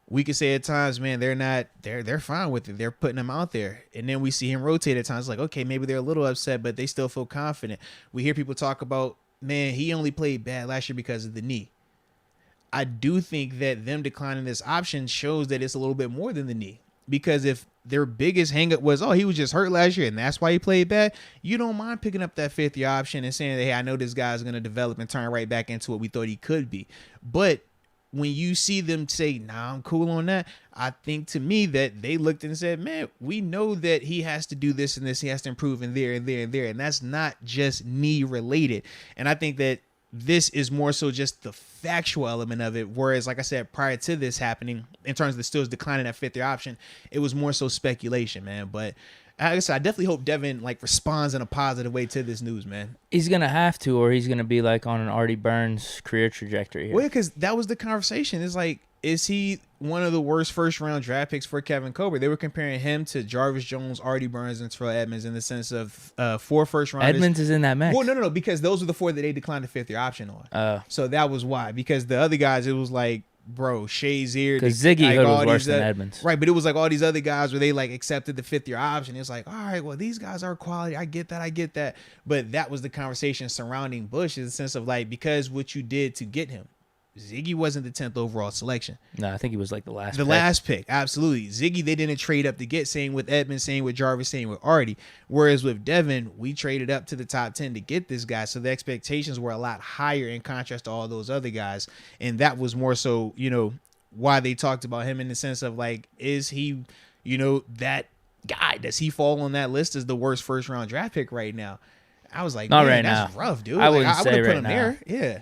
[SPEAKER 1] we could say at times, man, they're fine with it. They're putting him out there. And then we see him rotate at times like, okay, maybe they're a little upset, but they still feel confident. We hear people talk about, man, he only played bad last year because of the knee. I do think that them declining this option shows that it's a little bit more than the knee. Because if their biggest hangup was, oh, he was just hurt last year and that's why he played bad, you don't mind picking up that fifth year option and saying, hey, I know this guy's going to develop and turn right back into what we thought he could be. But when you see them say, nah, I'm cool on that, I think to me that they looked and said, man, we know that he has to do this and this. He has to improve in there and there and there. And that's not just knee related. And I think that this is more so just the factual element of it. Whereas, like I said, prior to this happening, in terms of the Steelers declining that fifth year option, it was more so speculation, man. But like I said, I definitely hope Devin responds in a positive way to this news, man.
[SPEAKER 2] He's gonna have to, or he's gonna be like on an Artie Burns career trajectory here.
[SPEAKER 1] Well, because that was the conversation. It's like, is he one of the worst first round draft picks for Kevin Colbert? They were comparing him to Jarvis Jones, Artie Burns, and Terrell Edmonds in the sense of 4 first rounders.
[SPEAKER 2] Edmonds is in that mix.
[SPEAKER 1] Well, no, because those were the 4 that they declined the fifth year option on. So that was why. Because the other guys, it was like, bro, Shazier.
[SPEAKER 2] Because Ziggy Hood was worse than Edmonds.
[SPEAKER 1] Right, but it was like all these other guys where they accepted the fifth year option. It's like, all right, well, these guys are quality. I get that. But that was the conversation surrounding Bush in the sense of because what you did to get him. Ziggy wasn't the 10th overall selection.
[SPEAKER 2] No, I think he was the last pick.
[SPEAKER 1] The last pick, absolutely. Ziggy, they didn't trade up to get, same with Edmonds, same with Jarvis, same with Artie. Whereas with Devin, we traded up to the top 10 to get this guy. So the expectations were a lot higher in contrast to all those other guys. And that was more so, why they talked about him in the sense of is he, that guy? Does he fall on that list as the worst first round draft pick right now? I was like,
[SPEAKER 2] not
[SPEAKER 1] man,
[SPEAKER 2] right
[SPEAKER 1] that's
[SPEAKER 2] now.
[SPEAKER 1] rough, dude.
[SPEAKER 2] I wouldn't say
[SPEAKER 1] put
[SPEAKER 2] right
[SPEAKER 1] him
[SPEAKER 2] now.
[SPEAKER 1] there. Yeah.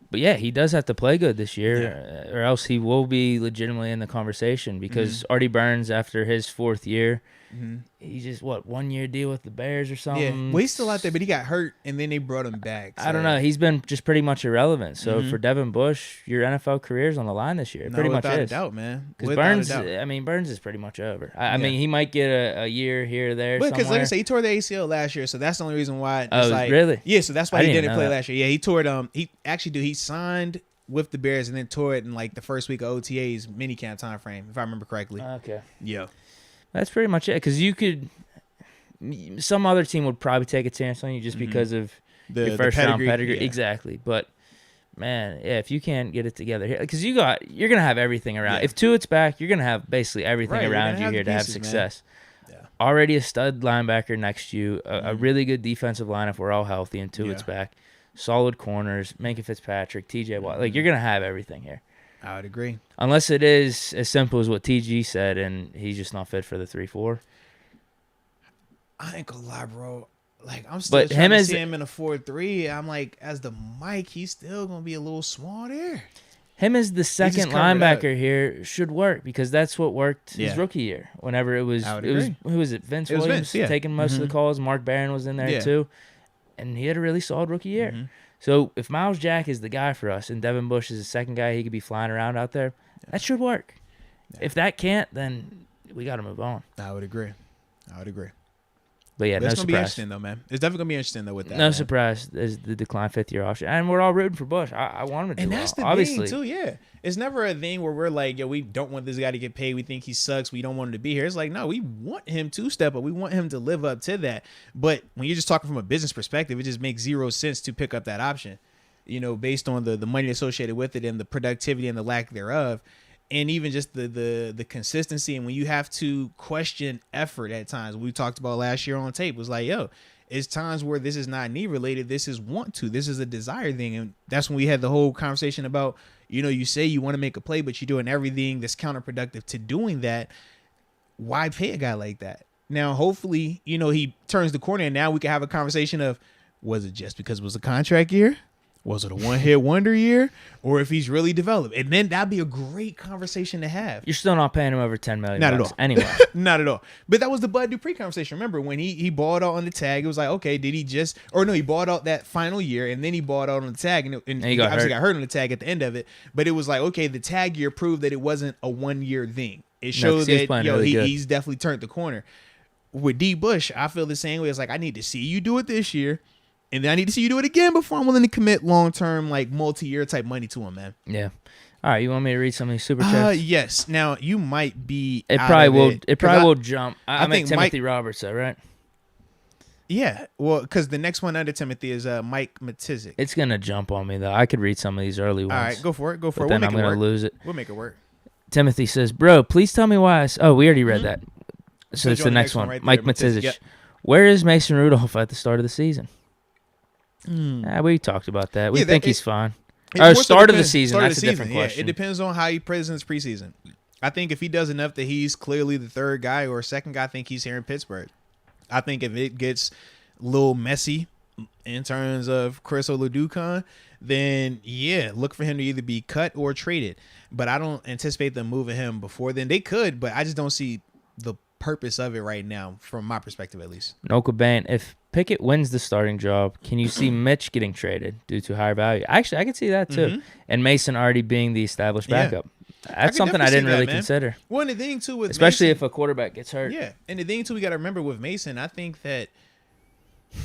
[SPEAKER 2] But yeah, he does have to play good this year, or else he will be legitimately in the conversation. Because Artie Burns, after his 4th year, he just 1 year deal with the Bears or something.
[SPEAKER 1] Yeah, well, he's still out there, but he got hurt, and then they brought him back. So.
[SPEAKER 2] I don't know. He's been just pretty much irrelevant. So for Devin Bush, your NFL career's on the line this year. It pretty much is.
[SPEAKER 1] Without a doubt, man.
[SPEAKER 2] Because Burns is pretty much over. I mean, he might get a year here or there. Because
[SPEAKER 1] like I said, he tore the ACL last year, so that's the only reason why.
[SPEAKER 2] Really?
[SPEAKER 1] Yeah, so that's why he didn't play last year. Yeah, he tore it. He signed with the Bears and then tore it in the first week of OTA's minicamp time frame, if I remember correctly.
[SPEAKER 2] Okay.
[SPEAKER 1] Yeah.
[SPEAKER 2] That's pretty much it. Because some other team would probably take a chance on you just because of your first round pedigree. Yeah. Exactly. But man, yeah, if you can't get it together here, because you're gonna have everything around. Yeah. If Tuitt's back, you're gonna have basically everything around you here to have success. Yeah. Already a stud linebacker next to you, a really good defensive line if we're all healthy and Tuitt's back. Solid corners, Minka Fitzpatrick, TJ Watt. You're gonna have everything here.
[SPEAKER 1] I would agree.
[SPEAKER 2] Unless it is as simple as what TG said, and he's just not fit for the 3-4.
[SPEAKER 1] I ain't gonna lie, bro. I'm still trying to see him in a 4-3. I'm as the Mike, he's still gonna be a little small there.
[SPEAKER 2] Him as the second linebacker here should work because that's what worked his rookie year. Whenever it was who was it? Vince Williams taking most of the calls. Mark Barron was in there too, and he had a really solid rookie year. So if Miles Jack is the guy for us and Devin Bush is the second guy he could be flying around out there, that should work. Yeah. If that can't, then we got to move on.
[SPEAKER 1] I would agree.
[SPEAKER 2] But yeah,
[SPEAKER 1] it's
[SPEAKER 2] no
[SPEAKER 1] gonna
[SPEAKER 2] surprise.
[SPEAKER 1] be interesting though, man. It's definitely gonna be interesting though with that.
[SPEAKER 2] No surprise is the decline 5th-year option, and we're all rooting for Bush. I want him to do
[SPEAKER 1] and that's
[SPEAKER 2] well,
[SPEAKER 1] the
[SPEAKER 2] obviously.
[SPEAKER 1] thing too. Yeah, it's never a thing where we're like, yo, we don't want this guy to get paid. We think he sucks. We don't want him to be here. It's like, no, we want him to step up. We want him to live up to that. But when you're just talking from a business perspective, it just makes zero sense to pick up that option. You know, based on the money associated with it and the productivity and the lack thereof. And even just the consistency, and when you have to question effort at times, we talked about last year on tape, was like, yo, it's times where this is not need related. This is want to. This is a desire thing. And that's when we had the whole conversation about, you know, you say you want to make a play, but you're doing everything that's counterproductive to doing that. Why pay a guy like that? Now, hopefully, you know, he turns the corner, and now we can have a conversation of, was it just because it was a contract year? Was it a one-hit wonder year, or if he's really developed? And then that'd be a great conversation to have.
[SPEAKER 2] You're still not paying him over $10 million.
[SPEAKER 1] Not at all.
[SPEAKER 2] Anyway.
[SPEAKER 1] Not at all. But that was the Bud Dupree conversation. Remember when he balled out on the tag? It was like, okay, did he just – or no, he balled out that final year, and then he balled out on the tag, and he got hurt on the tag at the end of it. But it was like, okay, the tag year proved that it wasn't a one-year thing. It showed that he's definitely turned the corner. With D. Bush, I feel the same way. It's like, I need to see you do it this year. And then I need to see you do it again before I'm willing to commit long-term, like multi-year type money to him, man.
[SPEAKER 2] Yeah. All right, you want me to read some of these super chats?
[SPEAKER 1] Yes. Now you might be.
[SPEAKER 2] It probably will jump. I think Timothy Roberts, though, right?
[SPEAKER 1] Yeah. Well, because the next one under Timothy is Mike Matizik.
[SPEAKER 2] It's gonna jump on me though. I could read some of these early ones.
[SPEAKER 1] All right, go for it. Go for it.
[SPEAKER 2] Then I'm gonna lose it.
[SPEAKER 1] We'll make it work.
[SPEAKER 2] Timothy says, "Bro, please tell me why." We already read that. So it's the next one.
[SPEAKER 1] Right
[SPEAKER 2] Mike Matizik. Yep. Where is Mason Rudolph at the start of the season? We talked about that. We think he's fine. Start of the season, that's a different question.
[SPEAKER 1] Yeah, it depends on how he plays in his preseason. I think if he does enough that he's clearly the third guy or second guy, I think he's here in Pittsburgh. I think if it gets a little messy in terms of Chris Oladokun, then look for him to either be cut or traded. But I don't anticipate them moving him before then. They could, but I just don't see the purpose of it right now, from my perspective at least.
[SPEAKER 2] Noka Ban, if Pickett wins the starting job, can you see Mitch getting traded due to higher value? Actually, I could see that too. And Mason already being the established backup. That's something I didn't really consider.
[SPEAKER 1] Well, and the thing too with
[SPEAKER 2] especially
[SPEAKER 1] Mason,
[SPEAKER 2] if a quarterback gets hurt.
[SPEAKER 1] Yeah, and the thing too we got to remember with Mason, I think that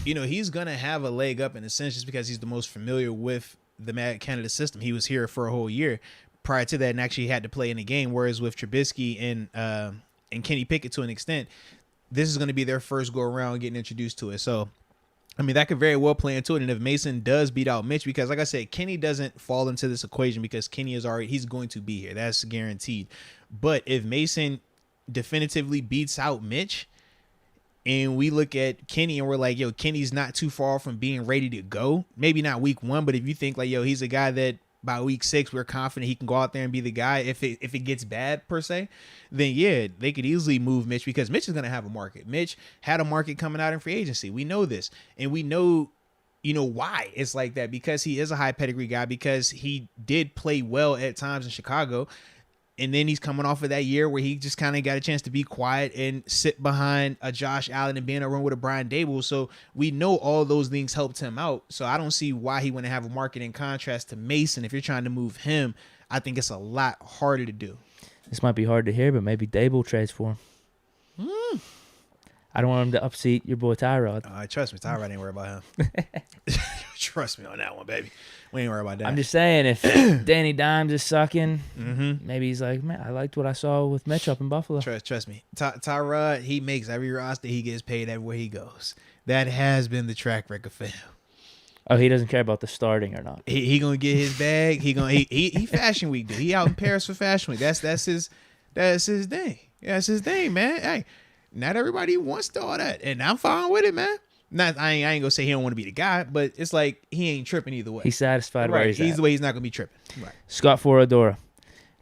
[SPEAKER 1] he's gonna have a leg up in a sense just because he's the most familiar with the Matt Canada system. He was here for a whole year prior to that and actually had to play in the game. Whereas with Trubisky and Kenny Pickett to an extent, this is going to be their first go around getting introduced to it. So, I mean, that could very well play into it. And if Mason does beat out Mitch, because like I said, Kenny doesn't fall into this equation because Kenny he's going to be here. That's guaranteed. But if Mason definitively beats out Mitch and we look at Kenny and we're like, yo, Kenny's not too far from being ready to go. Maybe not week 1, but if you think like, yo, he's a guy that by week 6, we're confident he can go out there and be the guy. If it gets bad per se, then they could easily move Mitch because Mitch is going to have a market. Mitch had a market coming out in free agency. We know this, and we know, why it's like that because he is a high pedigree guy because he did play well at times in Chicago. And then he's coming off of that year where he just kind of got a chance to be quiet and sit behind a Josh Allen and be in a room with a Brian Daboll. So we know all those things helped him out. So I don't see why he wouldn't have a market in contrast to Mason. If you're trying to move him, I think it's a lot harder to do.
[SPEAKER 2] This might be hard to hear, but maybe Daboll trades for him. I don't want him to upseat your boy Tyrod.
[SPEAKER 1] Trust me, Tyrod ain't worried about him. Trust me on that one, baby. We ain't worried about that.
[SPEAKER 2] I'm just saying, if Danny Dimes is sucking, maybe he's like, man, I liked what I saw with Mitch up in Buffalo.
[SPEAKER 1] Trust me. Tyrod, he makes every roster. He gets paid everywhere he goes. That has been the track record for him.
[SPEAKER 2] Oh, he doesn't care about the starting or not.
[SPEAKER 1] He gonna get his bag. He Fashion Week, dude. He out in Paris for Fashion Week. That's his thing. That's his thing, man. Hey, not everybody wants to all that, and I'm fine with it, man. I ain't gonna say he don't want to be the guy, but it's like he ain't tripping either way.
[SPEAKER 2] He's satisfied where he's at.
[SPEAKER 1] The way he's not gonna be tripping. Right.
[SPEAKER 2] Scott Foradora,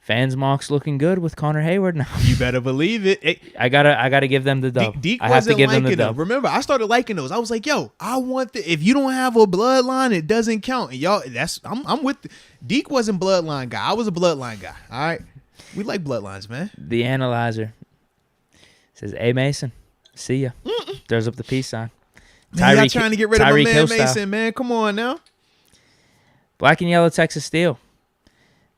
[SPEAKER 2] fans mocks looking good with Connor Hayward now.
[SPEAKER 1] You better believe it. Hey,
[SPEAKER 2] I gotta give them the dub.
[SPEAKER 1] Deke
[SPEAKER 2] I have to give them the
[SPEAKER 1] them.
[SPEAKER 2] dub.
[SPEAKER 1] Remember, I started liking those. I was like, yo, I want if you don't have a bloodline, it doesn't count. And y'all, I'm with Deke wasn't bloodline guy. I was a bloodline guy. All right, we like bloodlines, man.
[SPEAKER 2] The Analyzer says, "Hey Mason, see ya." Throws up the peace sign.
[SPEAKER 1] Y'all trying to get rid of my man Mason, man. Come on now.
[SPEAKER 2] Black and yellow Texas Steel.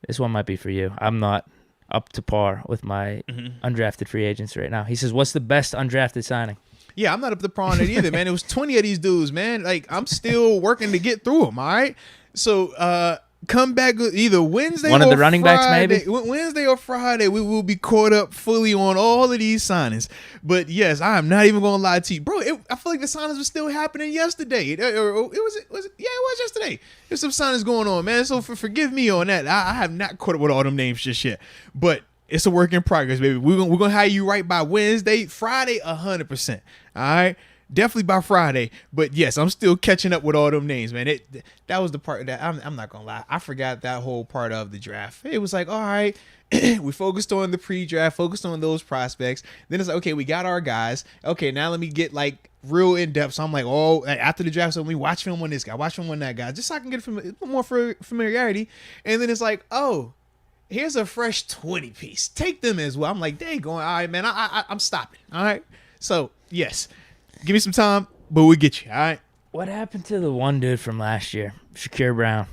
[SPEAKER 2] This one might be for you. I'm not up to par with my undrafted free agents right now. He says, what's the best undrafted signing?
[SPEAKER 1] Yeah, I'm not up to par on it either, man. It was 20 of these dudes, man. Like, I'm still working to get through them, all right? So, come back either Wednesday
[SPEAKER 2] one
[SPEAKER 1] or
[SPEAKER 2] of the running
[SPEAKER 1] Friday.
[SPEAKER 2] backs, maybe?
[SPEAKER 1] Wednesday or Friday, we will be caught up fully on all of these signings. But, yes, I am not even going to lie to you. Bro, I feel like the signings were still happening yesterday. Yeah, it was yesterday. There's some signings going on, man. So, forgive me on that. I have not caught up with all them names just yet. But it's a work in progress, baby. We're gonna hire you right by Wednesday, Friday, 100%. All right, definitely by Friday. But yes, I'm still catching up with all them names, man. That was the part that I'm not gonna lie, I forgot that whole part of the draft. It was like, all right, we focused on the pre-draft, focused on those prospects. Then it's like, okay, we got our guys. Okay, now let me get like real in depth. So I'm like, oh, after the draft, so let me watch film on this guy, watch film on that guy, just so I can get more familiarity. And then it's like, oh, here's a fresh 20 piece. Take them as well. I'm like, dang, going, all right, man, I'm stopping. All right. So, yes, give me some time, but we'll get you. All right.
[SPEAKER 2] What happened to the one dude from last year, Shakur Brown?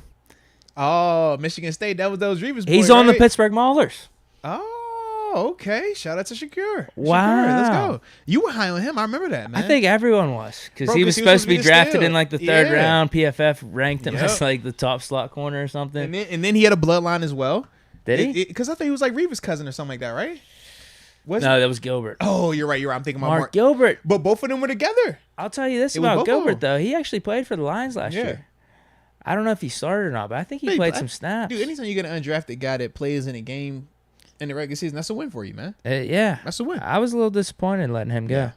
[SPEAKER 1] Oh, Michigan State. That was Reva's boy.
[SPEAKER 2] He's on the Pittsburgh Maulers.
[SPEAKER 1] Oh, okay. Shout out to Shakur.
[SPEAKER 2] Wow.
[SPEAKER 1] Shakur, let's go. You were high on him. I remember that, man.
[SPEAKER 2] I think everyone was because he was supposed to be drafted in like the third round. PFF ranked him as like the top slot corner or something.
[SPEAKER 1] And then he had a bloodline as well.
[SPEAKER 2] Did he?
[SPEAKER 1] Because I think he was like Reva's cousin or something like that, right?
[SPEAKER 2] That was Gilbert.
[SPEAKER 1] Oh, you're right. I'm thinking about Mark
[SPEAKER 2] Gilbert.
[SPEAKER 1] But both of them were together.
[SPEAKER 2] I'll tell you this about Gilbert, though. He actually played for the Lions last year. I don't know if he started or not, but I think he played some snaps.
[SPEAKER 1] Dude, anytime you get an undrafted guy that plays in a game in the regular season, that's a win for you, man.
[SPEAKER 2] Yeah.
[SPEAKER 1] That's a win.
[SPEAKER 2] I was a little disappointed letting him go. Yeah.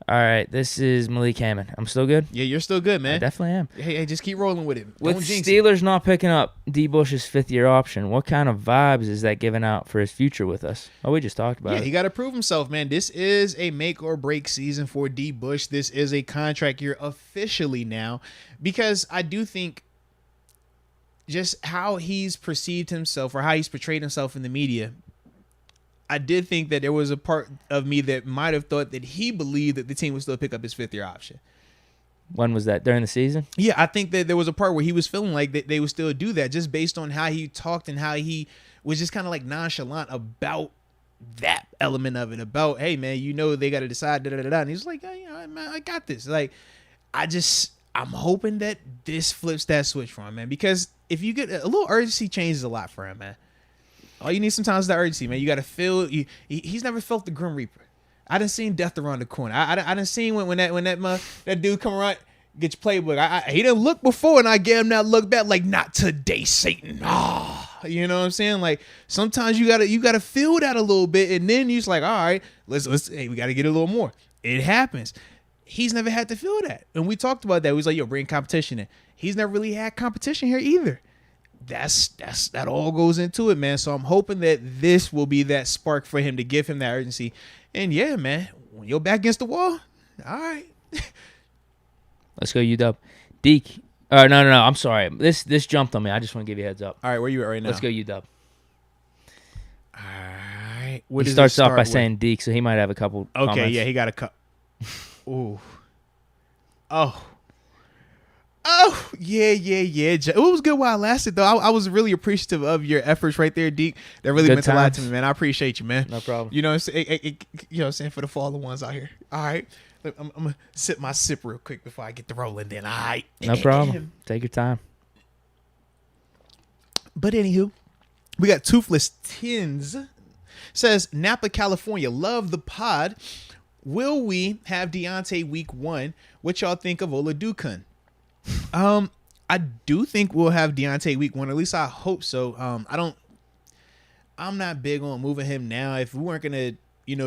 [SPEAKER 2] All right, this is Malik Hammond. I'm still good?
[SPEAKER 1] Yeah, you're still good, man.
[SPEAKER 2] I definitely am.
[SPEAKER 1] Hey, just keep rolling with it.
[SPEAKER 2] With Steelers not picking up D. Bush's fifth-year option, what kind of vibes is that giving out for his future with us? Oh, we just talked about it.
[SPEAKER 1] Yeah, he got to prove himself, man. This is a make-or-break season for D. Bush. This is a contract year officially now because I do think just how he's perceived himself or how he's portrayed himself in the media, I did think that there was a part of me that might have thought that he believed that the team would still pick up his fifth-year option.
[SPEAKER 2] When was that? During the season?
[SPEAKER 1] Yeah, I think that there was a part where he was feeling like that they would still do that just based on how he talked and how he was just kind of like nonchalant about that element of it, about, hey, man, you know they got to decide, da-da-da-da. And he's like, yeah, man, I got this. Like, I'm hoping that this flips that switch for him, man, because if you get a little urgency changes a lot for him, man. All you need sometimes is that urgency, man. You got to feel. He's never felt the Grim Reaper. I done seen death around the corner. I done seen when that dude come around, get your playbook. He didn't look before, and I gave him that look back, like, not today, Satan. You know what I'm saying? Like, sometimes you gotta feel that a little bit, and then you just like, all right, hey, we gotta get a little more. It happens. He's never had to feel that, and we talked about that. We was like, yo, bring competition in. He's never really had competition here either. That all goes into it, man. So I'm hoping that this will be that spark for him to give him that urgency. And yeah, man, when you're back against the wall, all right.
[SPEAKER 2] Let's go, UW. Deke. No. I'm sorry. This jumped on me. I just want to give you a heads up.
[SPEAKER 1] All right, where you at right now?
[SPEAKER 2] Let's go, UW.
[SPEAKER 1] All right.
[SPEAKER 2] He starts off by saying Deke, so he might have a couple.
[SPEAKER 1] Okay,
[SPEAKER 2] comments.
[SPEAKER 1] Yeah, he got a couple. Ooh. Oh, yeah. It was good while it lasted, though. I was really appreciative of your efforts right there, Deke. That really meant a lot to me, man. I appreciate you, man.
[SPEAKER 2] No problem.
[SPEAKER 1] You know what I'm saying? For the fallen ones out here. All right. I'm going to sip my sip real quick before I get to rolling then. All right.
[SPEAKER 2] No problem. Take your time.
[SPEAKER 1] But anywho, we got Toothless Tins. Says, Napa, California. Love the pod. Will we have Deontay week 1? What y'all think of Oladokun? I do think we'll have Deontay week 1. At least I hope so. I'm not big on moving him now. If we weren't gonna,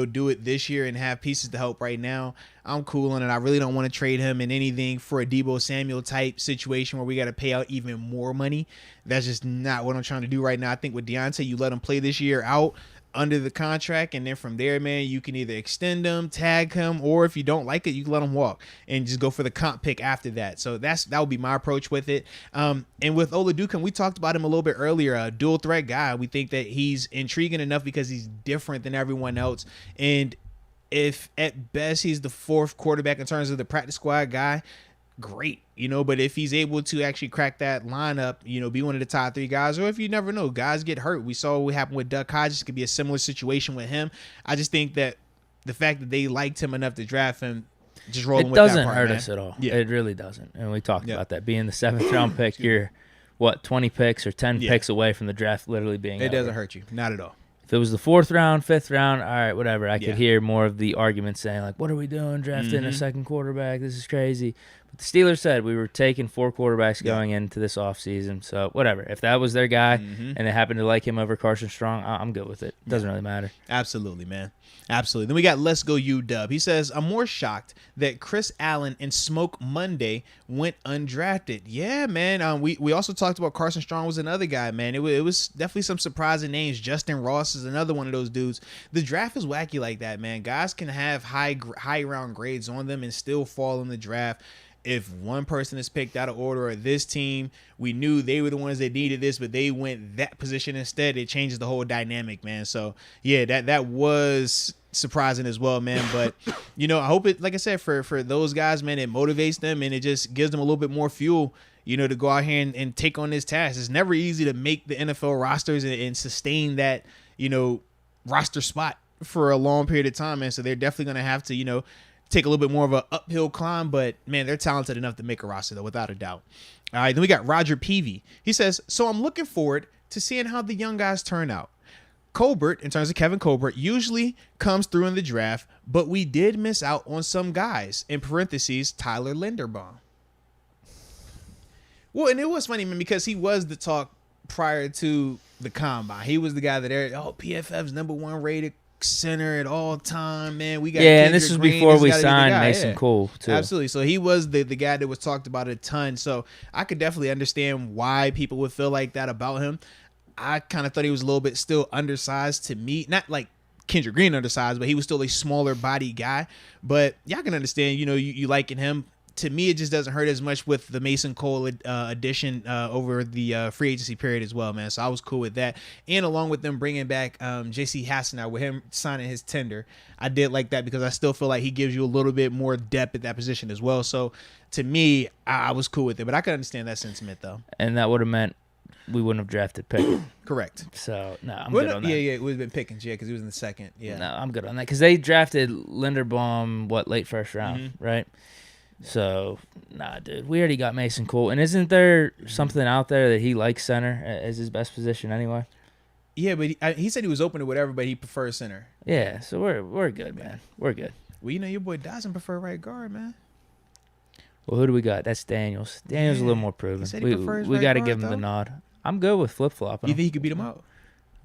[SPEAKER 1] do it this year and have pieces to help right now, I'm cool on it. I really don't want to trade him in anything for a Deebo Samuel type situation where we got to pay out even more money. That's just not what I'm trying to do right now. I think with Deontay, you let him play this year out under the contract, and then from there, man, you can either extend him, tag him, or if you don't like it, you can let him walk and just go for the comp pick after that. So that would be my approach with it. And with Oladokun, we talked about him a little bit earlier, a dual threat guy. We think that he's intriguing enough because he's different than everyone else. And if at best he's the 4th quarterback in terms of the practice squad guy, great, but if he's able to actually crack that lineup, be one of the top 3 guys, or if you never know, guys get hurt. We saw what happened with Duck Hodges. It could be a similar situation with him. I just think that the fact that they liked him enough to draft him, just rolling with that part,
[SPEAKER 2] it doesn't hurt
[SPEAKER 1] man.
[SPEAKER 2] us at all.
[SPEAKER 1] Yeah.
[SPEAKER 2] It really doesn't. And we talked about that. Being the 7th round pick, you're, 20 picks or 10 picks away from the draft literally being
[SPEAKER 1] It
[SPEAKER 2] over.
[SPEAKER 1] doesn't hurt you. Not at all.
[SPEAKER 2] If it was the 4th round, 5th round, all right, whatever. I could hear more of the arguments saying, like, what are we doing drafting a second quarterback? This is crazy. But the Steelers said we were taking 4 quarterbacks going into this offseason. So, whatever. If that was their guy and they happened to like him over Carson Strong, I'm good with it. It doesn't really matter.
[SPEAKER 1] Absolutely, man. Absolutely. Then we got Let's Go UW. He says, I'm more shocked that Chris Allen and Smoke Monday went undrafted. Yeah, man. We also talked about Carson Strong was another guy, man. It was definitely some surprising names. Justin Ross is another one of those dudes. The draft is wacky like that, man. Guys can have high round grades on them and still fall in the draft. If one person is picked out of order, or this team, we knew they were the ones that needed this, but they went that position instead, it changes the whole dynamic, man. So, yeah, that was surprising as well, man. But, I hope it, like I said, for those guys, man, it motivates them and it just gives them a little bit more fuel, to go out here and take on this task. It's never easy to make the NFL rosters and sustain that, roster spot for a long period of time, man. So they're definitely going to have to, take a little bit more of an uphill climb, but man, they're talented enough to make a roster though, without a doubt. All right, then we got Roger Peavy. He says, so I'm looking forward to seeing how the young guys turn out. Colbert, in terms of Kevin Colbert, usually comes through in the draft, but we did miss out on some guys, in parentheses, Tyler Linderbaum. Well, and it was funny, man, because he was the talk prior to the combine. He was the guy that PFF's #1 rated center at all time, man. We got
[SPEAKER 2] and this was before we signed Mason Cole too.
[SPEAKER 1] Absolutely. So he was the guy that was talked about a ton. So I could definitely understand why people would feel like that about him. I kind of thought he was a little bit still undersized to me, not like Kendrick Green undersized, but he was still a smaller body guy. But y'all can understand, you liking him. To me, it just doesn't hurt as much with the Mason Cole addition over the free agency period as well, man. So I was cool with that. And along with them bringing back J.C. Hassenauer, with him signing his tender, I did like that because I still feel like he gives you a little bit more depth at that position as well. So to me, I was cool with it. But I could understand that sentiment, though.
[SPEAKER 2] And that would have meant we wouldn't have drafted Pickens.
[SPEAKER 1] Correct.
[SPEAKER 2] So, no, I'm good on that.
[SPEAKER 1] Yeah, it would have been Pickens, because he was in the second. Yeah.
[SPEAKER 2] No, I'm good on that because they drafted Linderbaum, late first round, right? So, nah, dude, we already got Mason Cole. And isn't there something out there that he likes center as his best position anyway?
[SPEAKER 1] Yeah, but he said he was open to whatever, but he prefers center.
[SPEAKER 2] Yeah, so we're good, man. We're good.
[SPEAKER 1] Well, your boy Addison prefer right guard, man.
[SPEAKER 2] Well, who do we got? That's Daniels. Daniels a little more proven.
[SPEAKER 1] He said he prefers
[SPEAKER 2] we
[SPEAKER 1] right
[SPEAKER 2] got to
[SPEAKER 1] guard,
[SPEAKER 2] give him the nod. I'm good with flip-flopping.
[SPEAKER 1] You think he could beat him out?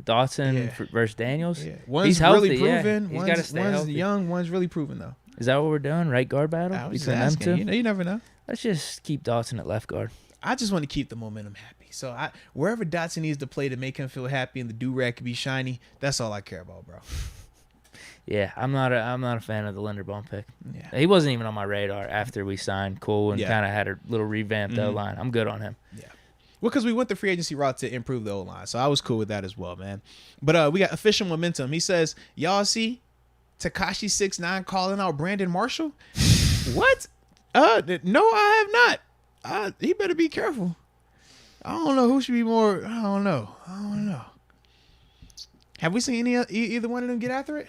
[SPEAKER 2] Dotson versus Daniels?
[SPEAKER 1] Yeah. One's
[SPEAKER 2] he's healthy,
[SPEAKER 1] really proven.
[SPEAKER 2] He's got to stay
[SPEAKER 1] one's
[SPEAKER 2] healthy.
[SPEAKER 1] Young, one's really proven, though.
[SPEAKER 2] Is that what we're doing? Right guard battle?
[SPEAKER 1] I was
[SPEAKER 2] between
[SPEAKER 1] just asking.
[SPEAKER 2] them two?
[SPEAKER 1] You never know.
[SPEAKER 2] Let's just keep Dotson at left guard.
[SPEAKER 1] I just want to keep the momentum happy. So wherever Dotson needs to play to make him feel happy and the do-rag can be shiny, that's all I care about, bro.
[SPEAKER 2] Yeah, I'm not a fan of the Linderbaum pick.
[SPEAKER 1] Yeah.
[SPEAKER 2] He wasn't even on my radar after we signed Cole and kind of had a little revamped O-line. I'm good on him.
[SPEAKER 1] Yeah. Well, because we went the free agency route to improve the O-line, so I was cool with that as well, man. But we got official momentum. He says, y'all see Tekashi 6ix9ine calling out Brandon Marshall? What? No, I have not. He better be careful. I don't know who should be more. I don't know. Have we seen either one of them get after it?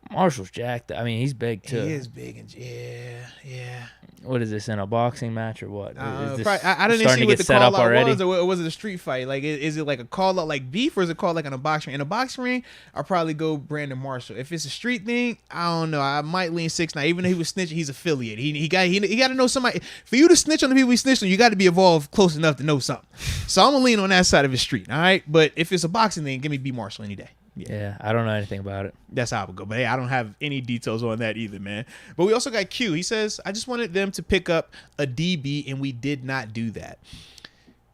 [SPEAKER 2] Marshall's jacked. I mean, he's big too.
[SPEAKER 1] He is big and yeah.
[SPEAKER 2] What is this, in a boxing match or what?
[SPEAKER 1] I didn't see what the call out was, or was it a street fight? Like, is it like a call out like beef, or is it called like on a boxing ring? In a boxing ring, I'll probably go Brandon Marshall. If it's a street thing, I don't know. I might lean 6ix9ine. Even though he was snitching, he's affiliate. He got to know somebody. For you to snitch on the people he snitched on, you got to be involved close enough to know something. So I'm gonna lean on that side of the street. All right, but if it's a boxing thing, give me B Marshall any day.
[SPEAKER 2] Yeah, I don't know anything about it.
[SPEAKER 1] That's how I would go. But hey, I don't have any details on that either, man. But we also got Q. He says, I just wanted them to pick up a DB, and we did not do that.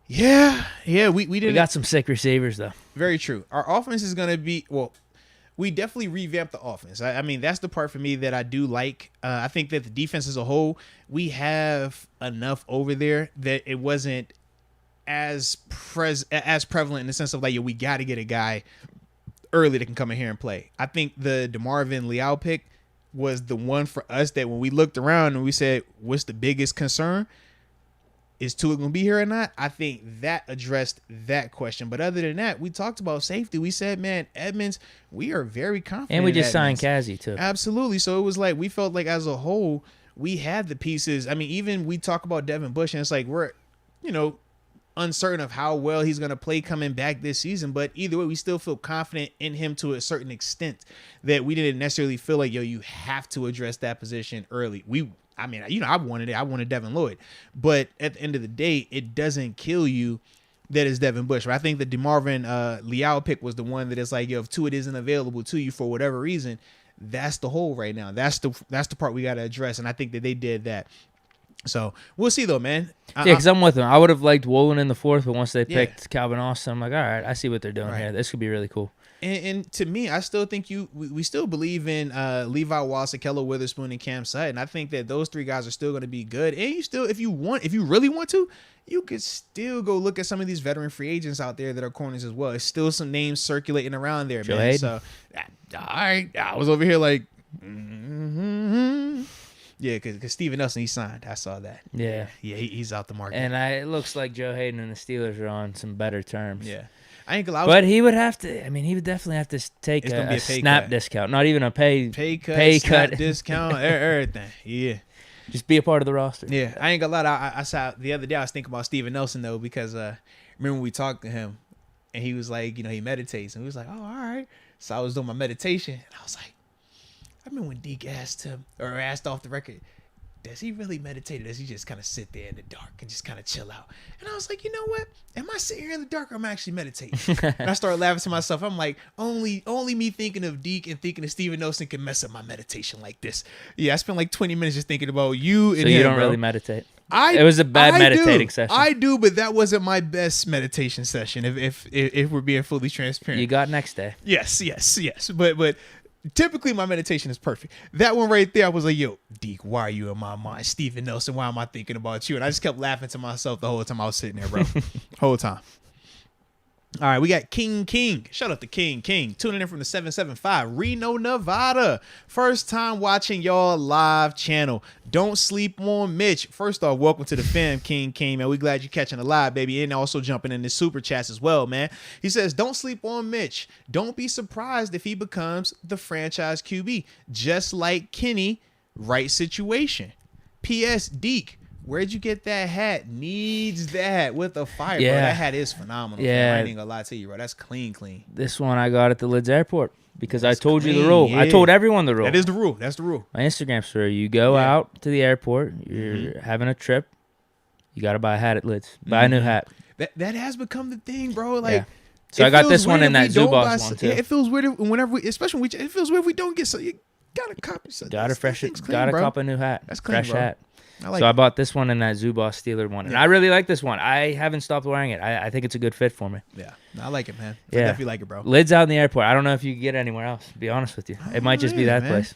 [SPEAKER 1] Yeah, we didn't.
[SPEAKER 2] We got some sick receivers, though.
[SPEAKER 1] Very true. Our offense is going to be, we definitely revamped the offense. I mean, that's the part for me that I do like. I think that the defense as a whole, we have enough over there that it wasn't as prevalent in the sense of like, we got to get a guy early that can come in here and play. I think the DeMarvin Leal pick was the one for us that when we looked around and we said, what's the biggest concern? Is Tua going to be here or not? I think that addressed that question. But other than that, we talked about safety. We said, man, Edmonds, we are very confident.
[SPEAKER 2] And we just signed Kazzy, too.
[SPEAKER 1] Absolutely. So it was like we felt like as a whole, we had the pieces. I mean, even we talk about Devin Bush, and it's like we're, uncertain of how well he's going to play coming back this season. But either way, we still feel confident in him to a certain extent that we didn't necessarily feel like, you have to address that position early. I wanted it. I wanted Devin Lloyd. But at the end of the day, it doesn't kill you that it's Devin Bush. Right? I think the DeMarvin Leal pick was the one that is like, if Tua isn't available to you for whatever reason, that's the hole right now. That's the part we got to address. And I think that they did that. So we'll see though, man.
[SPEAKER 2] Yeah, because I'm with them. I would have liked Woolen in the 4th, but once they picked Calvin Austin, I'm like, all right, I see what they're doing here. This could be really cool.
[SPEAKER 1] And to me, I still think we still believe in Levi Wallace, Akello Witherspoon, and Cam Sutton. I think that those 3 guys are still going to be good. And you still, if you really want to, you could still go look at some of these veteran free agents out there that are corners as well. There's still some names circulating around there,
[SPEAKER 2] Joe
[SPEAKER 1] man.
[SPEAKER 2] Hayden.
[SPEAKER 1] So, all right, I was over here like, yeah, because Steven Nelson, he signed. I saw that.
[SPEAKER 2] Yeah.
[SPEAKER 1] He's out the market.
[SPEAKER 2] And it looks like Joe Hayden and the Steelers are on some better terms.
[SPEAKER 1] Yeah. I ain't gonna lie.
[SPEAKER 2] But he would have to. I mean, he would definitely have to take a snap
[SPEAKER 1] cut.
[SPEAKER 2] discount, not even a pay
[SPEAKER 1] cut, discount, everything. Yeah,
[SPEAKER 2] just be a part of the roster.
[SPEAKER 1] Yeah, I ain't gonna lie. I saw the other day. I was thinking about Steven Nelson though, because remember when we talked to him, and he was like, he meditates, and we was like, oh, all right. So I was doing my meditation, and I was like, I remember when Deke asked off the record, does he really meditate, or does he just kind of sit there in the dark and just kind of chill out? And I was like, you know what? Am I sitting here in the dark, or am I actually meditating? And I started laughing to myself. I'm like, only me thinking of Deke and thinking of Steven Nelson can mess up my meditation like this. Yeah, I spent like 20 minutes just thinking about you and him. So
[SPEAKER 2] you don't
[SPEAKER 1] bro.
[SPEAKER 2] really meditate? It was a bad meditating session.
[SPEAKER 1] I do, but that wasn't my best meditation session, if we're being fully transparent.
[SPEAKER 2] You got next day.
[SPEAKER 1] Yes. But typically, my meditation is perfect. That one right there, I was like, yo, Deke, why are you in my mind? Steven Nelson, why am I thinking about you? And I just kept laughing to myself the whole time I was sitting there, bro. Whole time. All right, we got King. Shout out to King. Tuning in from the 775, Reno, Nevada. First time watching y'all live channel. Don't sleep on Mitch. First off, welcome to the fam, King, man. We glad you're catching a live, baby. And also jumping in the super chats as well, man. He says, don't sleep on Mitch. Don't be surprised if he becomes the franchise QB. Just like Kenny, right situation. P.S. Deke, where'd you get that hat? Needs that with a fire, bro. That hat is phenomenal. Yeah. I ain't gonna lie to you, bro. That's clean.
[SPEAKER 2] This one I got at the Lids Airport because I told you the rule. Yeah. I told everyone the rule.
[SPEAKER 1] That is the rule. That's the rule.
[SPEAKER 2] My Instagram story, you go out to the airport, you're having a trip, you got to buy a hat at Lids. Buy a new hat.
[SPEAKER 1] That has become the thing, bro. Like,
[SPEAKER 2] so I got this one in that Zubas one, too.
[SPEAKER 1] It feels weird whenever it feels weird if we don't get so. You got to copy something.
[SPEAKER 2] Got to cop a new hat.
[SPEAKER 1] That's clean,
[SPEAKER 2] fresh hat. I bought this one and that Zubas Steeler one. And I really like this one. I haven't stopped wearing it. I think it's a good fit for me.
[SPEAKER 1] Yeah. I like it, man. I definitely like it, bro.
[SPEAKER 2] Lids out in the airport. I don't know if you can get it anywhere else, to be honest with you. It might just be that place.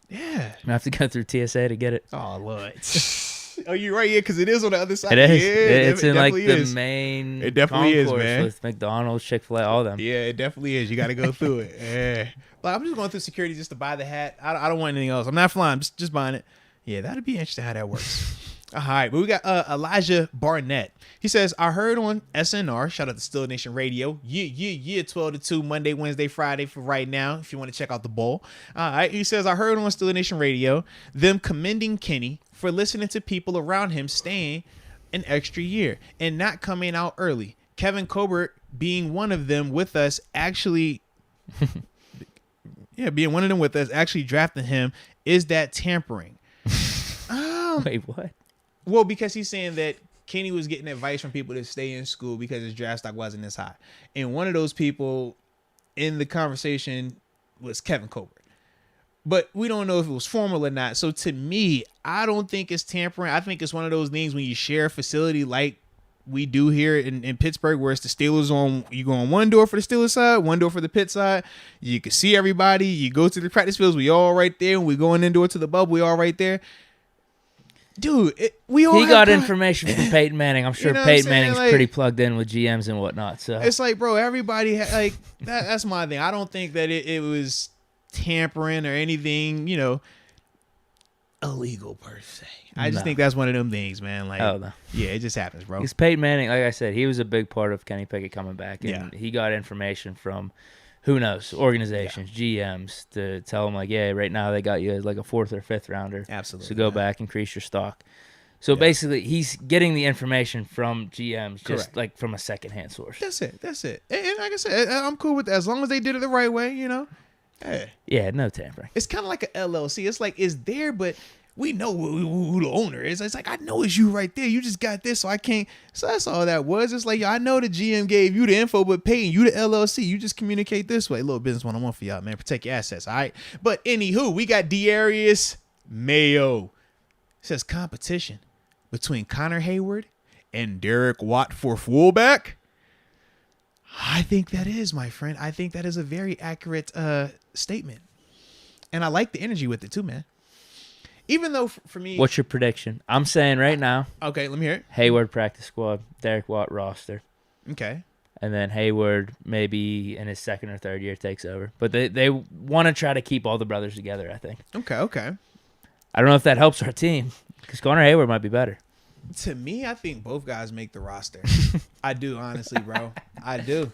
[SPEAKER 1] Yeah.
[SPEAKER 2] I'm going to have to go through TSA to get it.
[SPEAKER 1] Oh, Lord. Oh, you're right, because it is on the other side.
[SPEAKER 2] It is.
[SPEAKER 1] Yeah,
[SPEAKER 2] it's in like the main
[SPEAKER 1] it definitely is, man.
[SPEAKER 2] With McDonald's, Chick-fil-A, all them.
[SPEAKER 1] Yeah, it definitely is. You got to go through it. Yeah. But I'm just going through security just to buy the hat. I don't want anything else. I'm not flying. I'm just buying it. Yeah, that'd be interesting how that works. All right, but we got Elijah Barnett. He says, I heard on SNR, shout out to Still Nation Radio, 12 to 2, Monday, Wednesday, Friday for right now, if you want to check out the bowl. All right, he says, I heard on Still Nation Radio them commending Kenny for listening to people around him staying an extra year and not coming out early. Kevin Colbert being one of them with us actually... being one of them with us, actually drafting him, is that tampering?
[SPEAKER 2] Wait, what?
[SPEAKER 1] Well, because he's saying that Kenny was getting advice from people to stay in school because his draft stock wasn't as high. And one of those people in the conversation was Kevin Colbert. But we don't know if it was formal or not. So to me, I don't think it's tampering. I think it's one of those things when you share a facility like we do here in Pittsburgh, where it's the Steelers you go on one door for the Steelers side, one door for the Pitt side. You can see everybody. You go to the practice fields. We all right there. When we going indoor to the bubble, we all right there. Dude, we all
[SPEAKER 2] he got information from Peyton Manning. I'm sure Peyton Manning's pretty plugged in with GMs and whatnot. So
[SPEAKER 1] it's like, bro, everybody that's my thing. I don't think that it was tampering or anything. illegal per se. I just think that's one of them things, man. Like,
[SPEAKER 2] no.
[SPEAKER 1] Yeah, it just happens, bro.
[SPEAKER 2] Because Peyton Manning, like I said, he was a big part of Kenny Pickett coming back, and
[SPEAKER 1] Yeah.
[SPEAKER 2] he got information from, who knows, organizations, GMs, to tell him, like, yeah, right now they got you as like a 4th or 5th rounder.
[SPEAKER 1] Absolutely.
[SPEAKER 2] So go back, increase your stock. So basically, he's getting the information from GMs, just like from a secondhand source.
[SPEAKER 1] That's it. And like I said, I'm cool with that as long as they did it the right way, you know. Hey.
[SPEAKER 2] Yeah, no tampering.
[SPEAKER 1] It's kind of like an LLC. It's like it's there, but we know who the owner is. It's like, I know it's you right there. You just got this, so I can't. So that's all that was. It's like, yo, I know the GM gave you the info, but paying you the LLC, you just communicate this way. A little business 101 for y'all, man. Protect your assets, all right? But anywho, we got Darius Mayo. It says competition between Connor Hayward and Derek Watt for fullback. I think that is, my friend. I think that is a very accurate statement. And I like the energy with it too, man. Even though for me...
[SPEAKER 2] What's your prediction? I'm saying right now...
[SPEAKER 1] Okay, let me hear it.
[SPEAKER 2] Hayward practice squad, Derek Watt roster.
[SPEAKER 1] Okay.
[SPEAKER 2] And then Hayward maybe in his 2nd or 3rd year takes over. But they want to try to keep all the brothers together, I think.
[SPEAKER 1] Okay.
[SPEAKER 2] I don't know if that helps our team, because Connor Hayward might be better.
[SPEAKER 1] To me, I think both guys make the roster. I do, honestly, bro. I do.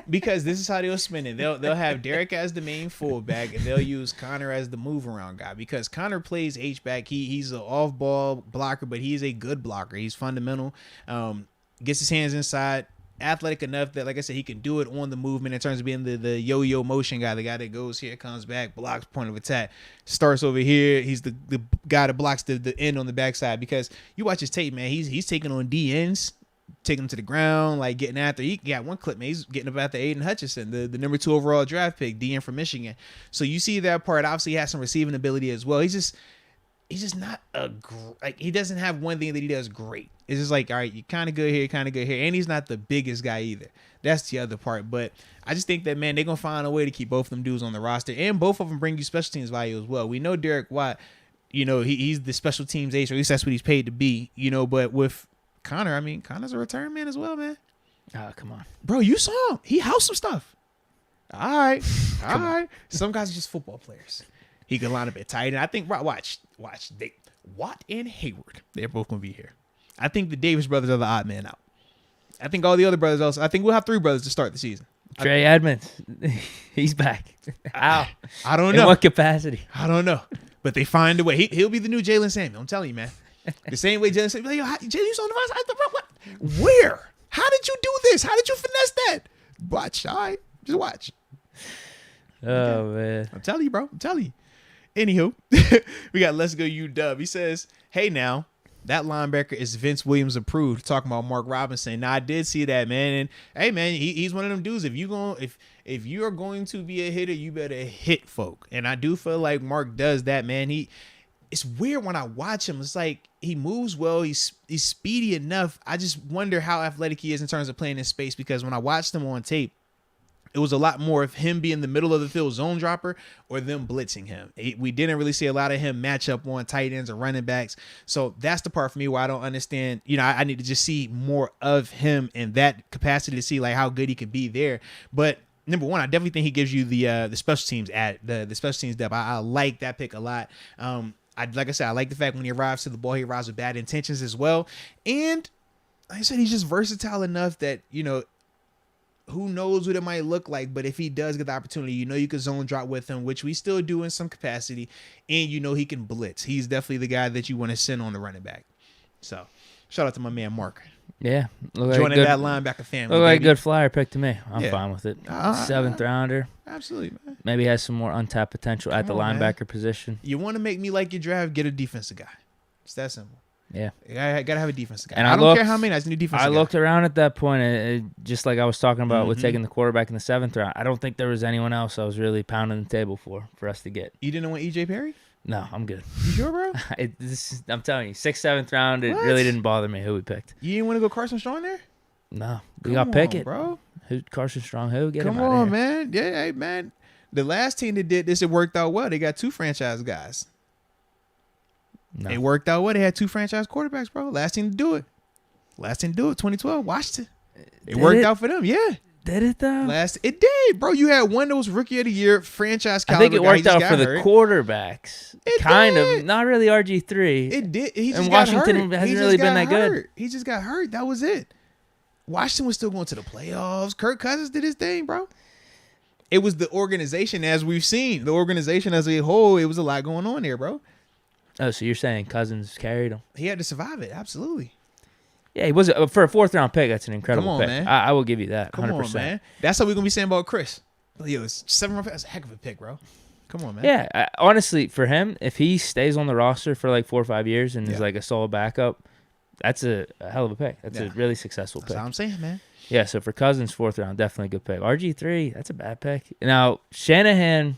[SPEAKER 1] Because this is how they'll spin it. They'll have Derek as the main fullback, and they'll use Connor as the move-around guy. Because Connor plays H-back. He's an off-ball blocker, but he's a good blocker. He's fundamental. Gets his hands inside. Athletic enough that, like I said, he can do it on the movement in terms of being the yo-yo motion guy, the guy that goes here, comes back, blocks, point of attack, starts over here. He's the guy that blocks the end on the backside. Because you watch his tape, man, he's taking on DNs, taking them to the ground, like getting after. He got one clip, man. He's getting up after Aiden Hutchinson, the number 2 overall draft pick, DN from Michigan. So you see that part. Obviously, he has some receiving ability as well. He's just not he doesn't have one thing that he does great. It's just like, all right, you're kind of good here, and he's not the biggest guy either. That's the other part. But I just think that, man, they're gonna find a way to keep both of them dudes on the roster, and both of them bring you special teams value as well. We know Derek Watt, you know, he's the special teams ace, or at least that's what he's paid to be, you know. But with Connor, I mean, Connor's a return man as well, man.
[SPEAKER 2] Oh, come on,
[SPEAKER 1] bro, you saw him. He housed some stuff. All right. Some guys are just football players. He can line up at tight end. I think, watch. Watt and Hayward, they're both going to be here. I think the Davis brothers are the odd man out. I think all the other brothers also. I think we'll have 3 brothers to start the season.
[SPEAKER 2] Trey Edmonds, he's back. How?
[SPEAKER 1] I don't know.
[SPEAKER 2] In what capacity?
[SPEAKER 1] I don't know. But they find a way. He'll be the new Jalen Samuel. I'm telling you, man. The same way Jalen Samuel. Like, Jalen, you on the rise? Where? How did you do this? How did you finesse that? Watch. All right. Just watch.
[SPEAKER 2] Oh, man.
[SPEAKER 1] I'm telling you, bro. I'm telling you. Anywho, we got Let's Go UW. He says, hey, now, that linebacker is Vince Williams approved. Talking about Mark Robinson. Now, I did see that, man. And, hey, man, he's one of them dudes. If you are going to be a hitter, you better hit folk. And I do feel like Mark does that, man. It's weird when I watch him. It's like he moves well. He's speedy enough. I just wonder how athletic he is in terms of playing in space, because when I watched him on tape, it was a lot more of him being the middle of the field zone dropper or them blitzing him. We didn't really see a lot of him match up on tight ends or running backs. So that's the part for me where I don't understand. You know, I need to just see more of him in that capacity to see like how good he could be there. But number one, I definitely think he gives you the special teams the special teams depth. I like that pick a lot. Like I said, I like the fact when he arrives to the ball, he arrives with bad intentions as well. And like I said, he's just versatile enough that, you know, who knows what it might look like, but if he does get the opportunity, you know you can zone drop with him, which we still do in some capacity, and you know he can blitz. He's definitely the guy that you want to send on the running back. So, shout out to my man Mark.
[SPEAKER 2] Yeah.
[SPEAKER 1] Joining that linebacker family.
[SPEAKER 2] Look like a good flyer pick to me. I'm
[SPEAKER 1] Yeah.
[SPEAKER 2] fine with it. 7th rounder.
[SPEAKER 1] Absolutely, man.
[SPEAKER 2] Maybe has some more untapped potential at the linebacker position.
[SPEAKER 1] You want to make me like your draft, get a defensive guy. It's that simple.
[SPEAKER 2] Yeah.
[SPEAKER 1] I got to have a defensive guy.
[SPEAKER 2] And
[SPEAKER 1] I don't care how many, I just need a defensive guy.
[SPEAKER 2] I looked around at that point, just like I was talking about with taking the quarterback in the 7th round. I don't think there was anyone else I was really pounding the table for us to get.
[SPEAKER 1] You didn't want EJ Perry?
[SPEAKER 2] No, I'm good.
[SPEAKER 1] You sure, bro?
[SPEAKER 2] I'm telling you, 6th, 7th round, it really didn't bother me who we picked.
[SPEAKER 1] You didn't want to go Carson Strong there?
[SPEAKER 2] No. We got Pickett.
[SPEAKER 1] Bro.
[SPEAKER 2] Carson Strong, who? Get him out
[SPEAKER 1] Come on,
[SPEAKER 2] of here.
[SPEAKER 1] man. Yeah, hey, man. The last team that did this, it worked out well. They got 2 franchise guys.
[SPEAKER 2] No.
[SPEAKER 1] It worked out well. They had 2 franchise quarterbacks, bro. Last team to do it. 2012. Watched it. It worked out for them. Yeah.
[SPEAKER 2] Did it though?
[SPEAKER 1] It did, bro. You had one that was rookie of the year, franchise caliber.
[SPEAKER 2] I think it worked out for the quarterbacks.
[SPEAKER 1] It
[SPEAKER 2] kind
[SPEAKER 1] did.
[SPEAKER 2] of, not really RG3.
[SPEAKER 1] It did. He just
[SPEAKER 2] and
[SPEAKER 1] got
[SPEAKER 2] Washington
[SPEAKER 1] hurt.
[SPEAKER 2] hasn't really been that good.
[SPEAKER 1] He just got hurt. That was it. Washington was still going to the playoffs. Kirk Cousins did his thing, bro. It was the organization, as we've seen. The organization as a whole, it was a lot going on there, bro.
[SPEAKER 2] Oh, so you're saying Cousins carried him?
[SPEAKER 1] He had to survive it. Absolutely.
[SPEAKER 2] Yeah, he was for a 4th-round pick. That's an incredible
[SPEAKER 1] Come on,
[SPEAKER 2] pick.
[SPEAKER 1] man.
[SPEAKER 2] I will give you that. 100%.
[SPEAKER 1] Come on, man. That's how we're gonna be saying about Chris. Yo, it's 7-round pick. That's a heck of a pick, bro. Come on, man.
[SPEAKER 2] Yeah, honestly, for him, if he stays on the roster for like 4 or 5 years and is like a solid backup, that's a hell of a pick. That's a really successful pick.
[SPEAKER 1] That's what I'm saying, man.
[SPEAKER 2] Yeah, so for Cousins, 4th round, definitely a good pick. RG3, that's a bad pick. Now, Shanahan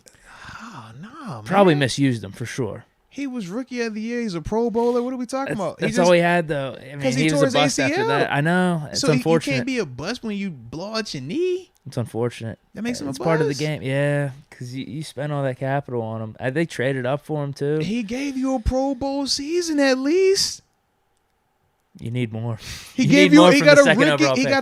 [SPEAKER 2] probably misused him for sure.
[SPEAKER 1] He was rookie of the year. He's a Pro Bowler. What are we talking about?
[SPEAKER 2] That's all he had, though. I mean, he was a bust after that. I know. It's unfortunate.
[SPEAKER 1] You can't be a bust when you blow out your knee.
[SPEAKER 2] It's unfortunate.
[SPEAKER 1] That makes him a bust.
[SPEAKER 2] It's part of the game. Yeah, because you spent all that capital on him. They traded up for him, too.
[SPEAKER 1] He gave you a Pro Bowl season at least.
[SPEAKER 2] You need more.
[SPEAKER 1] He got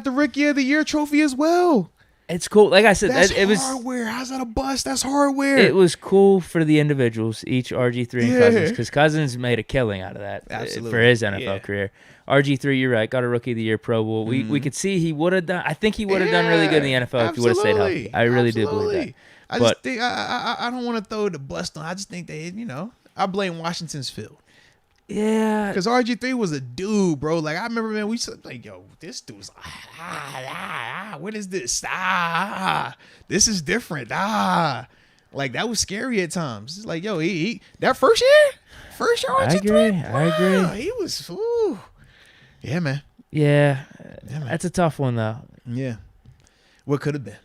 [SPEAKER 1] the rookie of the year trophy as well.
[SPEAKER 2] It's cool. Like I said,
[SPEAKER 1] it was hardware. How's that a bust? That's hardware.
[SPEAKER 2] It was cool for the individuals, each RG3 and Cousins, because Cousins made a killing out of that for his NFL career. RG3, you're right, got a rookie of the year Pro Bowl. We could see he would have done. I think he would have done really good in the NFL if he would have stayed healthy. I really do believe that.
[SPEAKER 1] Just think I don't want to throw the bust on. I just think I blame Washington's Phil.
[SPEAKER 2] Yeah,
[SPEAKER 1] because RG3 was a dude, bro. Like I remember, man, we said like, yo, this dude's what is this? This is different. Like that was scary at times. It's like, yo, he that first year RG3.
[SPEAKER 2] I agree.
[SPEAKER 1] He was, yeah, man.
[SPEAKER 2] Yeah, that's a tough one though.
[SPEAKER 1] Yeah, what could have been.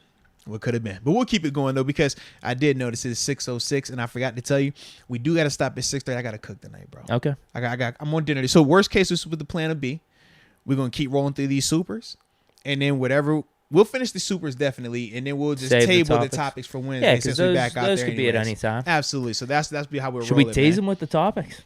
[SPEAKER 1] But we'll keep it going, though, because I did notice it's 6:06, and I forgot to tell you, we do got to stop at 6:30. I got to cook tonight, bro.
[SPEAKER 2] Okay.
[SPEAKER 1] I'm on dinner. So worst case, this is with the plan of B. We're going to keep rolling through these supers, and then we'll finish the supers definitely, and then we'll just table the topics for Wednesday since we're back out there.
[SPEAKER 2] Those could be at any time.
[SPEAKER 1] Absolutely. So that's how we're rolling.
[SPEAKER 2] Should we tease them with the topics?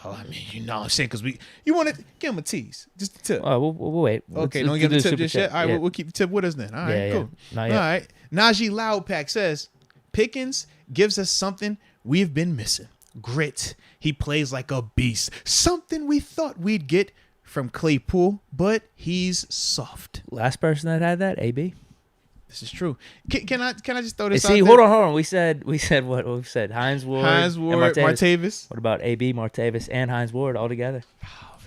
[SPEAKER 1] Oh, I mean, you know what I'm saying? Because you want to give them a tease. Just a tip.
[SPEAKER 2] Oh, we'll wait.
[SPEAKER 1] Okay, don't give them a tip just yet? All right, we'll keep the tip with us then. All right, cool.
[SPEAKER 2] Not yet.
[SPEAKER 1] All right. Najee Loudpack says, Pickens gives us something we've been missing. Grit. He plays like a beast. Something we thought we'd get from Claypool, but he's soft.
[SPEAKER 2] Last person that had that, AB.
[SPEAKER 1] This is true. Can I just throw this out
[SPEAKER 2] there?
[SPEAKER 1] Hold
[SPEAKER 2] on. We said what we said. Hines Ward, and
[SPEAKER 1] Martavis.
[SPEAKER 2] What about AB, Martavis, and Hines Ward all together?
[SPEAKER 1] Oh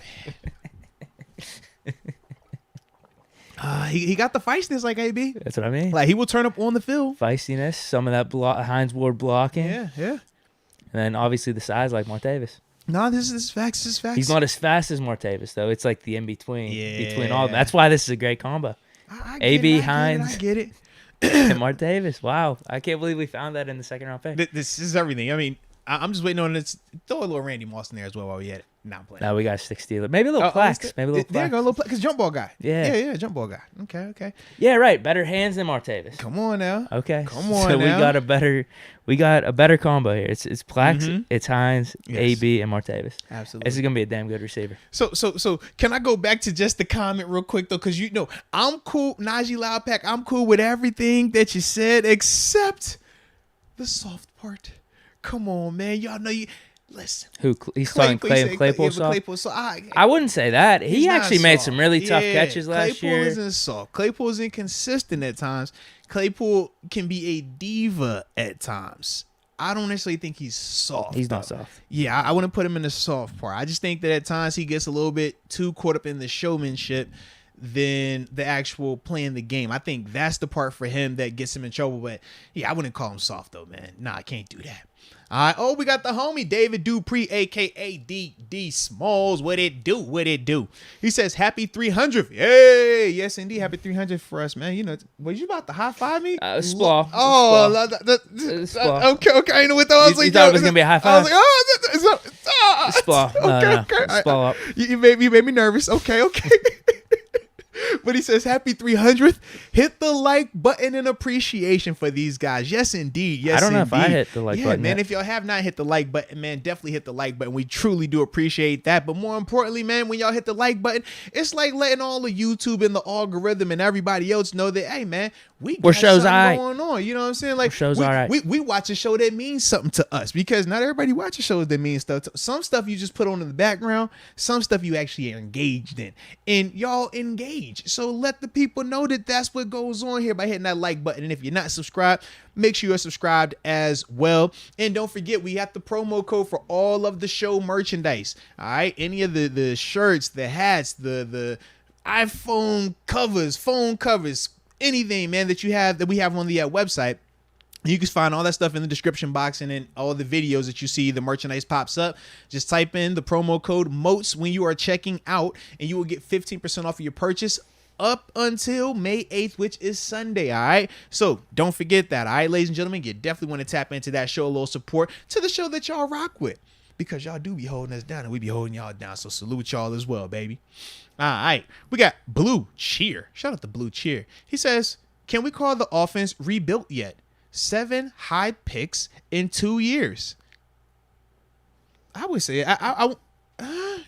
[SPEAKER 1] man. He got the feistiness like AB.
[SPEAKER 2] That's what I mean.
[SPEAKER 1] Like he will turn up on the field.
[SPEAKER 2] Feistiness, some of that Hines Ward blocking.
[SPEAKER 1] Yeah.
[SPEAKER 2] And then obviously the size like Martavis.
[SPEAKER 1] No, this is facts. This is facts.
[SPEAKER 2] He's not as fast as Martavis though. It's like the in between. Between all of them. That's why this is a great combo. AB, Hines.
[SPEAKER 1] I get it.
[SPEAKER 2] And Martavis. Wow. I can't believe we found that in the 2nd round pick.
[SPEAKER 1] This is everything. I mean, I'm just waiting on this. Throw a little Randy Moss in there as well while we at it. Not playing.
[SPEAKER 2] Now we got 6 Steelers. Maybe a little Plax. There you
[SPEAKER 1] go, a little Plax. Because jump ball guy.
[SPEAKER 2] Yeah,
[SPEAKER 1] jump ball guy. Okay.
[SPEAKER 2] Yeah, right. Better hands than Martavis.
[SPEAKER 1] Come on now.
[SPEAKER 2] Okay.
[SPEAKER 1] Come on
[SPEAKER 2] so
[SPEAKER 1] now.
[SPEAKER 2] we got a better combo here. It's Plax, it's Hines, AB, and Martavis.
[SPEAKER 1] Absolutely.
[SPEAKER 2] This is gonna be a damn good receiver.
[SPEAKER 1] So can I go back to just the comment real quick though? Because I'm cool, Najee Loudpack. I'm cool with everything that you said except the soft part. Come on, man. Y'all know you. Listen.
[SPEAKER 2] He's talking Claypool soft? I wouldn't say that. He actually made some really tough catches last year.
[SPEAKER 1] Claypool isn't soft. Claypool is inconsistent at times. Claypool can be a diva at times. I don't necessarily think he's soft.
[SPEAKER 2] He's not soft.
[SPEAKER 1] Yeah, I wouldn't put him in the soft part. I just think that at times he gets a little bit too caught up in the showmanship than the actual playing the game. I think that's the part for him that gets him in trouble. But yeah, I wouldn't call him soft though, man. Nah, I can't do that. All right. Oh, we got the homie David Dupree, aka D Smalls. What it do? He says happy 300. Yay! Yes, indeed, happy 300 for us, man. You know, was you about to high five me?
[SPEAKER 2] Splaw.
[SPEAKER 1] Oh,
[SPEAKER 2] Splaw.
[SPEAKER 1] Okay. I know what that was.
[SPEAKER 2] You thought it was gonna be a high five?
[SPEAKER 1] I was like,
[SPEAKER 2] Splaw.
[SPEAKER 1] Okay.
[SPEAKER 2] Splaw up.
[SPEAKER 1] You made me nervous. Okay. But he says, happy 300th. Hit the like button in appreciation for these guys. Yes, indeed. Yes,
[SPEAKER 2] I don't know
[SPEAKER 1] indeed.
[SPEAKER 2] if I hit the like button.
[SPEAKER 1] Man,
[SPEAKER 2] yet.
[SPEAKER 1] if y'all have not hit the like button, man, definitely hit the like button. We truly do appreciate that. But more importantly, man, when y'all hit the like button, it's like letting all of YouTube and the algorithm and everybody else know that, hey, man, we got something going on. You know what I'm saying? Like, we watch a show that means something to us, because not everybody watches shows that mean stuff. Some stuff you just put on in the background. Some stuff you actually are engaged in. And y'all engage. So let the people know that that's what goes on here by hitting that like button. And if you're not subscribed, make sure you're subscribed as well. And don't forget, we have the promo code for all of the show merchandise. All right. Any of the shirts, the hats, the iPhone covers, phone covers, anything, man, that we have on the website. You can find all that stuff in the description box, and in all the videos that you see, the merchandise pops up. Just type in the promo code Moats when you are checking out, and you will get 15% off of your purchase up until May 8th, which is Sunday. All right. So don't forget that. All right, ladies and gentlemen, you definitely want to tap into that, show a little support to the show that y'all rock with, because y'all do be holding us down and we be holding y'all down. So salute y'all as well, baby. All right. We got Blue Cheer. Shout out to Blue Cheer. He says, can we call the offense rebuilt yet? 7 high picks in 2 years. I would say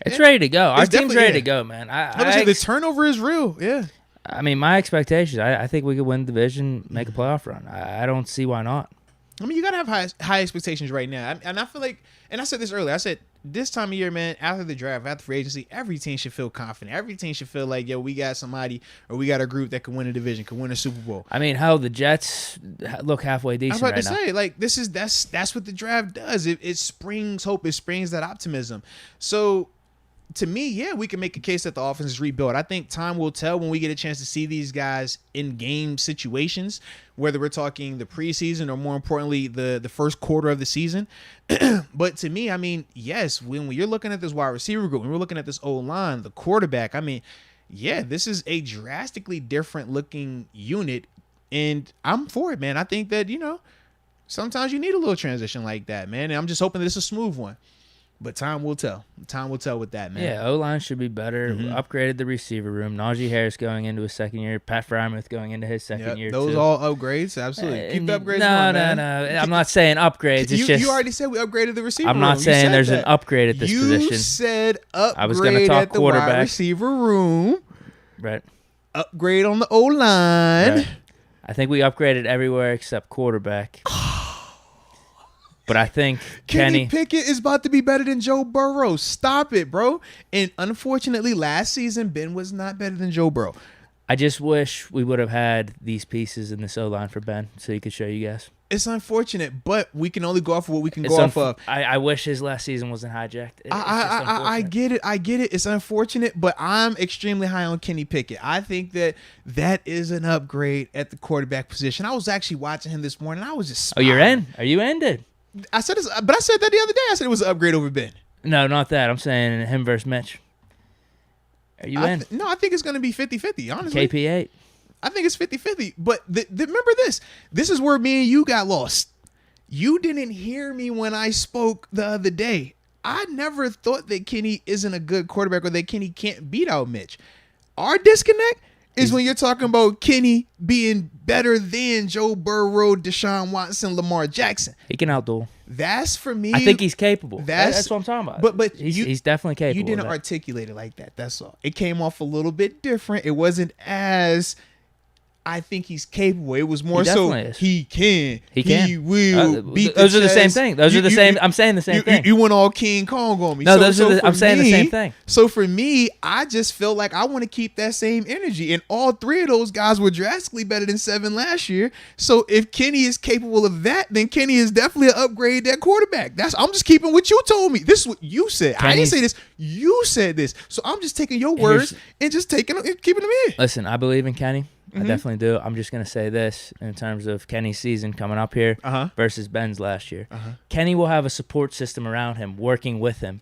[SPEAKER 2] it's ready to go. Our team's ready to go, man.
[SPEAKER 1] The turnover is real. Yeah.
[SPEAKER 2] I mean, my expectations, I think we could win the division, make a playoff run. I don't see why not.
[SPEAKER 1] I mean, you got to have high expectations right now. And I feel like, and I said this earlier, I said this time of year, man, after the draft, after free agency, every team should feel confident. Every team should feel like, yo, we got somebody, or we got a group that can win a division, can win a Super Bowl.
[SPEAKER 2] I mean, hell, the Jets look halfway decent right now. I was about to say,
[SPEAKER 1] like, that's what the draft does. It springs hope. It springs that optimism. So, to me, yeah, we can make a case that the offense is rebuilt. I think time will tell when we get a chance to see these guys in game situations, whether we're talking the preseason or, more importantly, the first quarter of the season. But to me, I mean, yes, when you're looking at this wide receiver group, when we're looking at this O-line, the quarterback, I mean, yeah, this is a drastically different looking unit, and I'm for it, man. I think that, sometimes you need a little transition like that, man, and I'm just hoping that it's a smooth one. But time will tell. Time will tell with that, man.
[SPEAKER 2] Yeah, O-line should be better. Mm-hmm. Upgraded the receiver room. Najee Harris going into his second year. Pat Freiermuth going into his second year,
[SPEAKER 1] those
[SPEAKER 2] too.
[SPEAKER 1] all upgrades, absolutely. Keep the upgrades
[SPEAKER 2] going,
[SPEAKER 1] man.
[SPEAKER 2] No. I'm not saying upgrades. It's
[SPEAKER 1] you already said we upgraded the receiver room.
[SPEAKER 2] I'm not saying there's an upgrade at this position.
[SPEAKER 1] You said upgrade
[SPEAKER 2] I was gonna talk
[SPEAKER 1] at the
[SPEAKER 2] quarterback.
[SPEAKER 1] wide receiver room.
[SPEAKER 2] Right.
[SPEAKER 1] Upgrade on the O-line.
[SPEAKER 2] Right. I think we upgraded everywhere except quarterback. But I think
[SPEAKER 1] Kenny Pickett is about to be better than Joe Burrow. Stop it, bro. And unfortunately, last season, Ben was not better than Joe Burrow.
[SPEAKER 2] I just wish we would have had these pieces in this O-line for Ben so he could show you guys.
[SPEAKER 1] It's unfortunate, but we can only go off of what we can go off of.
[SPEAKER 2] I wish his last season wasn't hijacked.
[SPEAKER 1] I get it. It's unfortunate, but I'm extremely high on Kenny Pickett. I think that is an upgrade at the quarterback position. I was actually watching him this morning. I was just smiling.
[SPEAKER 2] Oh, you're in? Are you in, dude?
[SPEAKER 1] I said this, but I said that the other day. I said it was an upgrade over Ben.
[SPEAKER 2] No, not that. I'm saying him versus Mitch. Are you in?
[SPEAKER 1] No, I think it's going to be 50-50, honestly.
[SPEAKER 2] KP8.
[SPEAKER 1] I think it's 50-50. But remember this. This is where me and you got lost. You didn't hear me when I spoke the other day. I never thought that Kenny isn't a good quarterback or that Kenny can't beat out Mitch. Our disconnect is when you're talking about Kenny being better than Joe Burrow, Deshaun Watson, Lamar Jackson.
[SPEAKER 2] He can outduel.
[SPEAKER 1] That's for me.
[SPEAKER 2] I think he's capable. That's what I'm talking about. But he's definitely capable.
[SPEAKER 1] You didn't articulate it like that. That's all. It came off a little bit different. It wasn't as I think he's capable. It was more so he can. He will beat
[SPEAKER 2] those
[SPEAKER 1] the
[SPEAKER 2] are the same thing. Those are the same. I'm saying the same thing.
[SPEAKER 1] You went all King Kong on me.
[SPEAKER 2] No, I'm saying the same thing.
[SPEAKER 1] So for me, I just feel like I want to keep that same energy. And all three of those guys were drastically better than 7 last year. So if Kenny is capable of that, then Kenny is definitely an upgrade at quarterback. I'm just keeping what you told me. This is what you said. I didn't say this. You said this. So I'm just taking your words and just keeping them in.
[SPEAKER 2] Listen, I believe in Kenny. I definitely do. I'm just going to say this in terms of Kenny's season coming up here versus Ben's last year. Kenny will have a support system around him, working with him.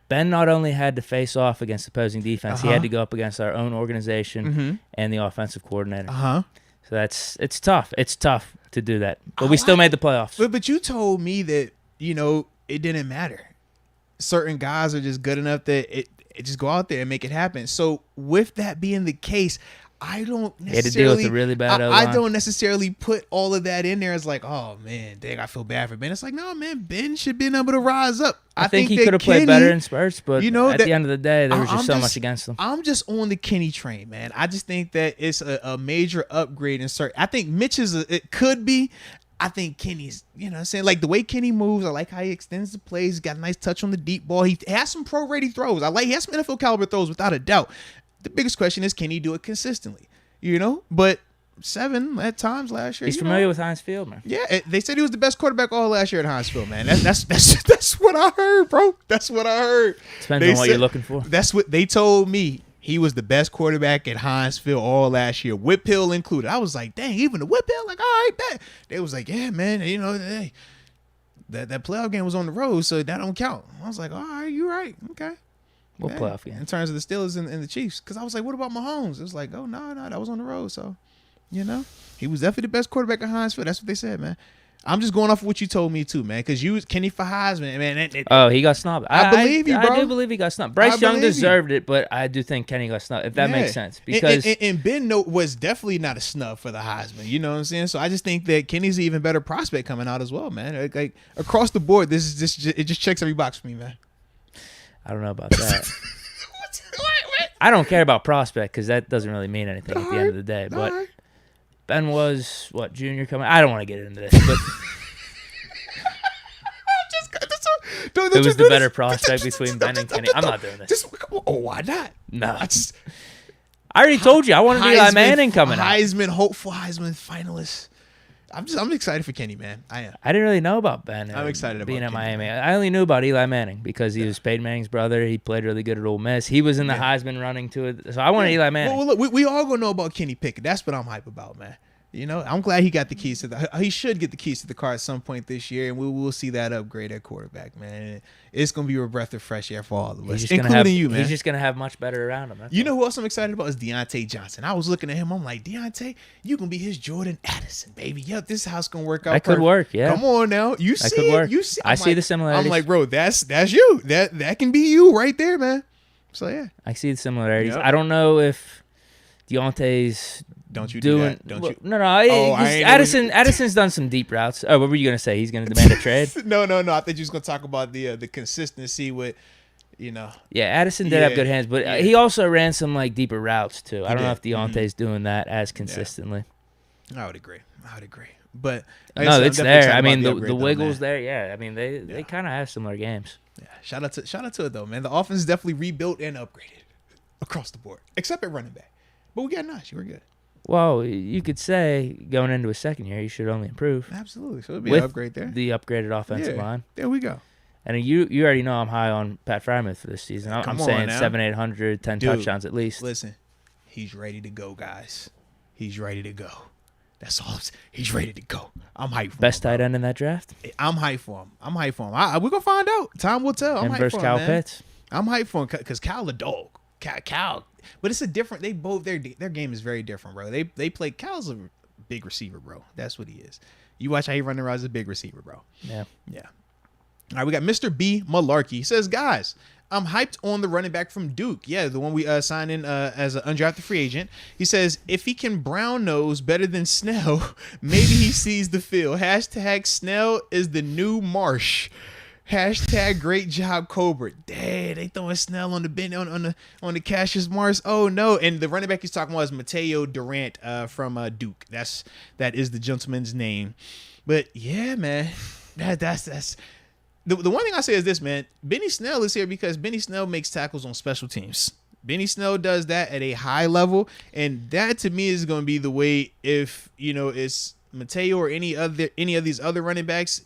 [SPEAKER 2] Ben not only had to face off against opposing defense, he had to go up against our own organization and the offensive coordinator. So it's tough. It's tough to do that. But we still made the playoffs.
[SPEAKER 1] But you told me that, it didn't matter. Certain guys are just good enough that it just go out there and make it happen. So with that being the case, I don't necessarily.
[SPEAKER 2] He had to deal with a really bad O-line.
[SPEAKER 1] I don't necessarily put all of that in there as like, oh man, dang, I feel bad for Ben. It's like, no, man, Ben should be able to rise up.
[SPEAKER 2] I think he could have played better in spurts, but at the end of the day, there was just so much against him.
[SPEAKER 1] I'm just on the Kenny train, man. I just think that it's a major upgrade in certain. I think Mitch's it could be. I think Kenny's, you know what I'm saying? Like the way Kenny moves, I like how he extends the plays. He's got a nice touch on the deep ball. He has some pro-ready throws. He has some NFL caliber throws without a doubt. The biggest question is, can he do it consistently? You know, but 7 at times last year.
[SPEAKER 2] He's familiar with Heinz Field, man.
[SPEAKER 1] Yeah, they said he was the best quarterback all last year at Heinz Field, man. That's what I heard, bro. That's what I heard.
[SPEAKER 2] Depends on what you're looking for.
[SPEAKER 1] That's what they told me. He was the best quarterback at Heinz Field all last year, Whip Hill included. I was like, dang, even the Whip Hill, like, all right, bet. They was like, yeah, man, you know, hey, that playoff game was on the road, so that don't count. I was like, all right, you're right, okay.
[SPEAKER 2] What playoff game?
[SPEAKER 1] In terms of the Steelers and the Chiefs. Because I was like, what about Mahomes? It was like, oh, no, that was on the road. So, you know, he was definitely the best quarterback at Heinz Field. That's what they said, man. I'm just going off of what you told me, too, man. Because you was Kenny for Heisman, man.
[SPEAKER 2] He got snubbed.
[SPEAKER 1] I believe you, bro.
[SPEAKER 2] I do believe he got snubbed. Bryce Young deserved it, but I do think Kenny got snubbed, if that makes sense. Because
[SPEAKER 1] and Ben was definitely not a snub for the Heisman. You know what I'm saying? So I just think that Kenny's an even better prospect coming out as well, man. Like across the board, it just checks every box for me, man.
[SPEAKER 2] I don't know about that. I don't care about prospect because that doesn't really mean anything at the end of the day. But Ben was, junior coming? I don't want to get into this, but it was the better prospect between Ben and Kenny. I'm not doing this.
[SPEAKER 1] Why not?
[SPEAKER 2] No. I already told you. I wanted Eli Manning coming out.
[SPEAKER 1] Hopeful Heisman finalist. I'm excited for Kenny, man. I am.
[SPEAKER 2] I didn't really know about Ben.
[SPEAKER 1] I'm excited about
[SPEAKER 2] being at
[SPEAKER 1] Kenny,
[SPEAKER 2] Miami. I only knew about Eli Manning because he was Peyton Manning's brother. He played really good at Ole Miss. He was in the Heisman running to it. So I wanted Eli Manning.
[SPEAKER 1] Well, look, we all gonna know about Kenny Pickett. That's what I'm hype about, man. You know, I'm glad he got the keys to he should get the keys to the car at some point this year, and we will see that upgrade at quarterback, man. It's gonna be a breath of fresh air for all of us, including you, man.
[SPEAKER 2] He's just gonna have much better around him.
[SPEAKER 1] You know who else I'm excited about is Deontay Johnson. I was looking at him, I'm like, Deontay, you can be his Jordan Addison, baby. Yep, this house gonna work out.
[SPEAKER 2] That could work, yeah.
[SPEAKER 1] Come on now, you see it. Work. You see.
[SPEAKER 2] I see the similarities.
[SPEAKER 1] I'm like, bro, that's you. That can be you right there, man. So yeah,
[SPEAKER 2] I see the similarities. Yep. I don't know if Deontay's.
[SPEAKER 1] Don't you do that? Don't you?
[SPEAKER 2] No. Addison's done some deep routes. Oh, what were you gonna say? He's gonna demand a trade?
[SPEAKER 1] No. I thought you was gonna talk about the consistency with, you know.
[SPEAKER 2] Yeah, Addison did have good hands, but he also ran some like deeper routes too. I don't know if Deontay's doing that as consistently.
[SPEAKER 1] I would agree. But
[SPEAKER 2] no, it's there. I mean, the wiggles there. Yeah, I mean they kind of have similar games.
[SPEAKER 1] Yeah, shout out to it though, man. The offense is definitely rebuilt and upgraded across the board, except at running back. But we got Najee. We're good.
[SPEAKER 2] Well, you could say going into a second year, you should only improve.
[SPEAKER 1] Absolutely. So it'd be an upgrade there.
[SPEAKER 2] The upgraded offensive line.
[SPEAKER 1] There we go.
[SPEAKER 2] And you already know I'm high on Pat Freiermuth for this season. I'm saying 700-800, 10 touchdowns at least.
[SPEAKER 1] Listen, he's ready to go, guys. He's ready to go. That's all. He's ready to go. I'm hyped for him.
[SPEAKER 2] Best tight end in that draft?
[SPEAKER 1] I'm hyped for him. We're going to find out. Time will tell. I'm hyped for him,
[SPEAKER 2] Kyle Pitts.
[SPEAKER 1] I'm hyped for him because Kyle the dog. Kyle. But it's a different. They both their game is very different, bro. They play. Kyle's a big receiver, bro. That's what he is. You watch how he run around as a big receiver, bro.
[SPEAKER 2] Yeah.
[SPEAKER 1] All right, we got Mr. B Malarkey. He says, guys, I'm hyped on the running back from Duke. Yeah, the one we signed in as an undrafted free agent. He says, if he can brown nose better than Snell, maybe he sees the field. # Snell is the new Marsh. # great job, Colbert. Dang, they throwing Snell on the bench on the Cassius Morris. Oh no! And the running back he's talking about is Mathieu Durant from Duke. That is the gentleman's name. But yeah, man, that's the one thing I say is this, man. Benny Snell is here because Benny Snell makes tackles on special teams. Benny Snell does that at a high level, and that to me is going to be the way if it's Mathieu or any of these other running backs.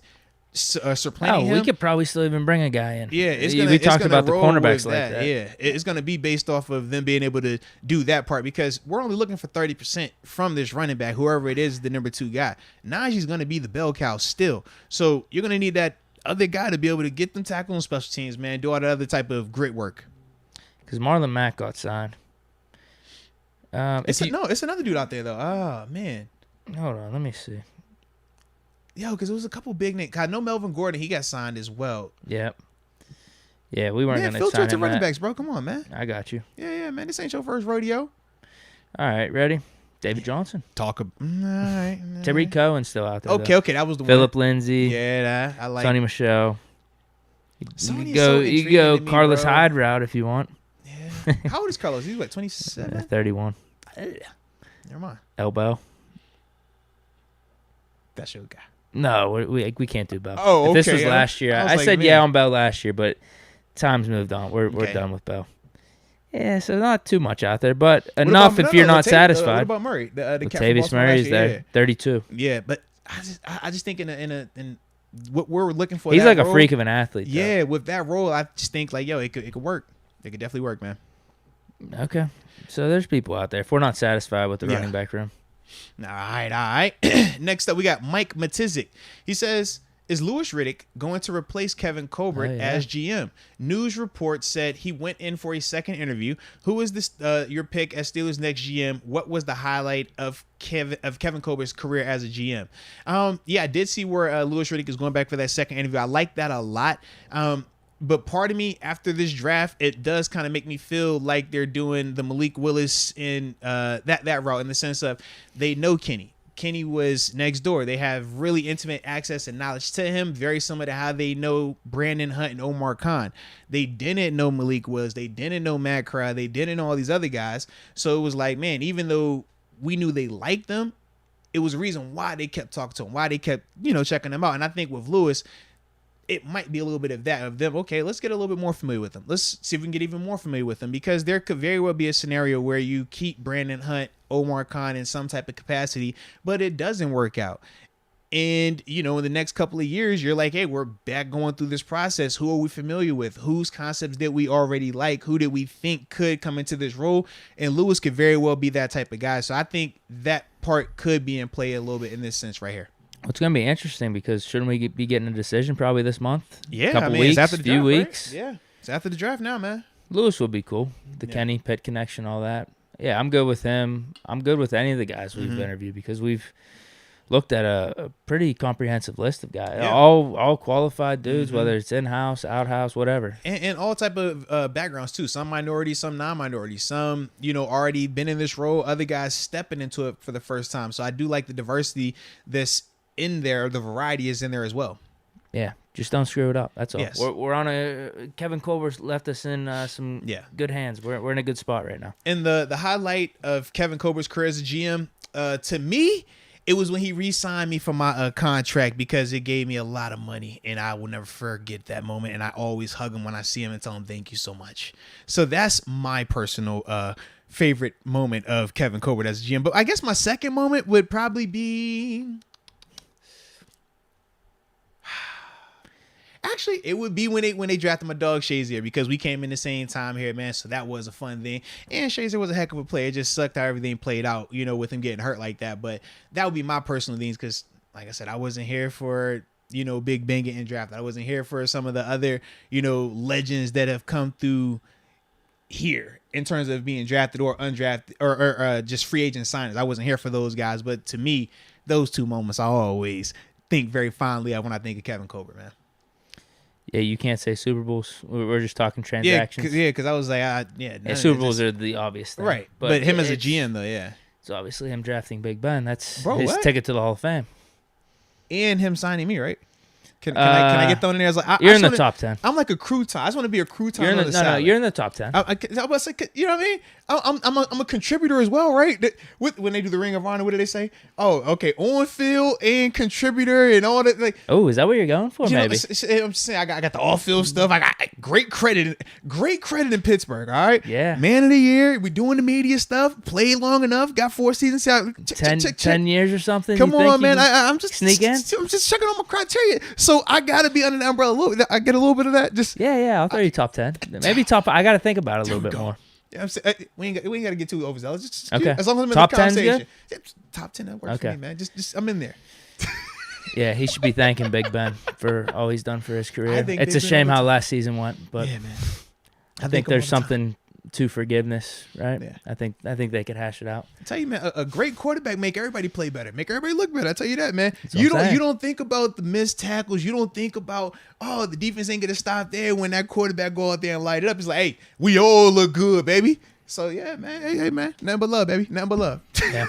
[SPEAKER 1] Supplanting him.
[SPEAKER 2] We could probably still even bring a guy in.
[SPEAKER 1] Yeah,
[SPEAKER 2] we talked about the cornerbacks like that.
[SPEAKER 1] Yeah, it's going to be based off of them being able to do that part because we're only looking for 30% from this running back, whoever it is, the number 2 guy. Najee's going to be the bell cow still. So you're going to need that other guy to be able to get them tackles on special teams, man, do all that other type of grit work.
[SPEAKER 2] Because Marlon Mack got signed.
[SPEAKER 1] It's another dude out there, though. Oh, man.
[SPEAKER 2] Hold on, let me see.
[SPEAKER 1] Yo, because it was a couple big names. I know Melvin Gordon, he got signed as well.
[SPEAKER 2] Yep. Yeah, we weren't going to sign him.
[SPEAKER 1] Filter to running backs, bro. Come on, man.
[SPEAKER 2] I got you.
[SPEAKER 1] Yeah, man. This ain't your first rodeo.
[SPEAKER 2] All right, ready? David Johnson.
[SPEAKER 1] All right.
[SPEAKER 2] Tariq Cohen's still out there.
[SPEAKER 1] Okay, that was the
[SPEAKER 2] Philip
[SPEAKER 1] one.
[SPEAKER 2] Lindsay.
[SPEAKER 1] Yeah, I like
[SPEAKER 2] Sonny Michel.
[SPEAKER 1] Sonny
[SPEAKER 2] You go
[SPEAKER 1] to me,
[SPEAKER 2] Carlos
[SPEAKER 1] bro.
[SPEAKER 2] Hyde route if you want.
[SPEAKER 1] Yeah. How old is Carlos? He's what, 27?
[SPEAKER 2] 31.
[SPEAKER 1] Never mind.
[SPEAKER 2] Elbow.
[SPEAKER 1] That's your guy.
[SPEAKER 2] No, we can't do Bell.
[SPEAKER 1] Oh,
[SPEAKER 2] if this was
[SPEAKER 1] okay.
[SPEAKER 2] last year. I
[SPEAKER 1] like,
[SPEAKER 2] said
[SPEAKER 1] man.
[SPEAKER 2] yeah on Bell last year, but time's moved on. We're
[SPEAKER 1] Okay.
[SPEAKER 2] done with Bell. Yeah, so not too much out there, but enough if you're not
[SPEAKER 1] What
[SPEAKER 2] satisfied.
[SPEAKER 1] about Murray? The cat from
[SPEAKER 2] Latavius
[SPEAKER 1] Baltimore
[SPEAKER 2] Murray's
[SPEAKER 1] last year,
[SPEAKER 2] there, 32.
[SPEAKER 1] Yeah, but I just think in what we're looking for.
[SPEAKER 2] He's
[SPEAKER 1] that
[SPEAKER 2] like
[SPEAKER 1] role,
[SPEAKER 2] a freak of an athlete. Though.
[SPEAKER 1] Yeah, with that role, I just think like it could work. It could definitely work, man.
[SPEAKER 2] Okay, so there's people out there. If we're not satisfied with the running back room.
[SPEAKER 1] All right. Next up, we got Mike Matizik. He says, is Louis Riddick going to replace Kevin Colbert as GM? News reports said he went in for a second interview. Who is this? Your pick as Steelers' next GM? What was the highlight of Kevin Colbert's career as a GM? Yeah, I did see where Louis Riddick is going back for that second interview. I like that a lot. But part of me, after this draft, it does kind of make me feel like they're doing the Malik Willis in that route, in the sense of they know Kenny. Kenny was next door. They have really intimate access and knowledge to him, very similar to how they know Brandon Hunt and Omar Khan. They didn't know Malik Willis. They didn't know Matt Corral. They didn't know all these other guys. So it was like, man, even though we knew they liked them, it was a reason why they kept talking to him, why they kept, checking them out. And I think with Lewis, it might be a little bit of that, of them, okay, let's get a little bit more familiar with them. Let's see if we can get even more familiar with them, because there could very well be a scenario where you keep Brandon Hunt, Omar Khan in some type of capacity, but it doesn't work out. And, in the next couple of years, you're like, hey, we're back going through this process. Who are we familiar with? Whose concepts did we already like? Who did we think could come into this role? And Lewis could very well be that type of guy. So I think that part could be in play a little bit in this sense right here.
[SPEAKER 2] It's going to be interesting because shouldn't we be getting a decision probably this month?
[SPEAKER 1] Yeah,
[SPEAKER 2] couple weeks,
[SPEAKER 1] it's after the
[SPEAKER 2] few
[SPEAKER 1] draft,
[SPEAKER 2] weeks.
[SPEAKER 1] Right? Yeah, it's after the draft now, man.
[SPEAKER 2] Lewis will be cool. The Kenny Pitt connection, all that. Yeah, I'm good with him. I'm good with any of the guys we've interviewed because we've looked at a pretty comprehensive list of guys. Yeah. All qualified dudes, whether it's in-house, out-house, whatever.
[SPEAKER 1] And all type of backgrounds, too. Some minorities, some non-minorities. Some, already been in this role. Other guys stepping into it for the first time. So I do like the diversity that's in there. The variety is in there as well.
[SPEAKER 2] Yeah, just don't screw it up. That's all.
[SPEAKER 1] Yes.
[SPEAKER 2] We're on Kevin Colbert left us in some good hands. We're in a good spot right now.
[SPEAKER 1] And the highlight of Kevin Colbert's career as a GM, to me, it was when he re-signed me for my contract, because it gave me a lot of money, and I will never forget that moment. And I always hug him when I see him and tell him thank you so much. So that's my personal favorite moment of Kevin Colbert as a GM. But I guess my second moment would probably be... Actually, it would be when they drafted my dog Shazier, because we came in the same time here, man. So that was a fun thing. And Shazier was a heck of a player. It just sucked how everything played out, with him getting hurt like that. But that would be my personal things, because, like I said, I wasn't here for, Big Ben getting drafted. I wasn't here for some of the other, legends that have come through here in terms of being drafted or undrafted or just free agent signings. I wasn't here for those guys. But to me, those two moments I always think very fondly of when I think of Kevin Colbert, man.
[SPEAKER 2] Yeah, you can't say Super Bowls. We're just talking transactions.
[SPEAKER 1] Yeah, because I was like,
[SPEAKER 2] Super Bowls are the obvious thing.
[SPEAKER 1] Right. But him as a GM, though, yeah.
[SPEAKER 2] It's obviously him drafting Big Ben. That's his
[SPEAKER 1] what?
[SPEAKER 2] ticket to the Hall of Fame.
[SPEAKER 1] And him signing me, right? Can I get thrown in there? I was like,
[SPEAKER 2] you're in the top 10.
[SPEAKER 1] I'm like a crouton. I just want to be a crouton on the
[SPEAKER 2] salad. No, you're in the top 10.
[SPEAKER 1] I was like, you know what I mean? I'm a contributor as well, right? When they do the Ring of Honor, what do they say? Oh, okay, on field and contributor and all that. Like,
[SPEAKER 2] oh, is that what you're going for? Maybe
[SPEAKER 1] I'm saying I got the off field stuff. I got great credit in Pittsburgh. All right,
[SPEAKER 2] yeah,
[SPEAKER 1] man of the year. We doing the media stuff. Played long enough. Got 4 seasons.
[SPEAKER 2] 10 years or something.
[SPEAKER 1] Come on, man. I'm just
[SPEAKER 2] sneak in.
[SPEAKER 1] I'm just checking on my criteria. So I gotta be under the umbrella a little bit. I get a little bit of that. Just
[SPEAKER 2] I'll throw you top 10. Maybe top. I gotta think about it a little bit more.
[SPEAKER 1] Yeah, I'm saying, we ain't got to get too overzealous. Just
[SPEAKER 2] okay.
[SPEAKER 1] As long as I'm in
[SPEAKER 2] top
[SPEAKER 1] the conversation.
[SPEAKER 2] 10's good?
[SPEAKER 1] Top 10, that works for me, man. Just I'm in there.
[SPEAKER 2] Yeah, he should be thanking Big Ben for all he's done for his career. It's a
[SPEAKER 1] Big
[SPEAKER 2] shame how last season went, but
[SPEAKER 1] yeah, man.
[SPEAKER 2] I think there's something to forgiveness, right?
[SPEAKER 1] Yeah.
[SPEAKER 2] I think they could hash it out.
[SPEAKER 1] I tell you, man, a great quarterback make everybody play better, make everybody look better. I tell you that, man. You don't think about the missed tackles. You don't think about the defense ain't gonna stop there when that quarterback go out there and light it up. It's like, hey, we all look good, baby. So yeah, man. Hey, man. Nothing but love, baby. Nothing but love.
[SPEAKER 2] Yeah.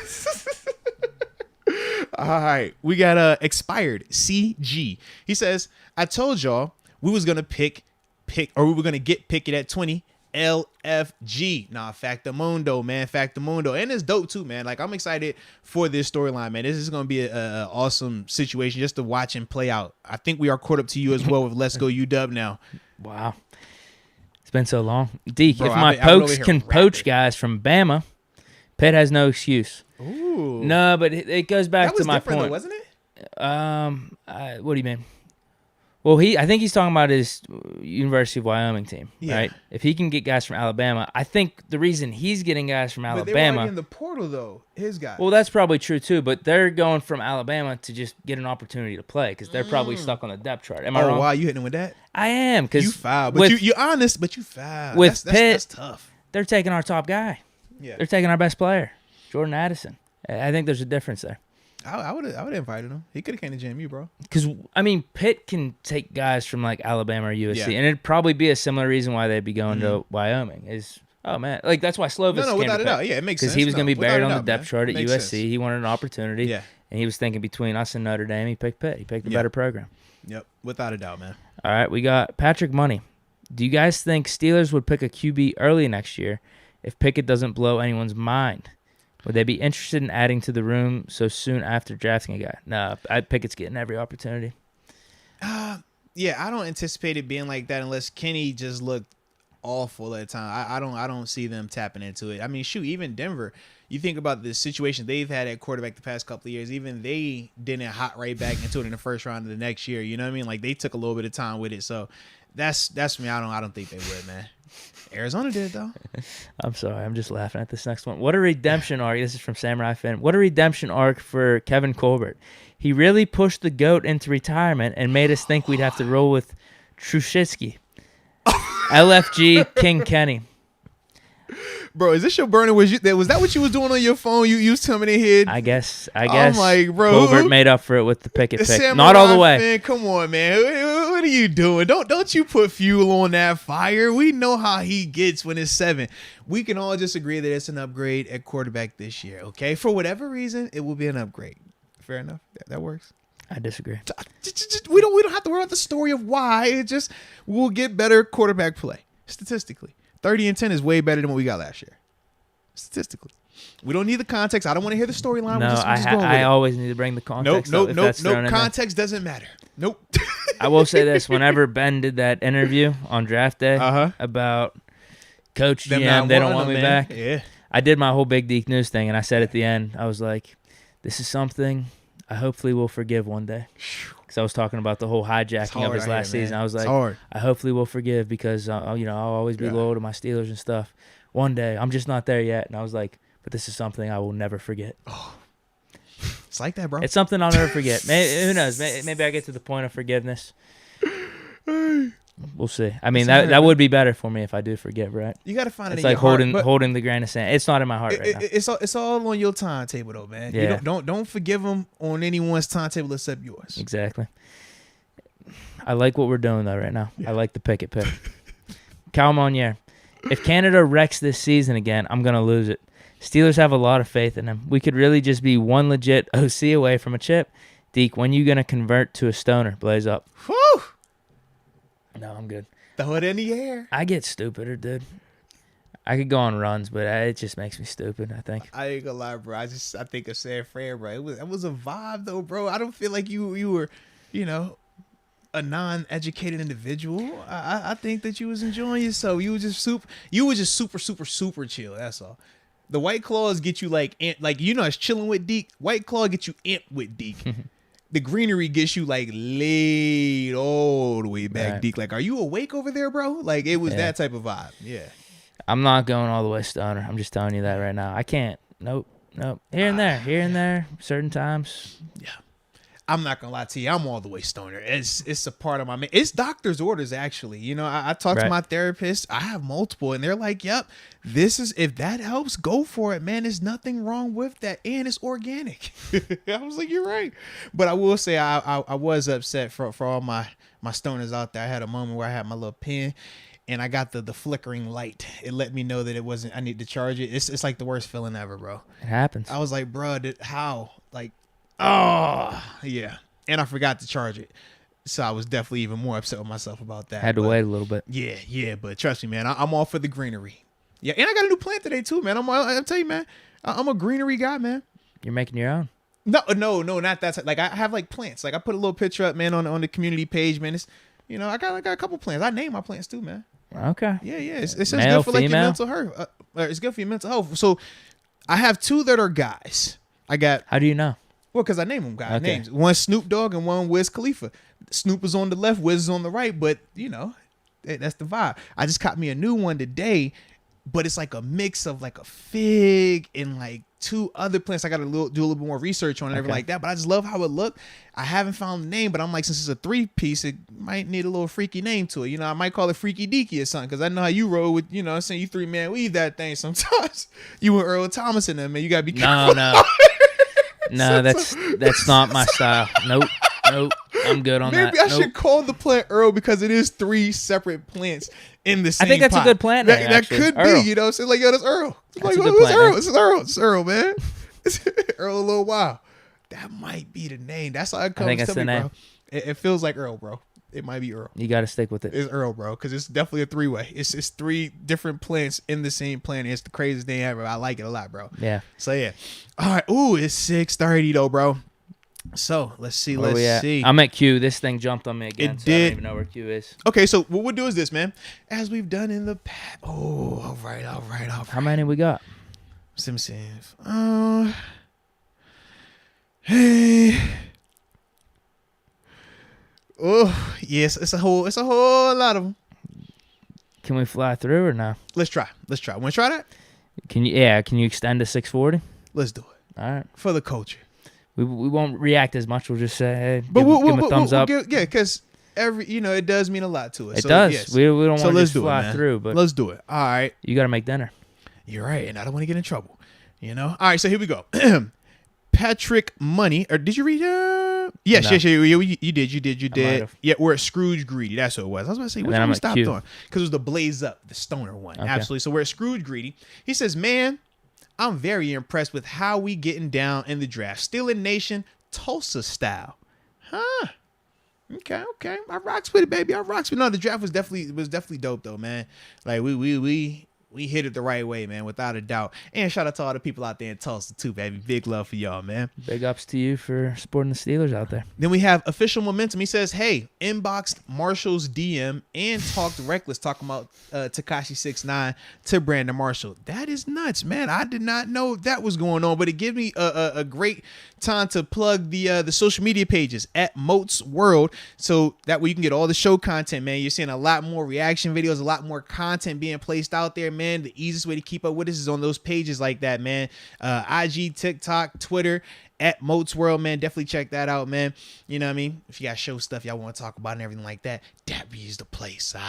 [SPEAKER 1] All right, we got expired CG. He says, I told y'all we was gonna we were gonna get Pickett at 20. LFG. Nah, Factamundo, man. Factamundo. And it's dope too, man. Like, I'm excited for this storyline, man. This is going to be an awesome situation just to watch and play out. I think we are caught up to you as well with Let's Go UW now.
[SPEAKER 2] Wow. It's been so long. Deke,
[SPEAKER 1] Bro,
[SPEAKER 2] if my pokes can poach guys from Bama, Pitt has no excuse.
[SPEAKER 1] Ooh.
[SPEAKER 2] No, but it goes back to my point.
[SPEAKER 1] Though, wasn't it?
[SPEAKER 2] What do you mean? Well, I think he's talking about his University of Wyoming team, right? If he can get guys from Alabama, I think the reason he's getting guys from Alabama.
[SPEAKER 1] But they were already in the portal, though. His guys.
[SPEAKER 2] Well, that's probably true too. But they're going from Alabama to just get an opportunity to play because they're probably stuck on the depth chart. Am I wrong?
[SPEAKER 1] Oh, wow, you hitting him with that?
[SPEAKER 2] I am because
[SPEAKER 1] you foul, but you're honest, but you foul.
[SPEAKER 2] With Pitt,
[SPEAKER 1] that's tough.
[SPEAKER 2] They're taking our top guy.
[SPEAKER 1] Yeah,
[SPEAKER 2] they're taking our best player, Jordan Addison. I think there's a difference there.
[SPEAKER 1] I would have invited him. He could have came to JMU, bro.
[SPEAKER 2] Because, I mean, Pitt can take guys from, like, Alabama or USC, and it'd probably be a similar reason why they'd be going to Wyoming is, oh, man. Like, that's why Slovis came
[SPEAKER 1] without
[SPEAKER 2] to
[SPEAKER 1] a doubt. Yeah, it makes sense.
[SPEAKER 2] Because he was going to be buried on the depth chart at USC.
[SPEAKER 1] Sense.
[SPEAKER 2] He wanted an opportunity.
[SPEAKER 1] Yeah.
[SPEAKER 2] And he was thinking between us and Notre Dame, he picked Pitt. He picked a better program.
[SPEAKER 1] Yep, without a doubt, man.
[SPEAKER 2] All right, we got Patrick Money. Do you guys think Steelers would pick a QB early next year if Pickett doesn't blow anyone's mind? Would they be interested in adding to the room so soon after drafting a guy? No, Pickett's getting every opportunity.
[SPEAKER 1] Yeah, I don't anticipate it being like that unless Kenny just looked awful at the time. I don't see them tapping into it. I mean, shoot, even Denver, you think about the situation they've had at quarterback the past couple of years, even they didn't hop right back into it in the first round of the next year. You know what I mean? Like, they took a little bit of time with it. So that's me. I don't think they would, man. Arizona did, though.
[SPEAKER 2] I'm sorry. I'm just laughing at this next one. What a redemption arc. This is from Samurai Finn. What a redemption arc for Kevin Colbert. He really pushed the GOAT into retirement and made us think we'd have to roll with Trushitsky. LFG King Kenny.
[SPEAKER 1] Bro, is this your burner? Was that what you was doing on your phone? You used him in the head?
[SPEAKER 2] I guess.
[SPEAKER 1] I'm like, bro,
[SPEAKER 2] Colbert made up for it with the Pickett pick.
[SPEAKER 1] Samurai
[SPEAKER 2] Not all the way.
[SPEAKER 1] Fan, come on, man. What are you doing? Don't you put fuel on that fire. We know how he gets when it's 7. We can all just agree that it's an upgrade at quarterback this year, okay? For whatever reason, it will be an upgrade. Fair enough. That works.
[SPEAKER 2] I disagree.
[SPEAKER 1] We don't have to worry about the story of why. It just we'll get better quarterback play statistically. 30-10 is way better than what we got last year. Statistically. We don't need the context. I don't want to hear the storyline.
[SPEAKER 2] No, I always need to bring the context.
[SPEAKER 1] Nope. Context doesn't matter. Nope.
[SPEAKER 2] I will say this. Whenever Ben did that interview on draft day about Coach GM, they don't want me back.
[SPEAKER 1] Yeah.
[SPEAKER 2] I did my whole Big Deke News thing, and I said at the end, I was like, this is something I hopefully will forgive one day. Because I was talking about the whole hijacking of his last season. I was like, I hopefully will forgive because I'll always be loyal to my Steelers and stuff. One day, I'm just not there yet. And I was like, but this is something I will never forget.
[SPEAKER 1] Oh. It's like that, bro.
[SPEAKER 2] It's something I'll never forget. Who knows? Maybe I get to the point of forgiveness. We'll see. I mean, that would be better for me if I do forget, right?
[SPEAKER 1] You got to find it
[SPEAKER 2] in
[SPEAKER 1] your heart.
[SPEAKER 2] It's like holding the grain of sand. It's not in my heart right now.
[SPEAKER 1] It's all on your timetable, though, man.
[SPEAKER 2] Yeah.
[SPEAKER 1] You don't forgive them on anyone's timetable except yours.
[SPEAKER 2] Exactly. I like what we're doing, though, right now.
[SPEAKER 1] Yeah.
[SPEAKER 2] I like the Pickett pick. Cal Monier. If Canada wrecks this season again, I'm going to lose it. Steelers have a lot of faith in them. We could really just be one legit OC away from a chip. Deke, when you going to convert to a stoner? Blaze up.
[SPEAKER 1] Whew!
[SPEAKER 2] No, I'm good.
[SPEAKER 1] Throw it in the air.
[SPEAKER 2] I get stupider, dude. I could go on runs, but it just makes me stupid, I think.
[SPEAKER 1] I ain't gonna lie, bro. I think of San Fran, bro. It was a vibe, though, bro. I don't feel like you were, a non-educated individual. I think that you was enjoying yourself. You were just super chill. That's all. The White Claws get you it's chilling with Deke. White Claw get you amped with Deke. The greenery gets you laid all the way back, right. Deke. Like, are you awake over there, bro? Like, it was that type of vibe. Yeah.
[SPEAKER 2] I'm not going all the way stoner. I'm just telling you that right now. I can't. Nope. Here and there, certain times.
[SPEAKER 1] Yeah. I'm not gonna lie to you. I'm all the way stoner. It's a part of my. It's doctor's orders, actually. I talk to my therapist. I have multiple, and they're like, "Yep, this is if that helps, go for it, man. There's nothing wrong with that, and it's organic." I was like, "You're right," but I will say I was upset for all my stoners out there. I had a moment where I had my little pen, and I got the flickering light. It let me know that it wasn't. I need to charge it. It's like the worst feeling ever, bro.
[SPEAKER 2] It happens.
[SPEAKER 1] I was like, bro, how? Like, oh yeah, and I forgot to charge it. So I was definitely even more upset with myself about that.
[SPEAKER 2] Had to wait a little bit.
[SPEAKER 1] Yeah, but trust me, man, I'm all for the greenery. Yeah, and I got a new plant today too, man. I'll tell you, man, I'm a greenery guy, man.
[SPEAKER 2] You're making your own?
[SPEAKER 1] No, not that. Like I have like plants. Like I put a little picture up, man, on the community page, man. It's, I got a couple plants. I name my plants too, man.
[SPEAKER 2] Okay.
[SPEAKER 1] Yeah. It says
[SPEAKER 2] Male,
[SPEAKER 1] good for like
[SPEAKER 2] female?
[SPEAKER 1] your mental health. It's good for your mental health. So I have 2 that are guys. I got.
[SPEAKER 2] How do you know?
[SPEAKER 1] Well, because I name them guys'
[SPEAKER 2] Okay.
[SPEAKER 1] names. One Snoop Dogg and one Wiz Khalifa. Snoop is on the left, Wiz is on the right, but that's the vibe. I just caught me a new one today, but it's like a mix of like a fig and like 2 other plants. I got to do a little bit more research on it and everything like that, but I just love how it looked. I haven't found the name, but I'm like, since it's a 3-piece, it might need a little freaky name to it. I might call it Freaky Deke or something, because I know how you roll with, I'm saying, you 3-man weave that thing sometimes. You and Earl Thomas in there, man. You got to be careful.
[SPEAKER 2] No, that's not my style. Nope. I'm good on that.
[SPEAKER 1] Maybe I should call the plant Earl, because it is 3 separate plants in the same
[SPEAKER 2] I think that's
[SPEAKER 1] pot.
[SPEAKER 2] a good plant name,
[SPEAKER 1] That could
[SPEAKER 2] Earl.
[SPEAKER 1] be, so like, yo, that's Earl.
[SPEAKER 2] That's
[SPEAKER 1] Like,
[SPEAKER 2] a good
[SPEAKER 1] what's
[SPEAKER 2] plant
[SPEAKER 1] Earl?
[SPEAKER 2] name.
[SPEAKER 1] It's Earl, man. It's Earl a little while. That might be the name. That's how it comes
[SPEAKER 2] think that's
[SPEAKER 1] to me,
[SPEAKER 2] the name.
[SPEAKER 1] bro. It feels like Earl, bro. It might be Earl.
[SPEAKER 2] You got to stick with it.
[SPEAKER 1] It's Earl, bro, because it's definitely a 3-way. It's 3 different plants in the same plant. It's the craziest thing ever. I like it a lot, bro.
[SPEAKER 2] Yeah.
[SPEAKER 1] So yeah. All right. Ooh, it's 6:30 though, bro. So let's see. Let's see.
[SPEAKER 2] I'm at Q. This thing jumped on me again.
[SPEAKER 1] It
[SPEAKER 2] so
[SPEAKER 1] did.
[SPEAKER 2] I don't even know where Q is.
[SPEAKER 1] Okay, so what we'll do is this, man. As we've done in the past. Oh, all right.
[SPEAKER 2] How many we got?
[SPEAKER 1] Simpsons. Hey. Oh, yes. It's a whole lot of them.
[SPEAKER 2] Can we fly through or no?
[SPEAKER 1] Let's try. Want to try that?
[SPEAKER 2] Can you extend to 640?
[SPEAKER 1] Let's do it.
[SPEAKER 2] All right.
[SPEAKER 1] For the culture.
[SPEAKER 2] We won't react as much. We'll just say, hey,
[SPEAKER 1] But
[SPEAKER 2] give him a thumbs up.
[SPEAKER 1] Yeah, because it does mean a lot to us.
[SPEAKER 2] It
[SPEAKER 1] so,
[SPEAKER 2] does.
[SPEAKER 1] Yes.
[SPEAKER 2] We don't want to
[SPEAKER 1] let's
[SPEAKER 2] just
[SPEAKER 1] do
[SPEAKER 2] fly
[SPEAKER 1] it, man.
[SPEAKER 2] through, but
[SPEAKER 1] Let's do it. All right.
[SPEAKER 2] You got to make dinner.
[SPEAKER 1] You're right, and I don't want to get in trouble. All right, so here we go. Patrick Money, or did you read? Yes,
[SPEAKER 2] No.
[SPEAKER 1] yes, you did.
[SPEAKER 2] have.
[SPEAKER 1] Yeah, we're at Scrooge Greedy. That's what it was. I was about to say, which
[SPEAKER 2] then
[SPEAKER 1] one
[SPEAKER 2] I'm
[SPEAKER 1] we
[SPEAKER 2] at
[SPEAKER 1] stopped
[SPEAKER 2] Q.
[SPEAKER 1] on? Because it was the Blaze Up, the stoner one.
[SPEAKER 2] Okay.
[SPEAKER 1] Absolutely. So we're at Scrooge Greedy. He says, man, I'm very impressed with how we getting down in the draft. Steeler Nation, Tulsa style. Huh. Okay. I rocks with it, baby. I rocks with it. No, the draft was definitely dope though, man. Like we hit it the right way, man, without a doubt. And shout out to all the people out there in Tulsa too, baby. Big love for y'all, man.
[SPEAKER 2] Big ups to you for supporting the Steelers out there.
[SPEAKER 1] Then we have Official Momentum. He says, hey, inboxed Marshall's DM and talked reckless, talking about Tekashi 6ix9ine to Brandon Marshall. That is nuts, man. I did not know that was going on, but it gives me a great time to plug the social media pages at Moats World, so that way you can get all the show content, man. You're seeing a lot more reaction videos, a lot more content being placed out there, man. The easiest way to keep up with us is on those pages like that, man. IG, TikTok, Twitter, at Moats World, man. Definitely check that out, man. You know what I mean? If you got show stuff y'all want to talk about and everything like that, that is the place. All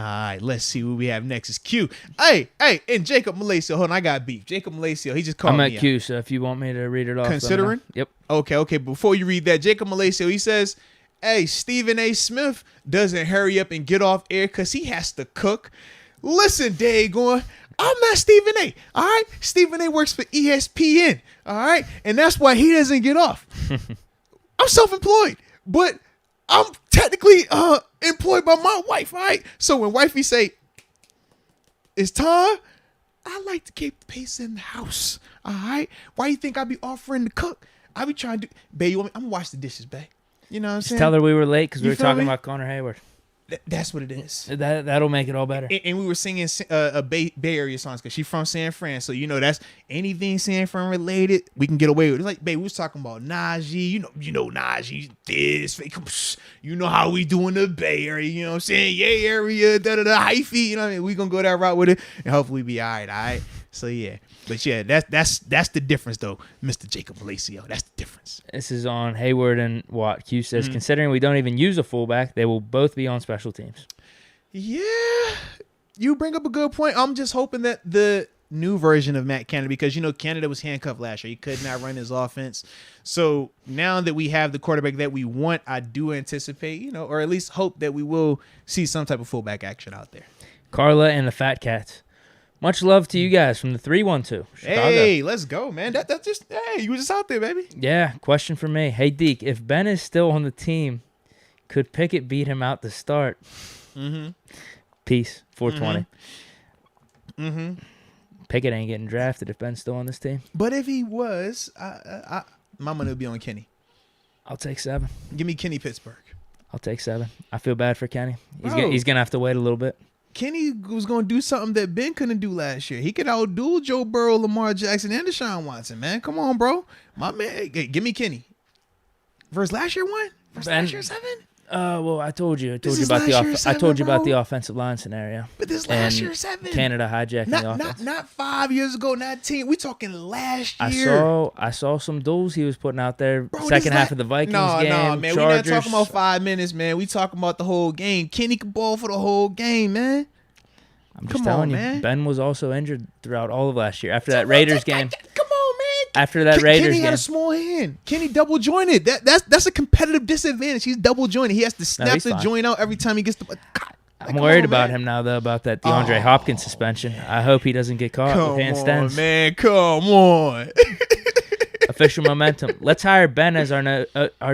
[SPEAKER 1] right, let's see what we have next. Is Q. Hey, and Jacob Malacio. Hold on, I got beef. Jacob Malacio, he just called me.
[SPEAKER 2] I'm at Q, so if you want me to read it off.
[SPEAKER 1] Considering?
[SPEAKER 2] Yep.
[SPEAKER 1] Okay. Before you read that, Jacob Malacio, he says, hey, Stephen A. Smith doesn't hurry up and get off air because he has to cook. Listen, Dagon, I'm not Stephen A. All right? Stephen A. works for ESPN. All right? And that's why he doesn't get off. I'm self-employed, but I'm technically employed by my wife, all right? So when wifey say, it's time, I like to keep the pace in the house, all right? Why you think I be offering to cook? I be trying to do, babe, I'm going to wash the dishes, babe. You know what I'm saying?
[SPEAKER 2] Just tell her we were late because we
[SPEAKER 1] You
[SPEAKER 2] were
[SPEAKER 1] feel
[SPEAKER 2] talking
[SPEAKER 1] me?
[SPEAKER 2] about Connor Hayward.
[SPEAKER 1] That's what it is.
[SPEAKER 2] That'll make it all better.
[SPEAKER 1] And we were singing a Bay Area songs because she's from San Fran. So, that's anything San Fran related, we can get away with it. Like, babe, we was talking about Najee. You know Najee, this. You know how we do in the Bay Area. You know what I'm saying? Yay area, hyphy. You know what I mean? We going to go that route with it and hopefully be all right? So, yeah. But, yeah, that's the difference, though, Mr. Jacob Malacio. That's the difference.
[SPEAKER 2] This is on Hayward and Watt. Q says, considering we don't even use a fullback, they will both be on special teams.
[SPEAKER 1] Yeah, you bring up a good point. I'm just hoping that the new version of Matt Canada because, Canada was handcuffed last year. He could not run his offense. So now that we have the quarterback that we want, I do anticipate, or at least hope that we will see some type of fullback action out there.
[SPEAKER 2] Carla and the Fat Cats. Much love to you guys from the 312. Chicago.
[SPEAKER 1] Hey, let's go, man. You were just out there, baby.
[SPEAKER 2] Yeah, question for me. Hey, Deke, if Ben is still on the team, could Pickett beat him out to start?
[SPEAKER 1] Mm-hmm.
[SPEAKER 2] Peace. 420.
[SPEAKER 1] Mm-hmm.
[SPEAKER 2] Pickett ain't getting drafted if Ben's still on this team.
[SPEAKER 1] But if he was, my money would be on Kenny.
[SPEAKER 2] I'll take 7.
[SPEAKER 1] Give me Kenny Pittsburgh.
[SPEAKER 2] I'll take 7. I feel bad for Kenny. He's gonna have to wait a little bit.
[SPEAKER 1] Kenny was going to do something that Ben couldn't do last year. He could outdo Joe Burrow, Lamar Jackson, and Deshaun Watson, man. Come on, bro. My man, hey, give me Kenny. Versus last year one? Versus last year 7?
[SPEAKER 2] Well, I told you about the offensive line scenario.
[SPEAKER 1] But this last year 7.
[SPEAKER 2] Canada hijacking the offense.
[SPEAKER 1] Not 5 years ago, not 10. We talking last year.
[SPEAKER 2] I saw some duels he was putting out there. Second half of the Vikings game.
[SPEAKER 1] No, man. We're not talking about 5 minutes, man. We talking about the whole game. Kenny could ball for the whole game, man.
[SPEAKER 2] I'm just telling you, man. Ben was also injured throughout all of last year. After that Raiders game.
[SPEAKER 1] Come on, man.
[SPEAKER 2] After that Raiders game.
[SPEAKER 1] Kenny had a small hand. Kenny double jointed. That's a competitive disadvantage. He's double jointed. He has to snap the joint out every time he gets the.
[SPEAKER 2] I'm worried about him now, though, about that DeAndre Hopkins suspension. I hope he doesn't get caught with handstands.
[SPEAKER 1] Come on.
[SPEAKER 2] Official momentum. Let's hire Ben as our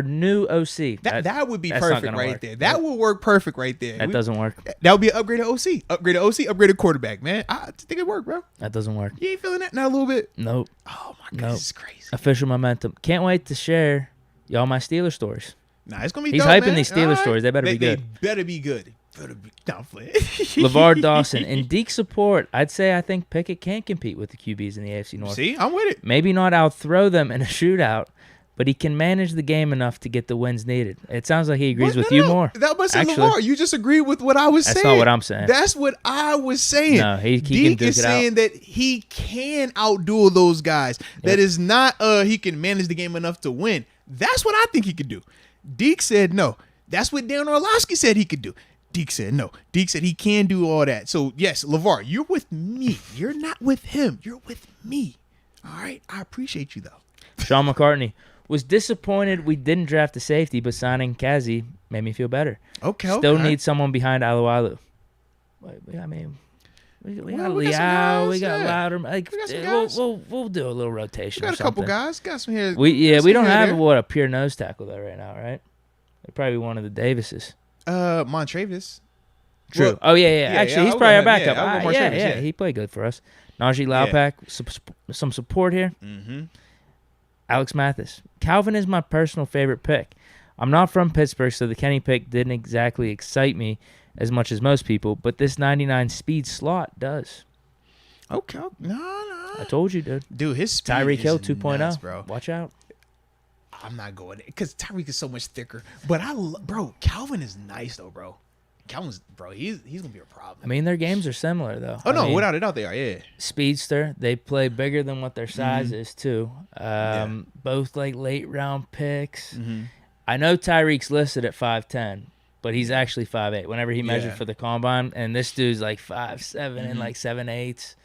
[SPEAKER 2] new OC.
[SPEAKER 1] That would be perfect right there. That would work perfect right there.
[SPEAKER 2] That doesn't work.
[SPEAKER 1] That would be an upgraded OC. Upgraded quarterback, man. I think it worked, bro.
[SPEAKER 2] That doesn't work.
[SPEAKER 1] You ain't feeling that? Not a little bit?
[SPEAKER 2] Nope.
[SPEAKER 1] Oh, my God. This is crazy.
[SPEAKER 2] Official momentum. Can't wait to share y'all my Steelers stories.
[SPEAKER 1] Nah, it's going to be
[SPEAKER 2] He's
[SPEAKER 1] dope,
[SPEAKER 2] hyping
[SPEAKER 1] man.
[SPEAKER 2] these Steelers stories. They better be good.
[SPEAKER 1] They better be good.
[SPEAKER 2] LeVar Dawson. In Deke support, I think Pickett can compete with the QBs in the AFC North.
[SPEAKER 1] See, I'm with it.
[SPEAKER 2] Maybe not outthrow them in a shootout, but he can manage the game enough to get the wins needed. It sounds like he agrees with you more.
[SPEAKER 1] That was LeVar. You just agree with what I was saying.
[SPEAKER 2] That's not what I'm saying.
[SPEAKER 1] That's what I was saying.
[SPEAKER 2] No, he
[SPEAKER 1] Deke
[SPEAKER 2] can
[SPEAKER 1] is saying that he can outduel those guys. Yep. That is not he can manage the game enough to win. That's what I think he could do. Deke said no. That's what Dan Orlovsky said he could do. Deke said no. Deke said he can do all that. So, yes, LeVar, you're with me. You're not with him. You're with me. All right? I appreciate you, though.
[SPEAKER 2] Sean McCartney was disappointed we didn't draft a safety, but signing Kazi made me feel better.
[SPEAKER 1] Okay.
[SPEAKER 2] Still need someone behind Alualu. I mean, we got Leal. We got Louder. Like, we'll do a little rotation.
[SPEAKER 1] We got a couple guys. Got some here.
[SPEAKER 2] We don't have a pure nose tackle though right now, right? They're probably one of the Davises.
[SPEAKER 1] Montravis.
[SPEAKER 2] True.
[SPEAKER 1] Well,
[SPEAKER 2] oh yeah. Actually, he's probably our backup.
[SPEAKER 1] Yeah,
[SPEAKER 2] he played good for us. Najee Laupak, some support here.
[SPEAKER 1] Mm-hmm.
[SPEAKER 2] Alex Mathis. Calvin is my personal favorite pick. I'm not from Pittsburgh, so the Kenny pick didn't exactly excite me as much as most people, but this 99 speed slot does.
[SPEAKER 1] Okay. No.
[SPEAKER 2] I told you, dude.
[SPEAKER 1] Dude, his speed
[SPEAKER 2] Tyreek Hill
[SPEAKER 1] is
[SPEAKER 2] 2.0,
[SPEAKER 1] nuts, bro.
[SPEAKER 2] Watch out.
[SPEAKER 1] I'm not going there because Tyreek is so much thicker. But Calvin is nice though, bro. Calvin's, he's gonna be a problem.
[SPEAKER 2] I mean, their games are similar though.
[SPEAKER 1] Without a doubt they are. Yeah.
[SPEAKER 2] Speedster, they play bigger than what their size is too. Both like late round picks. Mm-hmm. I know Tyreek's listed at 5'10", but he's actually 5'8". Whenever he measured for the combine, and this dude's like 5'7" and like 7'8".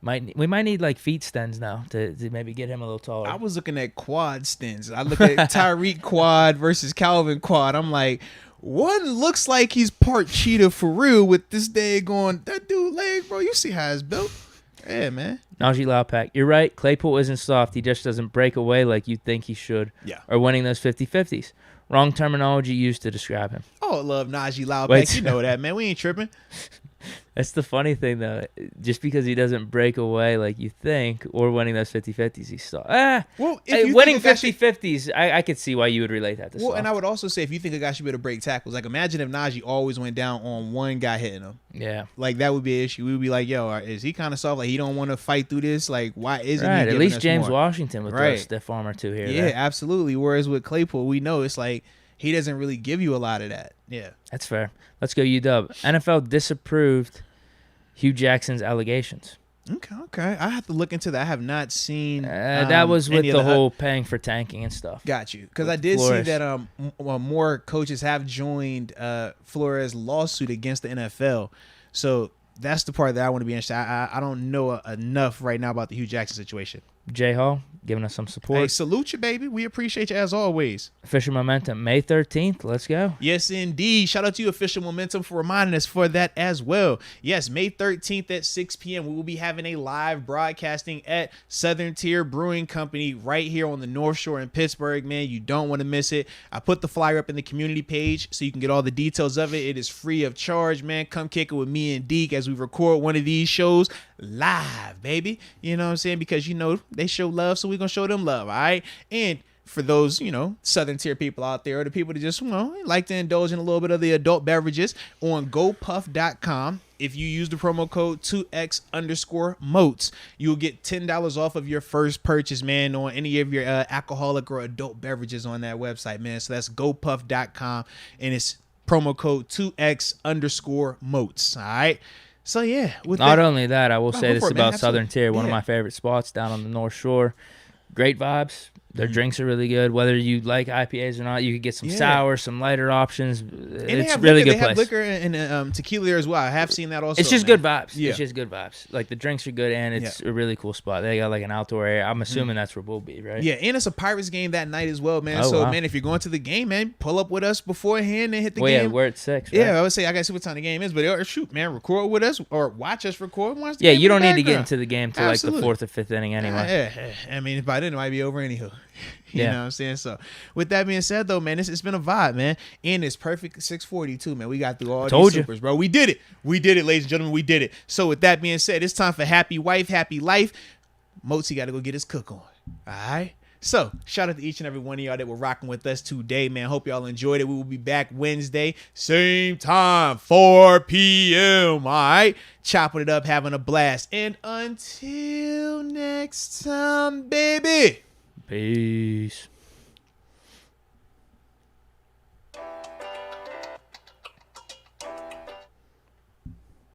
[SPEAKER 2] We might need like feet stents now to maybe get him a little taller.
[SPEAKER 1] I was looking at quad stents. I look at Tyreek quad versus Calvin quad. I'm like, one looks like he's part cheetah for real with this day going, that dude leg, bro, you see how it's built. Yeah, man.
[SPEAKER 2] Najee Laupak. You're right. Claypool isn't soft. He just doesn't break away like you think he should.
[SPEAKER 1] Yeah.
[SPEAKER 2] Or winning those 50-50s. Wrong terminology used to describe him.
[SPEAKER 1] Oh, I love Najee Laupak. You know that, man. We ain't tripping.
[SPEAKER 2] That's the funny thing, though. Just because he doesn't break away like you think, or winning those 50-50s, he's soft. Winning 50-50s, I could see why you would relate that to soft.
[SPEAKER 1] And I would also say, if you think a guy should be able to break tackles, like imagine if Najee always went down on one guy hitting him.
[SPEAKER 2] Yeah.
[SPEAKER 1] Like, that would be an issue. We would be like, yo, is he kind of soft? Like, he don't want to fight through this? Like, why isn't he giving
[SPEAKER 2] at least
[SPEAKER 1] us
[SPEAKER 2] James
[SPEAKER 1] more?
[SPEAKER 2] Washington would throw a stiff arm or two here.
[SPEAKER 1] Yeah, absolutely. Whereas with Claypool, we know it's like, he doesn't really give you a lot of that. Yeah.
[SPEAKER 2] That's fair. Let's go UW. NFL disapproved Hugh Jackson's allegations.
[SPEAKER 1] Okay. I have to look into that. I have not seen.
[SPEAKER 2] That was with the whole paying for tanking and stuff.
[SPEAKER 1] Got you. Because I did see that more coaches have joined Flores' lawsuit against the NFL. So that's the part that I want to be interested. I don't know enough right now about the Hugh Jackson situation.
[SPEAKER 2] J Hall giving us some support.
[SPEAKER 1] Hey, salute you, baby. We appreciate you as always.
[SPEAKER 2] Official Momentum, May 13th. Let's go.
[SPEAKER 1] Yes, indeed. Shout out to you, Official Momentum, for reminding us for that as well. Yes, May 13th at 6 p.m. We will be having a live broadcasting at Southern Tier Brewing Company right here on the North Shore in Pittsburgh, man. You don't want to miss it. I put the flyer up in the community page so you can get all the details of it. It is free of charge, man. Come kick it with me and Deke as we record one of these shows live, baby. You know what I'm saying? Because, you know, they show love, so we're going to show them love, all right? And for those, you know, Southern Tier people out there, or the people that just, you know, like to indulge in a little bit of the adult beverages, on gopuff.com, if you use the promo code 2X_Moats, you'll get $10 off of your first purchase, man, on any of your alcoholic or adult beverages on that website, man. So that's gopuff.com, and it's promo code 2X_Moats, all right? So, yeah.
[SPEAKER 2] Not only that, I will say this about
[SPEAKER 1] Absolutely.
[SPEAKER 2] Southern Tier, one of my favorite spots down on the North Shore. Great vibes. Their drinks are really good. Whether you like IPAs or not, you could get some sour, some lighter options. It's really good place. They have
[SPEAKER 1] liquor and tequila there as well. I have seen that also.
[SPEAKER 2] It's just good vibes. Yeah. It's just good vibes. Like, the drinks are good, and it's a really cool spot. They got like an outdoor area. I'm assuming that's where we'll be, right?
[SPEAKER 1] Yeah, and it's a Pirates game that night as well, man. Man, if you're going to the game, man, pull up with us beforehand and hit the game.
[SPEAKER 2] Yeah, we're at 6, right?
[SPEAKER 1] Yeah, I would say I gotta see what time the game is, but shoot, man, record with us or watch us record. And watch the game
[SPEAKER 2] you don't need to get into the game till like the 4th or 5th inning anyway.
[SPEAKER 1] I mean, by then it might be over anywho. You know what I'm saying? So, with that being said, though, man, it's been a vibe, man. And it's perfect 640, too, man. We got through all these supers, bro. We did it. We did it, ladies and gentlemen. We did it. So, with that being said, it's time for Happy Wife, Happy Life. Moatsy got to go get his cook on. All right? So, shout out to each and every one of y'all that were rocking with us today, man. Hope y'all enjoyed it. We will be back Wednesday, same time, 4 p.m., all right? Chopping it up, having a blast. And until next time, baby.
[SPEAKER 2] Peace.